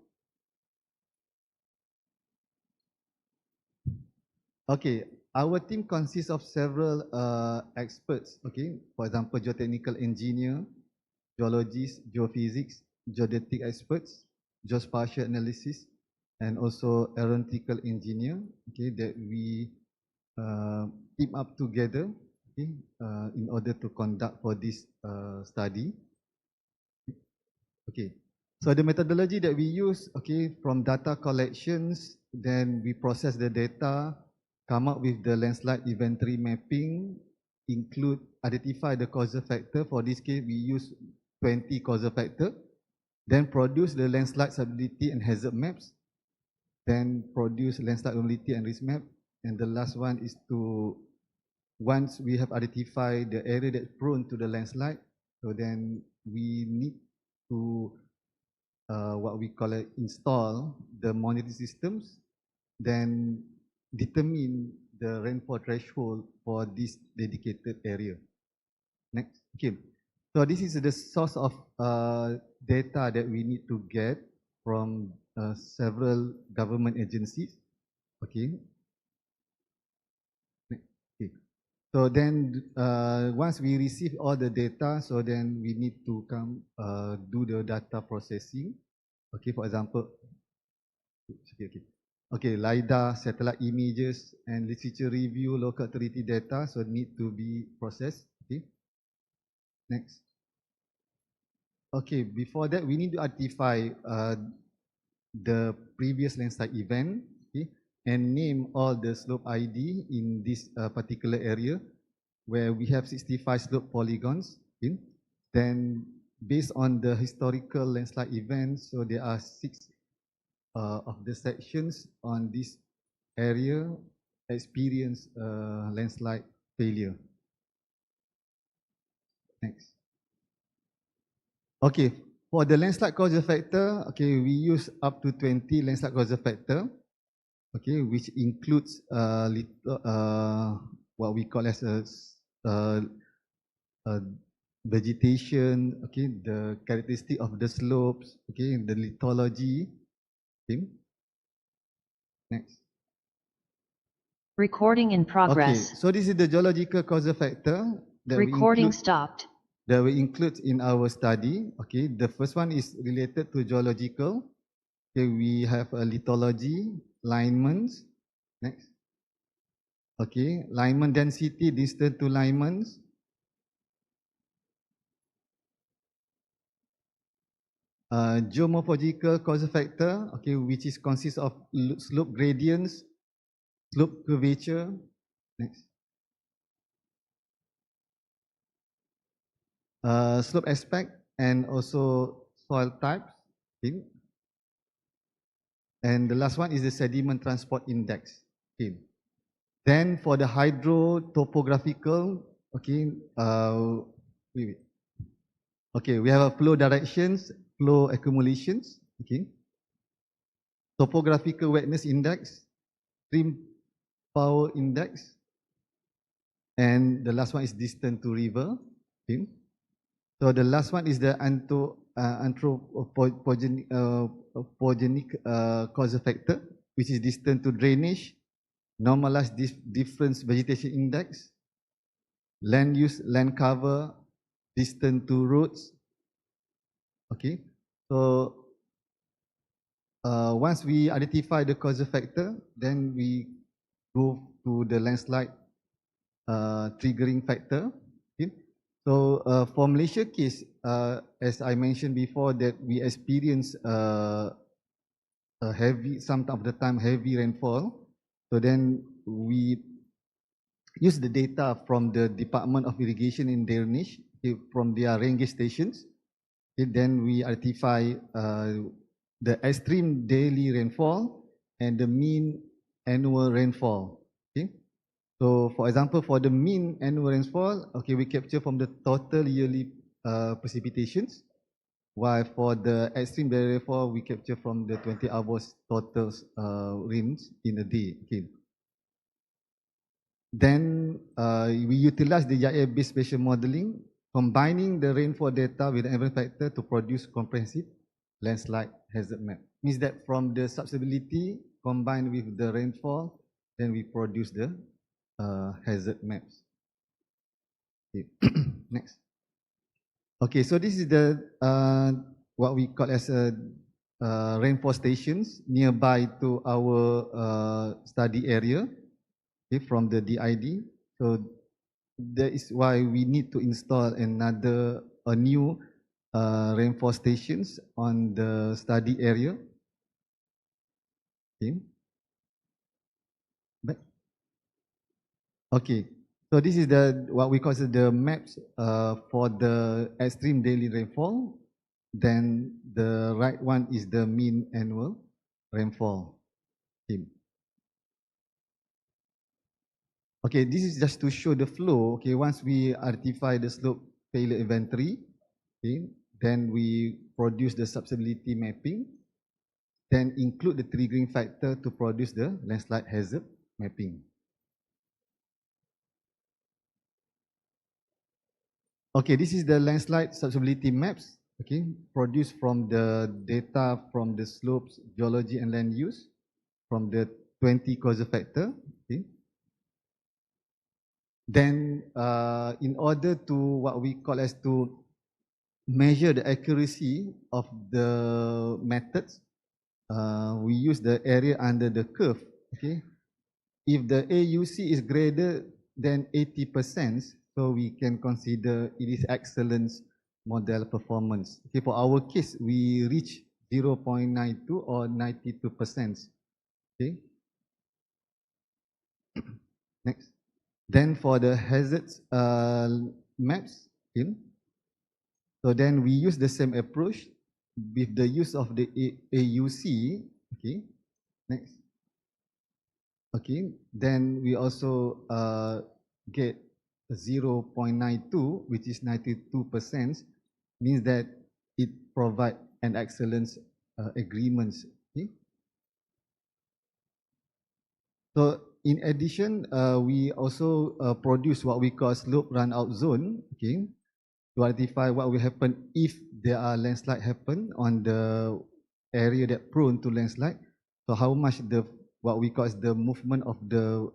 Okay, our team consists of several experts. Okay, for example, geotechnical engineer, geologists, geophysics, geodetic experts, geospatial analysis, and also aeronautical engineer. Okay, that we team up together, okay, in order to conduct for this study. Okay, so the methodology that we use, okay, from data collections, then we process the data, come up with the landslide inventory mapping, identify the causal factor. For this case, we use 20 causal factor, then produce the landslide susceptibility and hazard maps, then produce landslide vulnerability and risk map, and the last one is to, once we have identified the area that's prone to the landslide, so then we need to what we call it, install the monitoring systems, then determine the rainfall threshold for this dedicated area. Next. Okay. So this is the source of data that we need to get from several government agencies. Okay. Okay. So then once we receive all the data, so then we need to come do the data processing. Okay, for example, okay, LiDAR, satellite images, and literature review, local authority data, so need to be processed. Okay, next. Okay, before that, we need to identify the previous landside event, okay, and name all the slope ID in this particular area where we have 65 slope polygons. Okay. Then, based on the historical landslide events, so there are 6 of the sections on this area experience landslide failure. Next. Okay, for the landslide causal factor, okay, we use up to 20 landslide causal factor, okay, which includes what we call as a vegetation, okay, the characteristic of the slopes, okay, the lithology. Okay. Next. Recording in progress. Okay, so this is the geological causal factor that Recording stopped. That we include in our study. Okay, the first one is related to geological. Okay, we have a lithology, linements. Next. Okay, linement density, distance to linements. Geomorphological causal factor, okay, which is consists of slope gradients, slope curvature. Next. Slope aspect and also soil types. Okay. And the last one is the sediment transport index. Okay. Then for the hydrotopographical, okay, okay, we have a flow directions, flow accumulations. Okay. Topographical wetness index, stream power index, and the last one is distance to river. Okay. So the last one is the anthropogenic causal factor, which is distance to drainage, normalized difference vegetation index, land use, land cover, distance to roads. Okay, so once we identify the causal factor, then we go to the landslide triggering factor. Okay. So for Malaysia case, as I mentioned before, that we experience a heavy, some of the time heavy rainfall. So then we use the data from the Department of Irrigation in Indonesia, okay, from their rain gauge stations. Okay, then we identify the extreme daily rainfall and the mean annual rainfall. Okay. So, for example, for the mean annual rainfall, okay, we capture from the total yearly precipitations, while for the extreme daily rainfall, we capture from the 20 hours total rains in a day. Okay. Then we utilize the GIS-based spatial modeling, combining the rainfall data with the environment factor to produce comprehensive landslide hazard map. Means that from the subsidiarity combined with the rainfall, then we produce the hazard maps. Okay. Next. Okay, so this is the what we call as a rainfall stations nearby to our study area, okay, from the DID. So that is why we need to install a new rainfall stations on the study area. Okay. Okay, so this is the what we call the maps for the extreme daily rainfall. Then the right one is the mean annual rainfall. Okay. Okay, this is just to show the flow. Okay, once we identify the slope failure inventory, okay, then we produce the subsidiarity mapping, then include the triggering factor to produce the landslide hazard mapping. Okay, this is the landslide subsidiarity maps, okay, produced from the data from the slopes, geology and land use from the 20 causal factor. Okay. Then in order to what we call as to measure the accuracy of the methods, we use the area under the curve. Okay, if the AUC is greater than 80%, so we can consider it is excellent model performance. Okay, for our case, we reach 0.92 or 92%. Okay. Next. Then for the hazards maps, so then we use the same approach with the use of the AUC. Okay. Next. Okay. Then we also get 0.92, which is 92%, means that it provides an excellent agreement. Okay. So in addition, we also produce what we call slope run-out zone, okay, to identify what will happen if there are landslide happen on the area that prone to landslide. So how much what we call the movement of the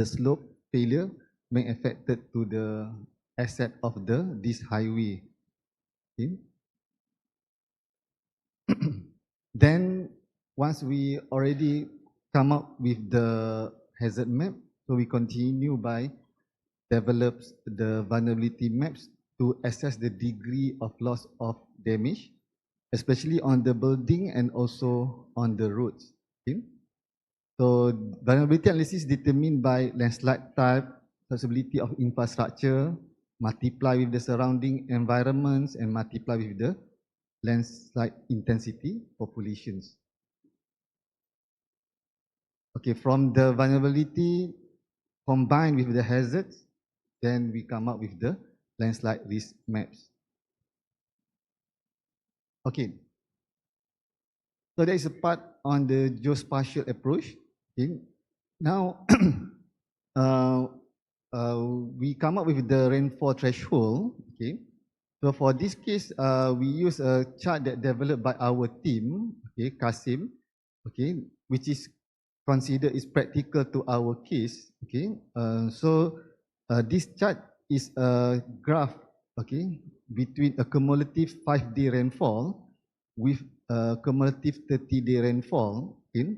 slope failure may affected to the asset of this highway. Okay. Then once we already come up with the hazard map, so we continue by develop the vulnerability maps to assess the degree of loss of damage, especially on the building and also on the roads. Okay? So vulnerability analysis determined by landslide type, accessibility of infrastructure, multiply with the surrounding environments and multiply with the landslide intensity populations. Okay, from the vulnerability combined with the hazards, then we come up with the landslide risk maps. Okay, so there is a part on the geospatial approach. Okay. Now, we come up with the rainfall threshold. Okay, so for this case, we use a chart that developed by our team, okay, Kasim, okay, which is considered is practical to our case. Okay, so this chart is a graph, okay, between a cumulative 5-day rainfall with a cumulative 30-day rainfall. Okay,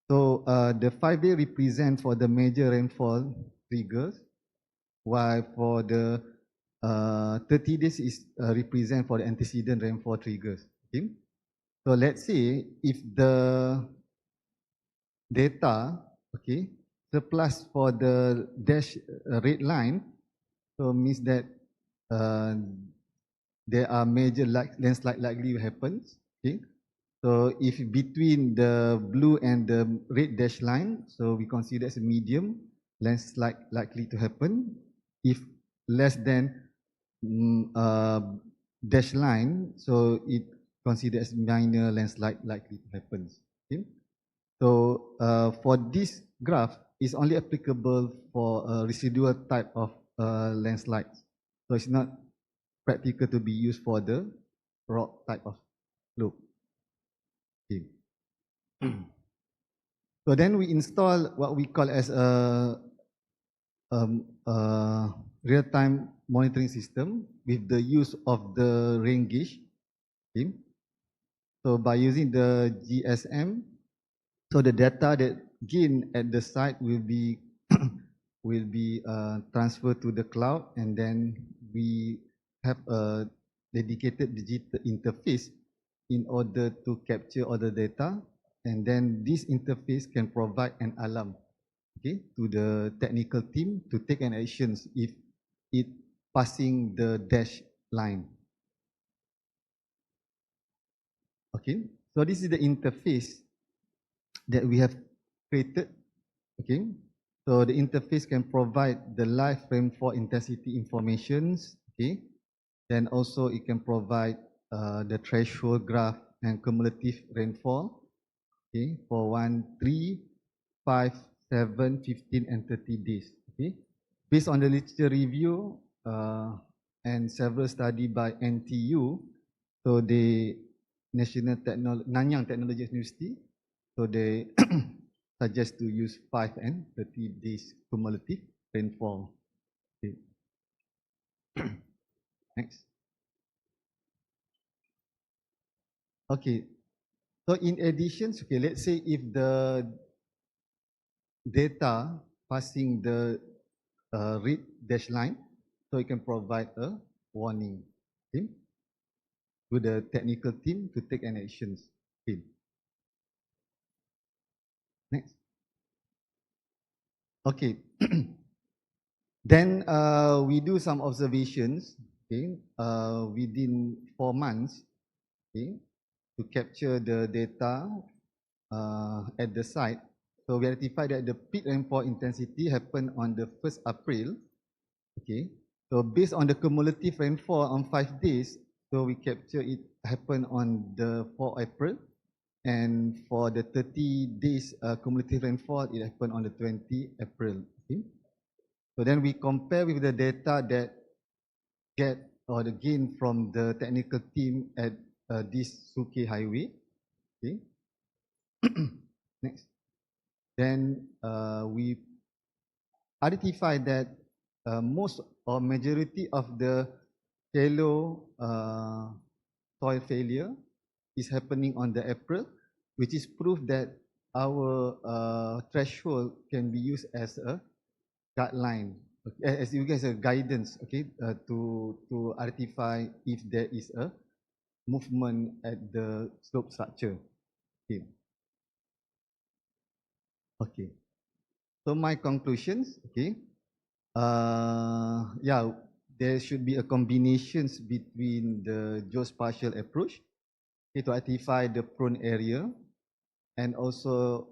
so the 5-day represent for the major rainfall triggers, while for the 30 days is represent for the antecedent rainfall triggers. Okay, so let's say if the data, okay, surplus for the dash red line, so means that there are major landslide likely happens. Okay, so if between the blue and the red dash line, so we consider as a medium landslide likely to happen. If less than dash line, so it considered as minor landslide likely to happen. Okay. So for this graph, is only applicable for a residual type of landslides. So it's not practical to be used for the rock type of slope. Okay. So then we install what we call as a real-time monitoring system with the use of the rain gauge. Okay. So by using the GSM, so the data that gained at the site will be transferred to the cloud, and then we have a dedicated digital interface in order to capture all the data, and then this interface can provide an alarm, okay, to the technical team to take an actions if it passing the dash line. Okay, so this is the interface that we have created. Okay, so the interface can provide the live rainfall intensity informations. Okay, then also it can provide the threshold graph and cumulative rainfall. Okay, for 1, 3, 5, 7, 15, and 30 days. Okay, based on the literature review and several studies by NTU, so the Nanyang Technology University. So they suggest to use 5 and 30 days cumulative rainfall. Okay. Next. Okay. So in addition, okay, let's say if the data passing the red dash line, so it can provide a warning, okay, to the technical team to take an actions. Okay. Next. Okay. Then we do some observations, okay, within 4 months, okay, to capture the data at the site. So we identify that the peak rainfall intensity happened on the 1st April. Okay. So based on the cumulative rainfall on 5 days, so we capture it happened on the 4 April. And for the 30 days cumulative rainfall, it happened on the 20 April. Okay. So then we compare with the data that get or the gain from the technical team at this Suke Highway. Okay. Next. Then we identify that most or majority of the shallow soil failure is happening on the April, which is proof that our threshold can be used as a guideline, okay, as you guys a guidance, okay, to identify if there is a movement at the slope structure. Okay. Okay. So my conclusions, okay, yeah, there should be a combinations between the geospatial approach, okay, to identify the prone area, and also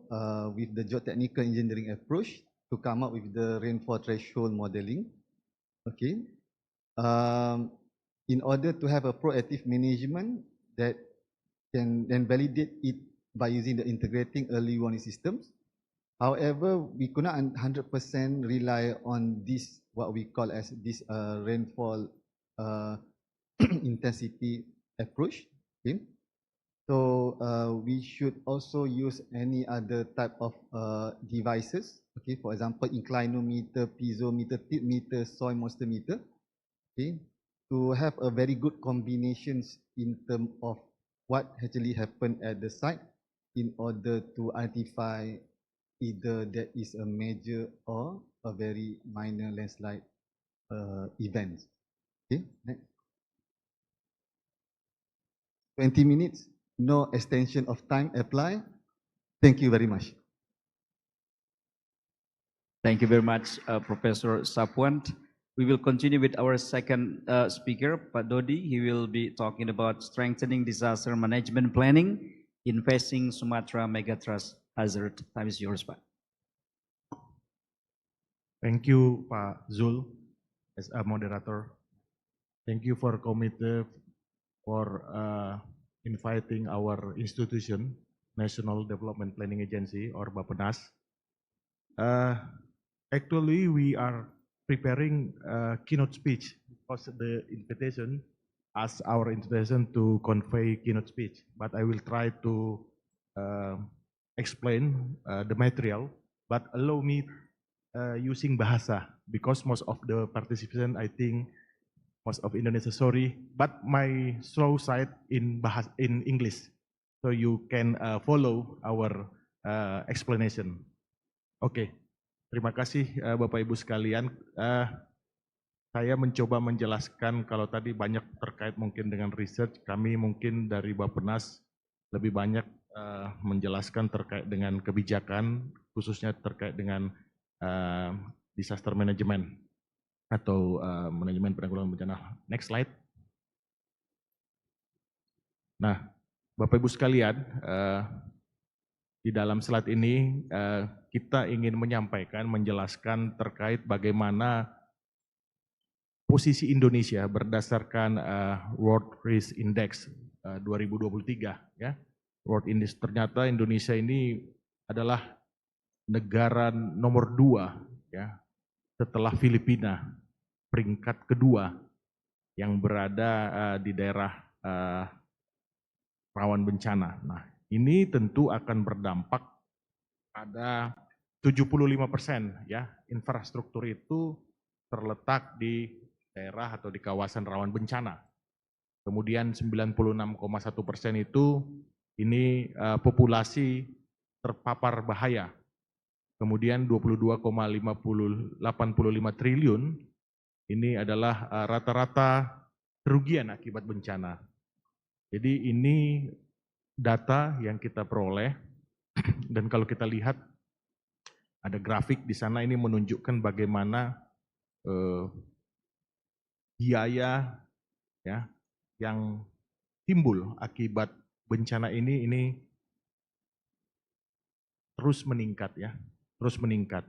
with the geotechnical engineering approach to come up with the rainfall threshold modeling. Okay. In order to have a proactive management that can then validate it by using the integrating early warning systems. However, we could not 100% rely on this, what we call as this rainfall intensity approach. Okay. So we should also use any other type of devices. Okay, for example, inclinometer, piezometer, tip meter, soil moisture meter. Okay, to have a very good combinations in terms of what actually happened at the site in order to identify either there is a major or a very minor landslide event. Okay, next. 20 minutes, no extension of time apply. Thank you very much. Thank you very much, Professor Sapuan. We will continue with our second speaker, Pak Dodi. He will be talking about strengthening disaster management planning in facing Sumatra Megathrust hazard. Time is yours, Pak. Thank you, Pak Zul, as a moderator. Thank you for committee for inviting our institution, National Development Planning Agency, or Bappenas. Actually, we are preparing a keynote speech because the invitation asked our invitation to convey keynote speech, but I will try to explain the material, but allow me using bahasa, because most of the participants, I think, most of Indonesia, sorry, but my slow side in English, so you can follow our explanation. Oke, terima kasih Bapak Ibu sekalian. Saya mencoba menjelaskan, kalau tadi banyak terkait mungkin dengan research, kami mungkin dari Bappenas lebih banyak menjelaskan terkait dengan kebijakan, khususnya terkait dengan disaster management atau manajemen penanggulangan bencana. Next slide. Nah, Bapak Ibu sekalian, di dalam slide ini kita ingin menyampaikan, menjelaskan terkait bagaimana posisi Indonesia berdasarkan World Risk Index 2023. Ya. World Index, ternyata Indonesia ini adalah negara nomor 2 ya, setelah Filipina, peringkat kedua yang berada di daerah rawan bencana. Nah, ini tentu akan berdampak ada 75% ya infrastruktur itu terletak di daerah atau di kawasan rawan bencana. Kemudian 96,1% itu ini populasi terpapar bahaya. Kemudian 22,85 triliun ini adalah rata-rata kerugian akibat bencana. Jadi ini data yang kita peroleh dan kalau kita lihat ada grafik di sana ini menunjukkan bagaimana biaya ya yang timbul akibat bencana ini terus meningkat ya, terus meningkat.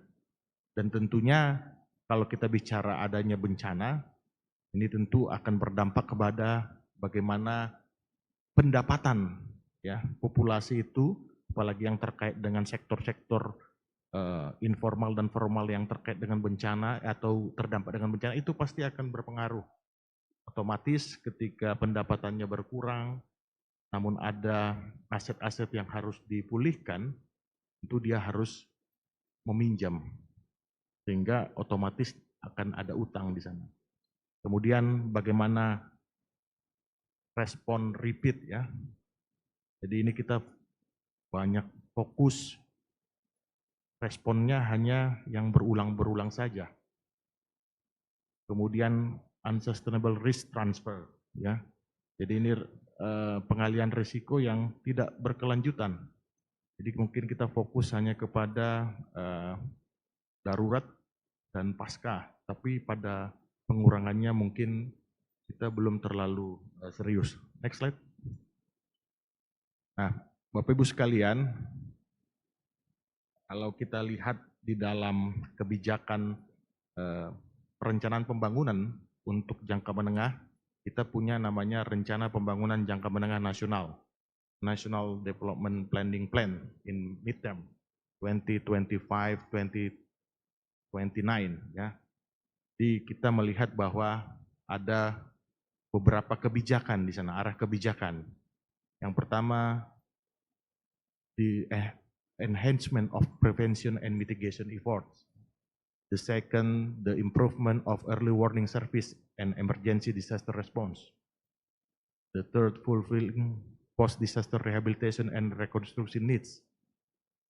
Dan tentunya kalau kita bicara adanya bencana, ini tentu akan berdampak kepada bagaimana pendapatan ya populasi itu, apalagi yang terkait dengan sektor-sektor informal dan formal yang terkait dengan bencana atau terdampak dengan bencana itu pasti akan berpengaruh. Otomatis ketika pendapatannya berkurang, namun ada aset-aset yang harus dipulihkan, itu dia harus meminjam, sehingga otomatis akan ada utang di sana. Kemudian bagaimana respon repeat ya. Jadi ini kita banyak fokus responnya hanya yang berulang-berulang saja. Kemudian unsustainable risk transfer ya. Jadi ini pengalihan risiko yang tidak berkelanjutan. Jadi mungkin kita fokus hanya kepada darurat dan pasca, tapi pada pengurangannya mungkin kita belum terlalu serius. Next slide. Nah, Bapak Ibu sekalian, kalau kita lihat di dalam kebijakan perencanaan pembangunan untuk jangka menengah, kita punya namanya Rencana Pembangunan Jangka Menengah Nasional, National Development Planning Plan in midterm 2025-2029 ya. Jadi kita melihat bahwa ada beberapa kebijakan di sana, arah kebijakan. Yang pertama the enhancement of prevention and mitigation efforts. The second, the improvement of early warning service and emergency disaster response. The third, fulfilling post-disaster rehabilitation and reconstruction needs.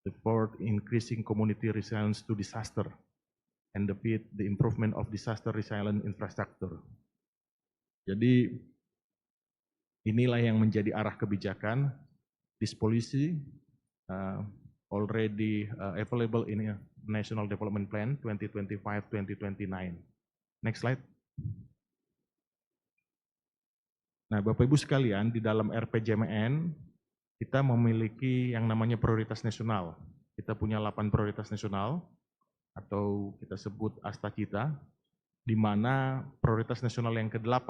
The fourth, increasing community resilience to disaster. And the fifth, the improvement of disaster resilient infrastructure. Jadi inilah yang menjadi arah kebijakan. This policy already available in a National Development Plan 2025-2029. Next slide. Nah, Bapak Ibu sekalian, di dalam RPJMN kita memiliki yang namanya prioritas nasional. Kita punya 8 prioritas nasional atau kita sebut Astacita, di mana prioritas nasional yang ke-8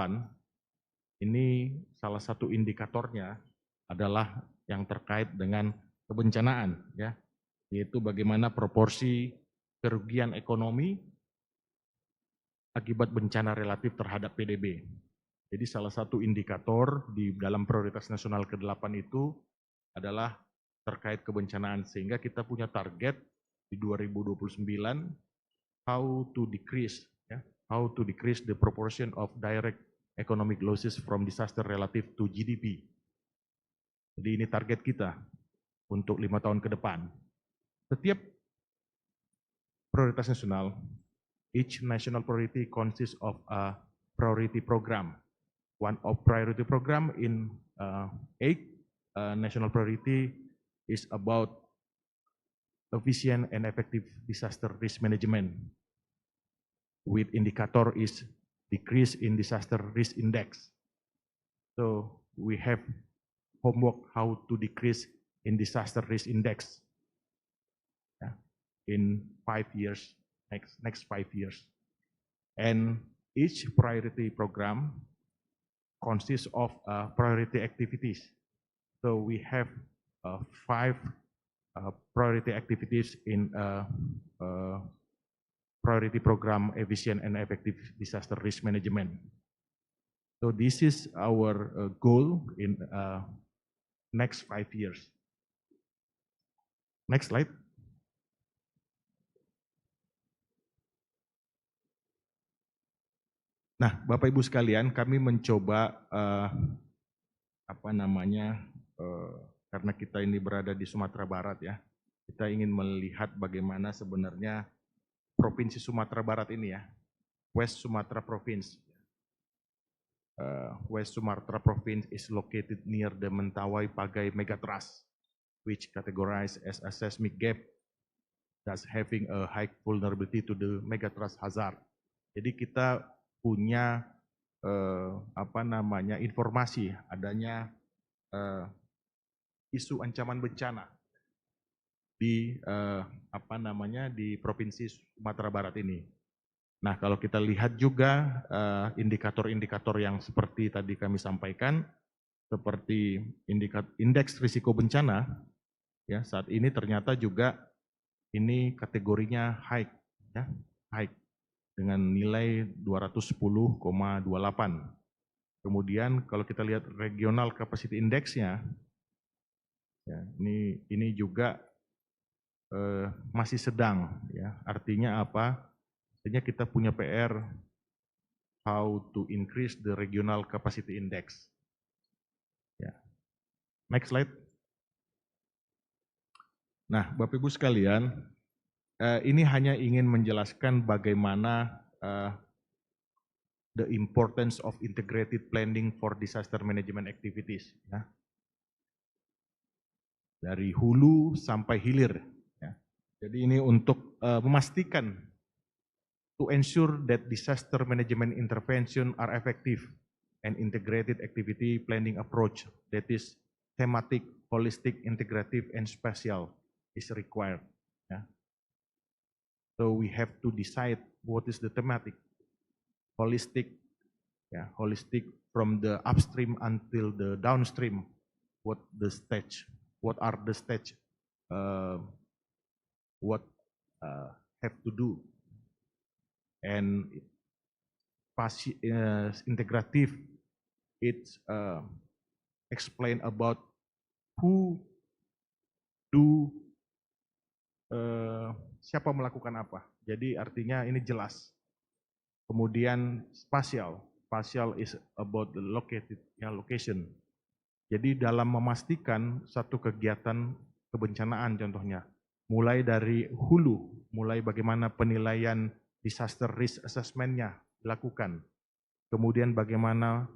ini salah satu indikatornya adalah yang terkait dengan kebencanaan ya, yaitu bagaimana proporsi kerugian ekonomi akibat bencana relatif terhadap PDB. Jadi salah satu indikator di dalam prioritas nasional ke-8 itu adalah terkait kebencanaan, sehingga kita punya target di 2029 how to decrease the proportion of direct economic losses from disaster relative to GDP. Jadi ini target kita untuk 5 tahun ke depan. Setiap prioritas nasional, each national priority consists of a priority program. One of priority program in 8 national priority is about efficient and effective disaster risk management, with indicator is decrease in disaster risk index. So we have homework how to decrease in disaster risk index in 5 years, next 5 years. And each priority program consists of priority activities. So we have 5 priority activities in priority program efficient and effective disaster risk management. So this is our goal in next 5 years. Next slide. Nah, Bapak Ibu sekalian, kami mencoba karena kita ini berada di Sumatera Barat ya, kita ingin melihat bagaimana sebenarnya Provinsi Sumatera Barat ini ya, West Sumatra Province. West Sumatra Province is located near the Mentawai Pagai Megathrust, which categorized as a seismic gap, thus having a high vulnerability to the megathrust hazard. Jadi kita punya informasi adanya isu ancaman bencana di di Provinsi Sumatera Barat ini. Nah, kalau kita lihat juga indikator-indikator yang seperti tadi kami sampaikan, seperti indeks risiko bencana, ya saat ini ternyata juga ini kategorinya high, ya, high dengan nilai 210,28. Kemudian kalau kita lihat regional capacity index-nya, ya, ini juga masih sedang, ya. Artinya apa? Artinya kita punya PR how to increase the regional capacity index. Ya. Next slide. Nah, Bapak Ibu sekalian, ini hanya ingin menjelaskan bagaimana the importance of integrated planning for disaster management activities. Ya. Dari hulu sampai hilir. Ya. Jadi ini untuk memastikan to ensure that disaster management intervention are effective and integrated activity planning approach that is thematic, holistic, integrative, and spatial is required. Yeah. So we have to decide what is the thematic, holistic, yeah, holistic from the upstream until the downstream. What are the stage? What have to do? And integrative, it's explain about who do, siapa melakukan apa. Jadi artinya ini jelas. Kemudian spatial is about the location. Jadi dalam memastikan satu kegiatan kebencanaan contohnya, mulai dari hulu, mulai bagaimana penilaian disaster risk assessment-nya dilakukan. Kemudian bagaimana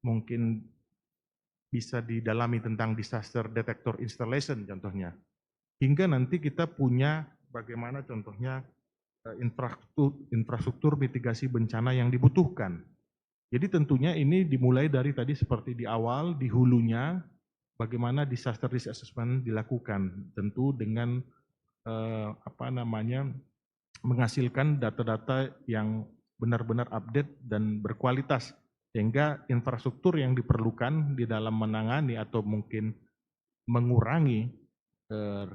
mungkin bisa didalami tentang disaster detector installation contohnya. Hingga nanti kita punya bagaimana contohnya infrastruktur mitigasi bencana yang dibutuhkan. Jadi tentunya ini dimulai dari tadi seperti di awal, di hulunya, bagaimana disaster risk assessment dilakukan. Tentu dengan menghasilkan data-data yang benar-benar update dan berkualitas, sehingga infrastruktur yang diperlukan di dalam menangani atau mungkin mengurangi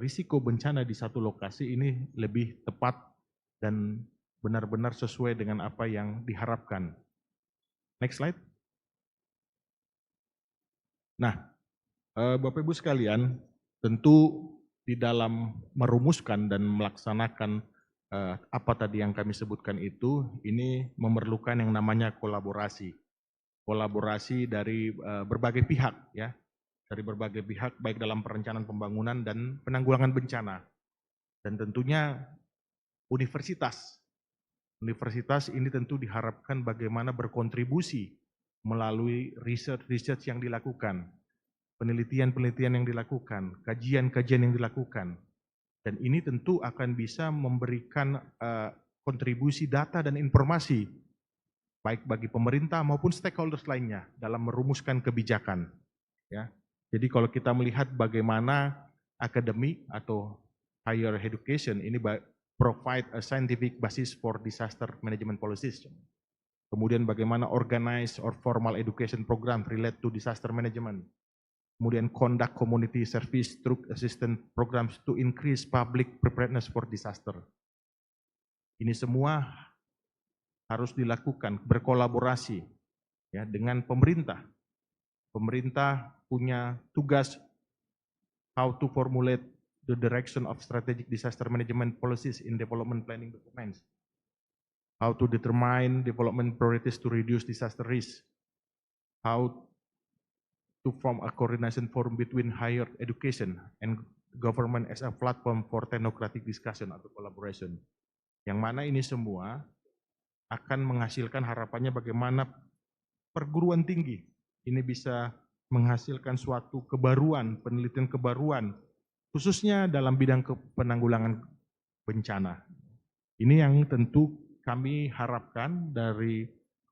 risiko bencana di satu lokasi ini lebih tepat dan benar-benar sesuai dengan apa yang diharapkan. Next slide. Nah, Bapak Ibu sekalian, tentu di dalam merumuskan dan melaksanakan apa tadi yang kami sebutkan itu, ini memerlukan yang namanya kolaborasi. Kolaborasi dari berbagai pihak, ya, dari berbagai pihak, baik dalam perencanaan pembangunan dan penanggulangan bencana. Dan tentunya universitas. Universitas ini tentu diharapkan bagaimana berkontribusi melalui research yang dilakukan, penelitian yang dilakukan, kajian yang dilakukan. Dan ini tentu akan bisa memberikan kontribusi data dan informasi, baik bagi pemerintah maupun stakeholders lainnya dalam merumuskan kebijakan. Ya. Jadi kalau kita melihat bagaimana akademik atau higher education ini provide a scientific basis for disaster management policies. Kemudian bagaimana organize or formal education program relate to disaster management. Kemudian conduct community service through assistance programs to increase public preparedness for disaster. Ini semua harus dilakukan berkolaborasi ya dengan pemerintah. Pemerintah punya tugas how to formulate the direction of strategic disaster management policies in development planning documents. how to determine development priorities to reduce disaster risk, how to form a coordination forum between higher education and government as a platform for technocratic discussion atau collaboration. Yang mana ini semua akan menghasilkan harapannya bagaimana perguruan tinggi ini bisa menghasilkan suatu kebaruan, penelitian kebaruan, khususnya dalam bidang penanggulangan bencana. Ini yang tentu kami harapkan dari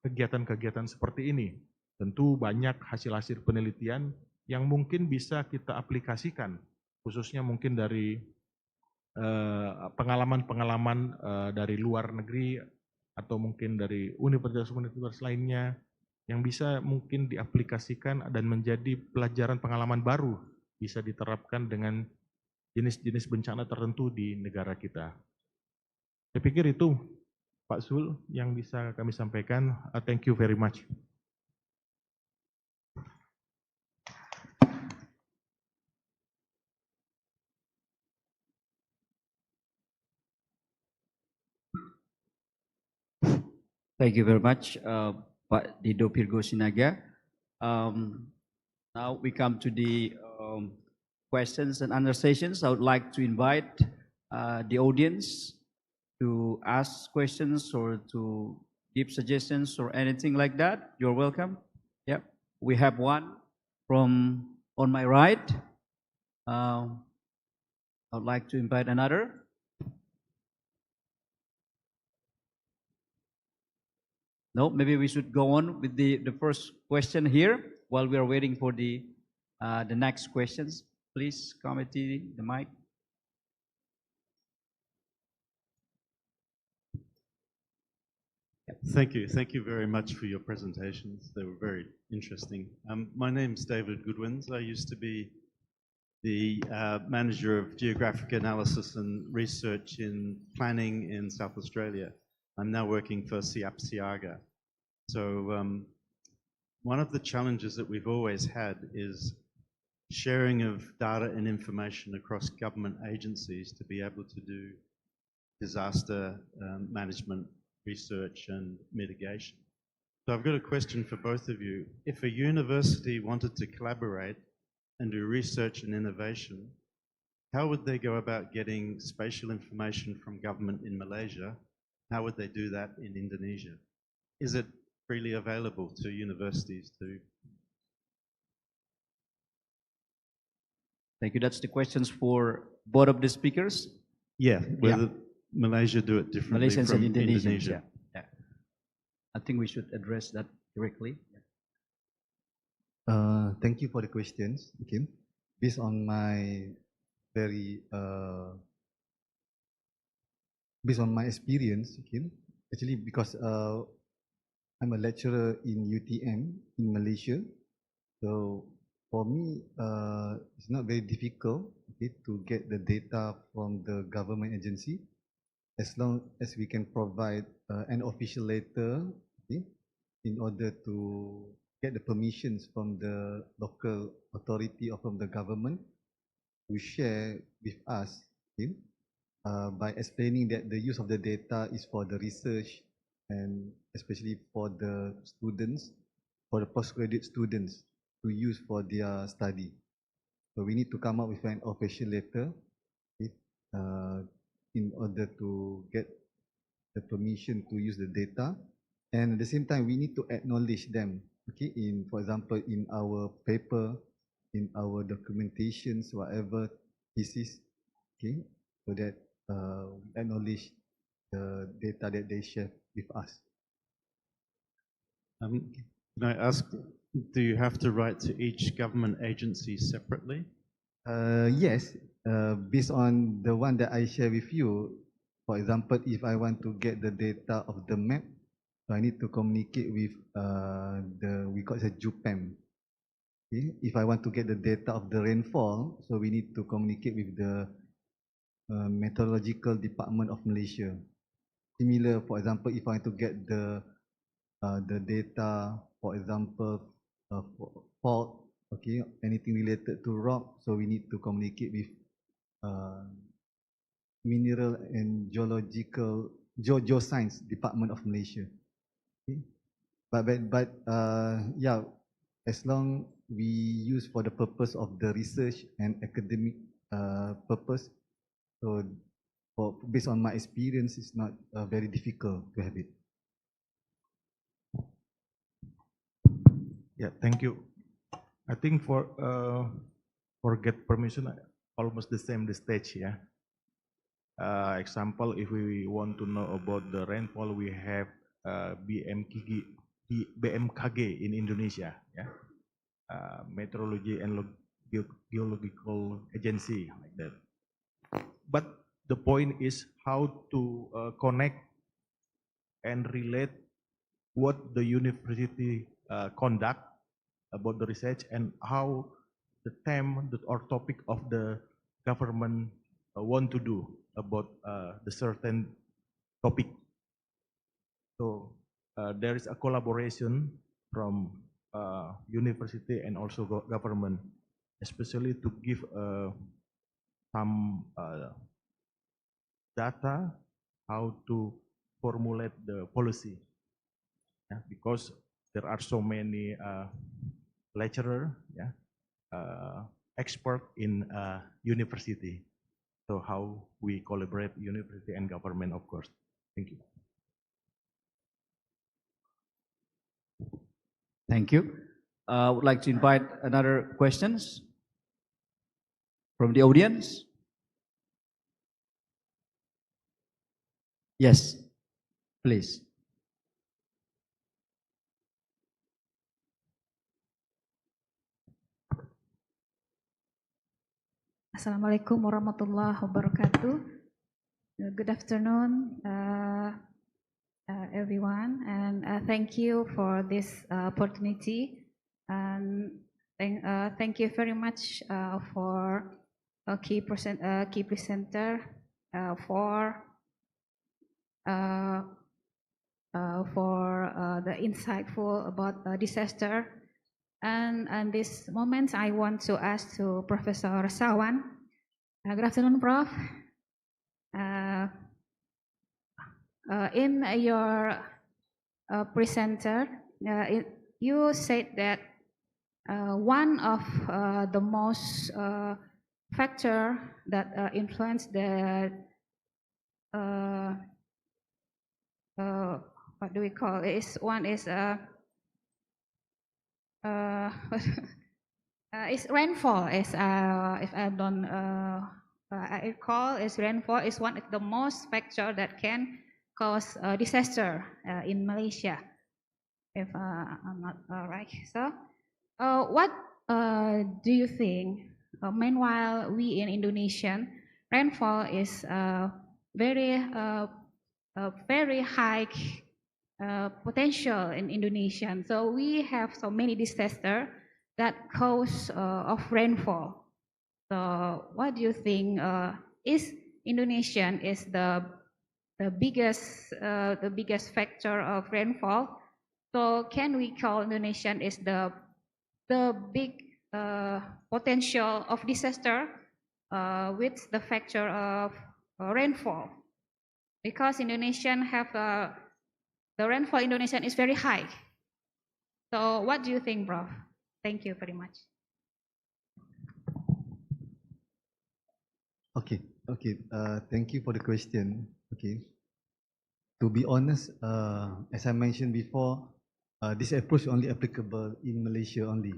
kegiatan-kegiatan seperti ini. Tentu banyak hasil-hasil penelitian yang mungkin bisa kita aplikasikan, khususnya mungkin dari pengalaman-pengalaman dari luar negeri atau mungkin dari universitas-universitas lainnya yang bisa mungkin diaplikasikan dan menjadi pelajaran pengalaman baru bisa diterapkan dengan jenis-jenis bencana tertentu di negara kita. Saya pikir itu Pak Sul yang bisa kami sampaikan. Thank you very much. Thank you very much, Pak Dido Pirgo Sinaga. Now we come to the questions and answer sessions. I would like to invite the audience to ask questions or to give suggestions or anything like that. You're welcome. Yep, we have one from on my right. I would like to invite another. No, maybe we should go on with the first question here while we are waiting for the next questions. Please, committee, the mic. Thank you. Thank you very much for your presentations. They were very interesting. My name's David Goodwins. I used to be the manager of geographic analysis and research in planning in South Australia. I'm now working for Siap Siaga. So one of the challenges that we've always had is sharing of data and information across government agencies to be able to do disaster management, research and mitigation. So I've got a question for both of you. If a university wanted to collaborate and do research and innovation, how would they go about getting spatial information from government in Malaysia? How would they do that in Indonesia? Is it freely available to universities to? Thank you. That's the questions for both of the speakers. Yeah, whether Malaysia do it differently Malaysians from and Indonesians. Indonesia. Yeah. I think we should address that directly. Thank you for the questions, Kim. Based on my very based on my experience, Kim, actually because I'm a lecturer in UTM in Malaysia, so for me it's not very difficult, okay, to get the data from the government agency, as long as we can provide an official letter, okay, in order to get the permissions from the local authority or from the government to share with us, okay, by explaining that the use of the data is for the research and especially for the students, for the postgraduate students to use for their study. So we need to come up with an official letter, okay, in order to get the permission to use the data. And at the same time, we need to acknowledge them, okay, in, for example, in our paper, in our documentations, whatever thesis, okay, so that we acknowledge the data that they share with us. Can I ask, do you have to write to each government agency separately? Yes, based on the one that I share with you. For example, if I want to get the data of the map, so I need to communicate with we call it a JUPEM. Okay? If I want to get the data of the rainfall, so we need to communicate with the Meteorological Department of Malaysia. Similar, for example, if I want to get the data, for example, for fault, okay, anything related to rock, so we need to communicate with Mineral and Geological Geoscience Department of Malaysia. Okay. But yeah, as long we use for the purpose of the research and academic purpose, so based on my experience, it's not very difficult to have it. Yeah, thank you. I think for get permission, almost the same the stage, yeah. Example, if we want to know about the rainfall, we have BMKG in Indonesia, yeah. Meteorology and Geological Agency, like that. But the point is how to connect and relate what the university conduct about the research and how the theme or topic of the government want to do about the certain topic. So there is a collaboration from university and also government, especially to give some data how to formulate the policy. Yeah, because there are so many lecturer, yeah, expert in university. So how we collaborate university and government, of course. Thank you. Thank you. I would like to invite another questions from the audience. Yes, please. Assalamualaikum warahmatullahi wabarakatuh. Good afternoon, everyone, and thank you for this opportunity. And thank you very much for a key presenter for the insightful about disaster. And this moment, I want to ask to Professor Sawan. Good afternoon, Prof. In your presenter, you said that one of the most factor that influence the what do we call it? One is it's rainfall. Is if I don't I recall, is rainfall is one of the most factor that can cause a disaster in Malaysia. If I'm not right. So, what do you think? Meanwhile, we in Indonesian, rainfall is very high potential in Indonesian. So we have so many disasters that cause of rainfall. So what do you think is Indonesian is the biggest factor of rainfall? So can we call Indonesian is the big potential of disaster with the factor of rainfall? Because Indonesian have the rainfall in Indonesia is very high. So what do you think, Prof? Thank you very much. Okay. Thank you for the question. Okay. To be honest, as I mentioned before, this approach is only applicable in Malaysia only,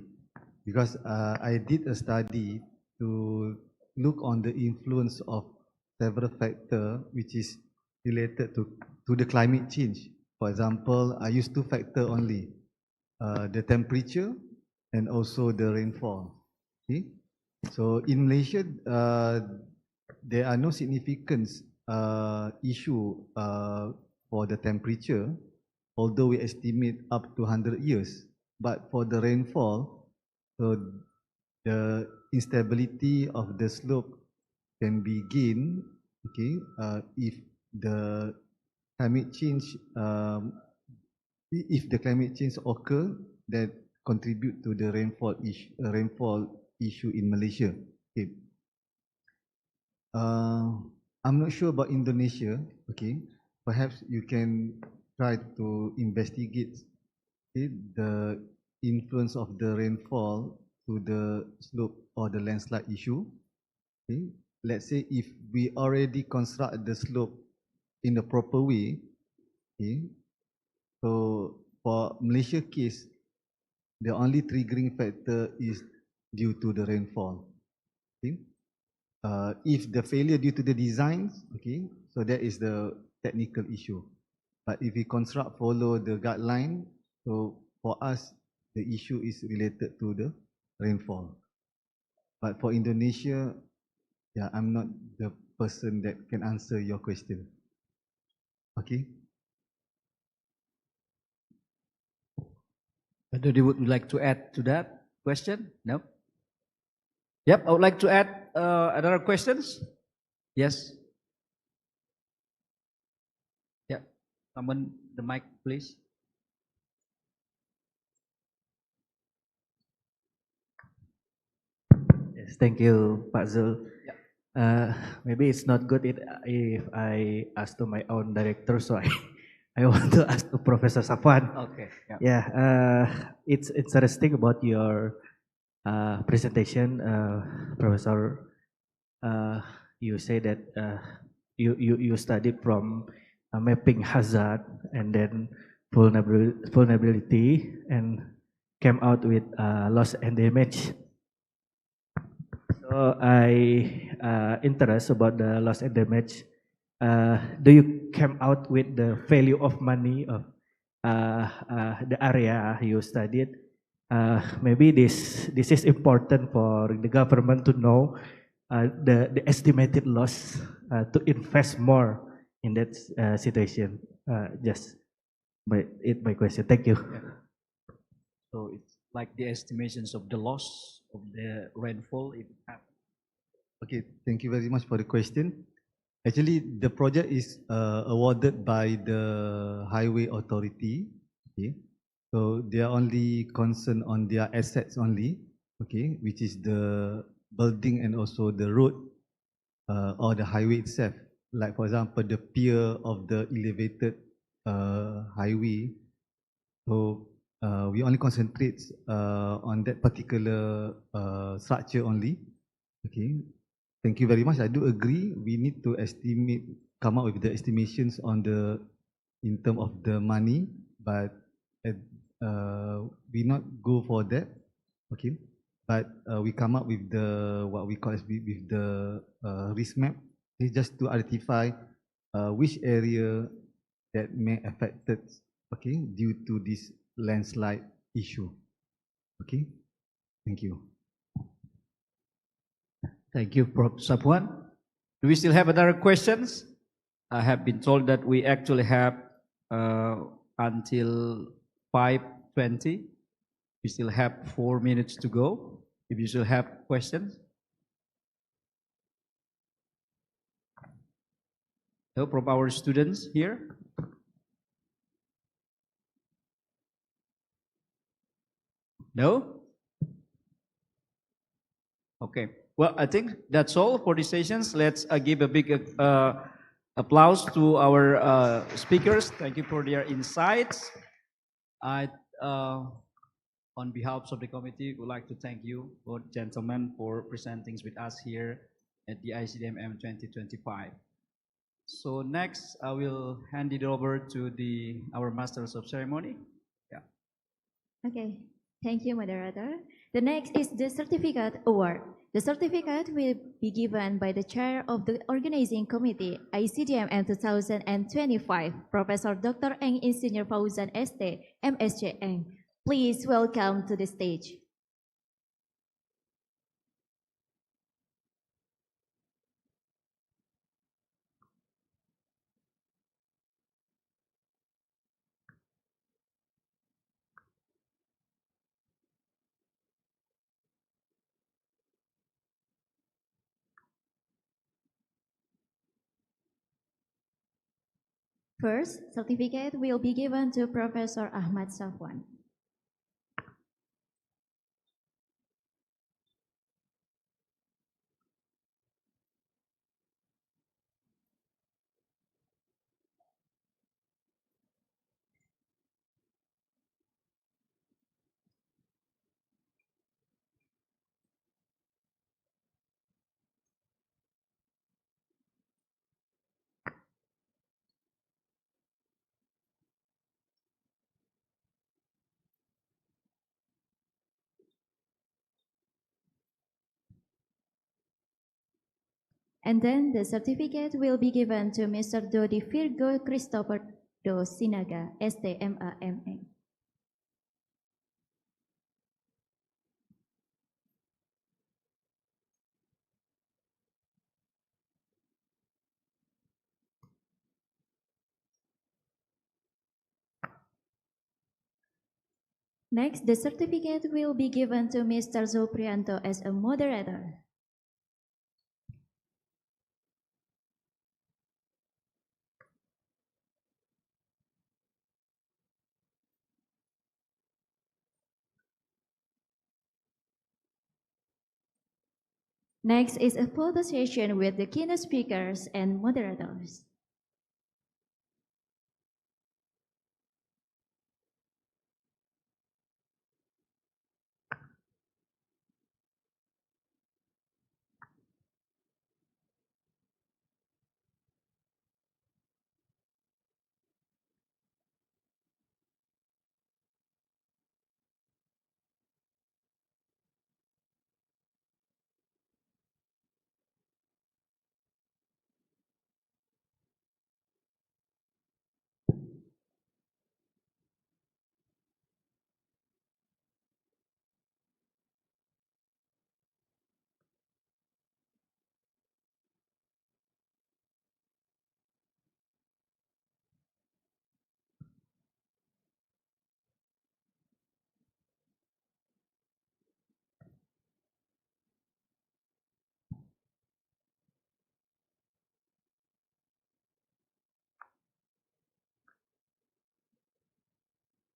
because I did a study to look on the influence of several factors which is related to the climate change. For example, I use two factors only, the temperature and also the rainfall. Okay? So in Malaysia, there are no significant issue for the temperature, although we estimate up to 100 years. But for the rainfall, so the instability of the slope can begin, okay, if the climate change, occur, that contribute to the rainfall issue in Malaysia. Okay. I'm not sure about Indonesia. Okay, perhaps you can try to investigate the influence of the rainfall to the slope or the landslide issue. Okay. Let's say if we already construct the slope in the proper way, okay, so for Malaysia case, the only triggering factor is due to the rainfall. Okay. If the failure due to the designs, okay, so that is the technical issue. But if we construct follow the guideline, so for us, the issue is related to the rainfall. But for Indonesia, yeah, I'm not the person that can answer your question. Okay. Whether would like to add to that question? No? Yep, I would like to add another questions. Yes. Yeah, someone the mic, please. Yes, thank you, Pak Zul. Maybe it's not good if I ask to my own director, so I want to ask to Professor Safwan. Okay. Yeah, it's interesting about your presentation, Professor. You say that you studied from mapping hazard and then vulnerability and came out with loss and damage. So I interest about the loss and damage. Do you come out with the value of money of the area you studied? Maybe this is important for the government to know the estimated loss to invest more in that situation. Just my question. Thank you. Yeah. So it's like the estimations of the loss of the rainfall if it happens. Okay, thank you very much for the question. Actually, the project is awarded by the Highway Authority. Okay, so they are only concerned on their assets only. Okay, which is the building and also the road or the highway itself. Like for example, the pier of the elevated highway. So we only concentrate on that particular structure only. Okay, thank you very much. I do agree. We need to estimate, come up with the estimations on the in terms of the money, but we not go for that. Okay, but we come up with the what we call with the risk map. It's just to identify which area that may affected. Okay, due to this landslide issue. Okay, thank you. Thank you, Prof. Safwan. Do we still have other questions? I have been told that we actually have until 5:20. We still have 4 minutes to go. If you still have questions. So from our students here. No? Okay. Well, I think that's all for the sessions. Let's give a big applause to our speakers. Thank you for their insights. On behalf of the committee, would like to thank you, both gentlemen, for presenting with us here at the ICDMM 2025. So next, I will hand it over to our Masters of Ceremony. Yeah. Okay. Thank you, moderator. The next is the certificate award. The certificate will be given by the chair of the organizing committee, ICDMM 2025, Professor Dr. Eng Insinyur Fauzan ST, MSc Eng. Please welcome to the stage. First, certificate will be given to Professor Ahmad Safwan. And then the certificate will be given to Mr. Dodi Virgo Christopher Do Sinaga, STMAMM. Next, the certificate will be given to Mr. Zoprianto as a moderator. Next is a photo session with the keynote speakers and moderators.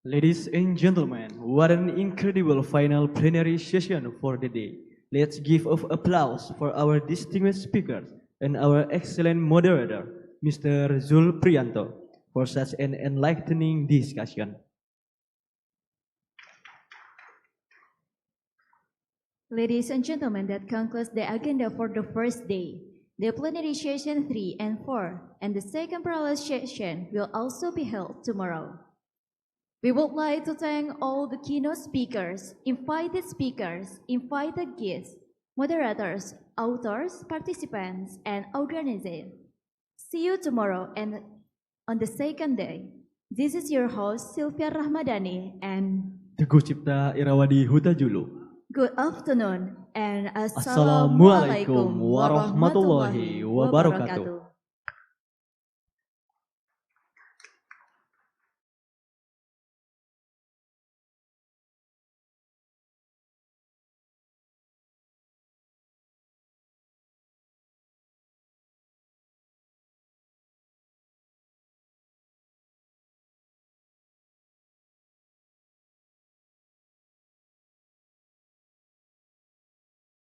Ladies and gentlemen, what an incredible final plenary session for the day. Let's give of applause for our distinguished speakers and our excellent moderator, Mr. Zul Priyanto, for such an enlightening discussion. Ladies and gentlemen, that concludes the agenda for the first day. The plenary session 3 and 4 and the second parallel session will also be held tomorrow. We would like to thank all the keynote speakers, invited guests, moderators, authors, participants, and organizers. See you tomorrow and on the second day. This is your host, Sylvia Rahmadani, and Teguh Cipta Irawadi Hutajulu. Good afternoon and Assalamualaikum warahmatullahi wabarakatuh.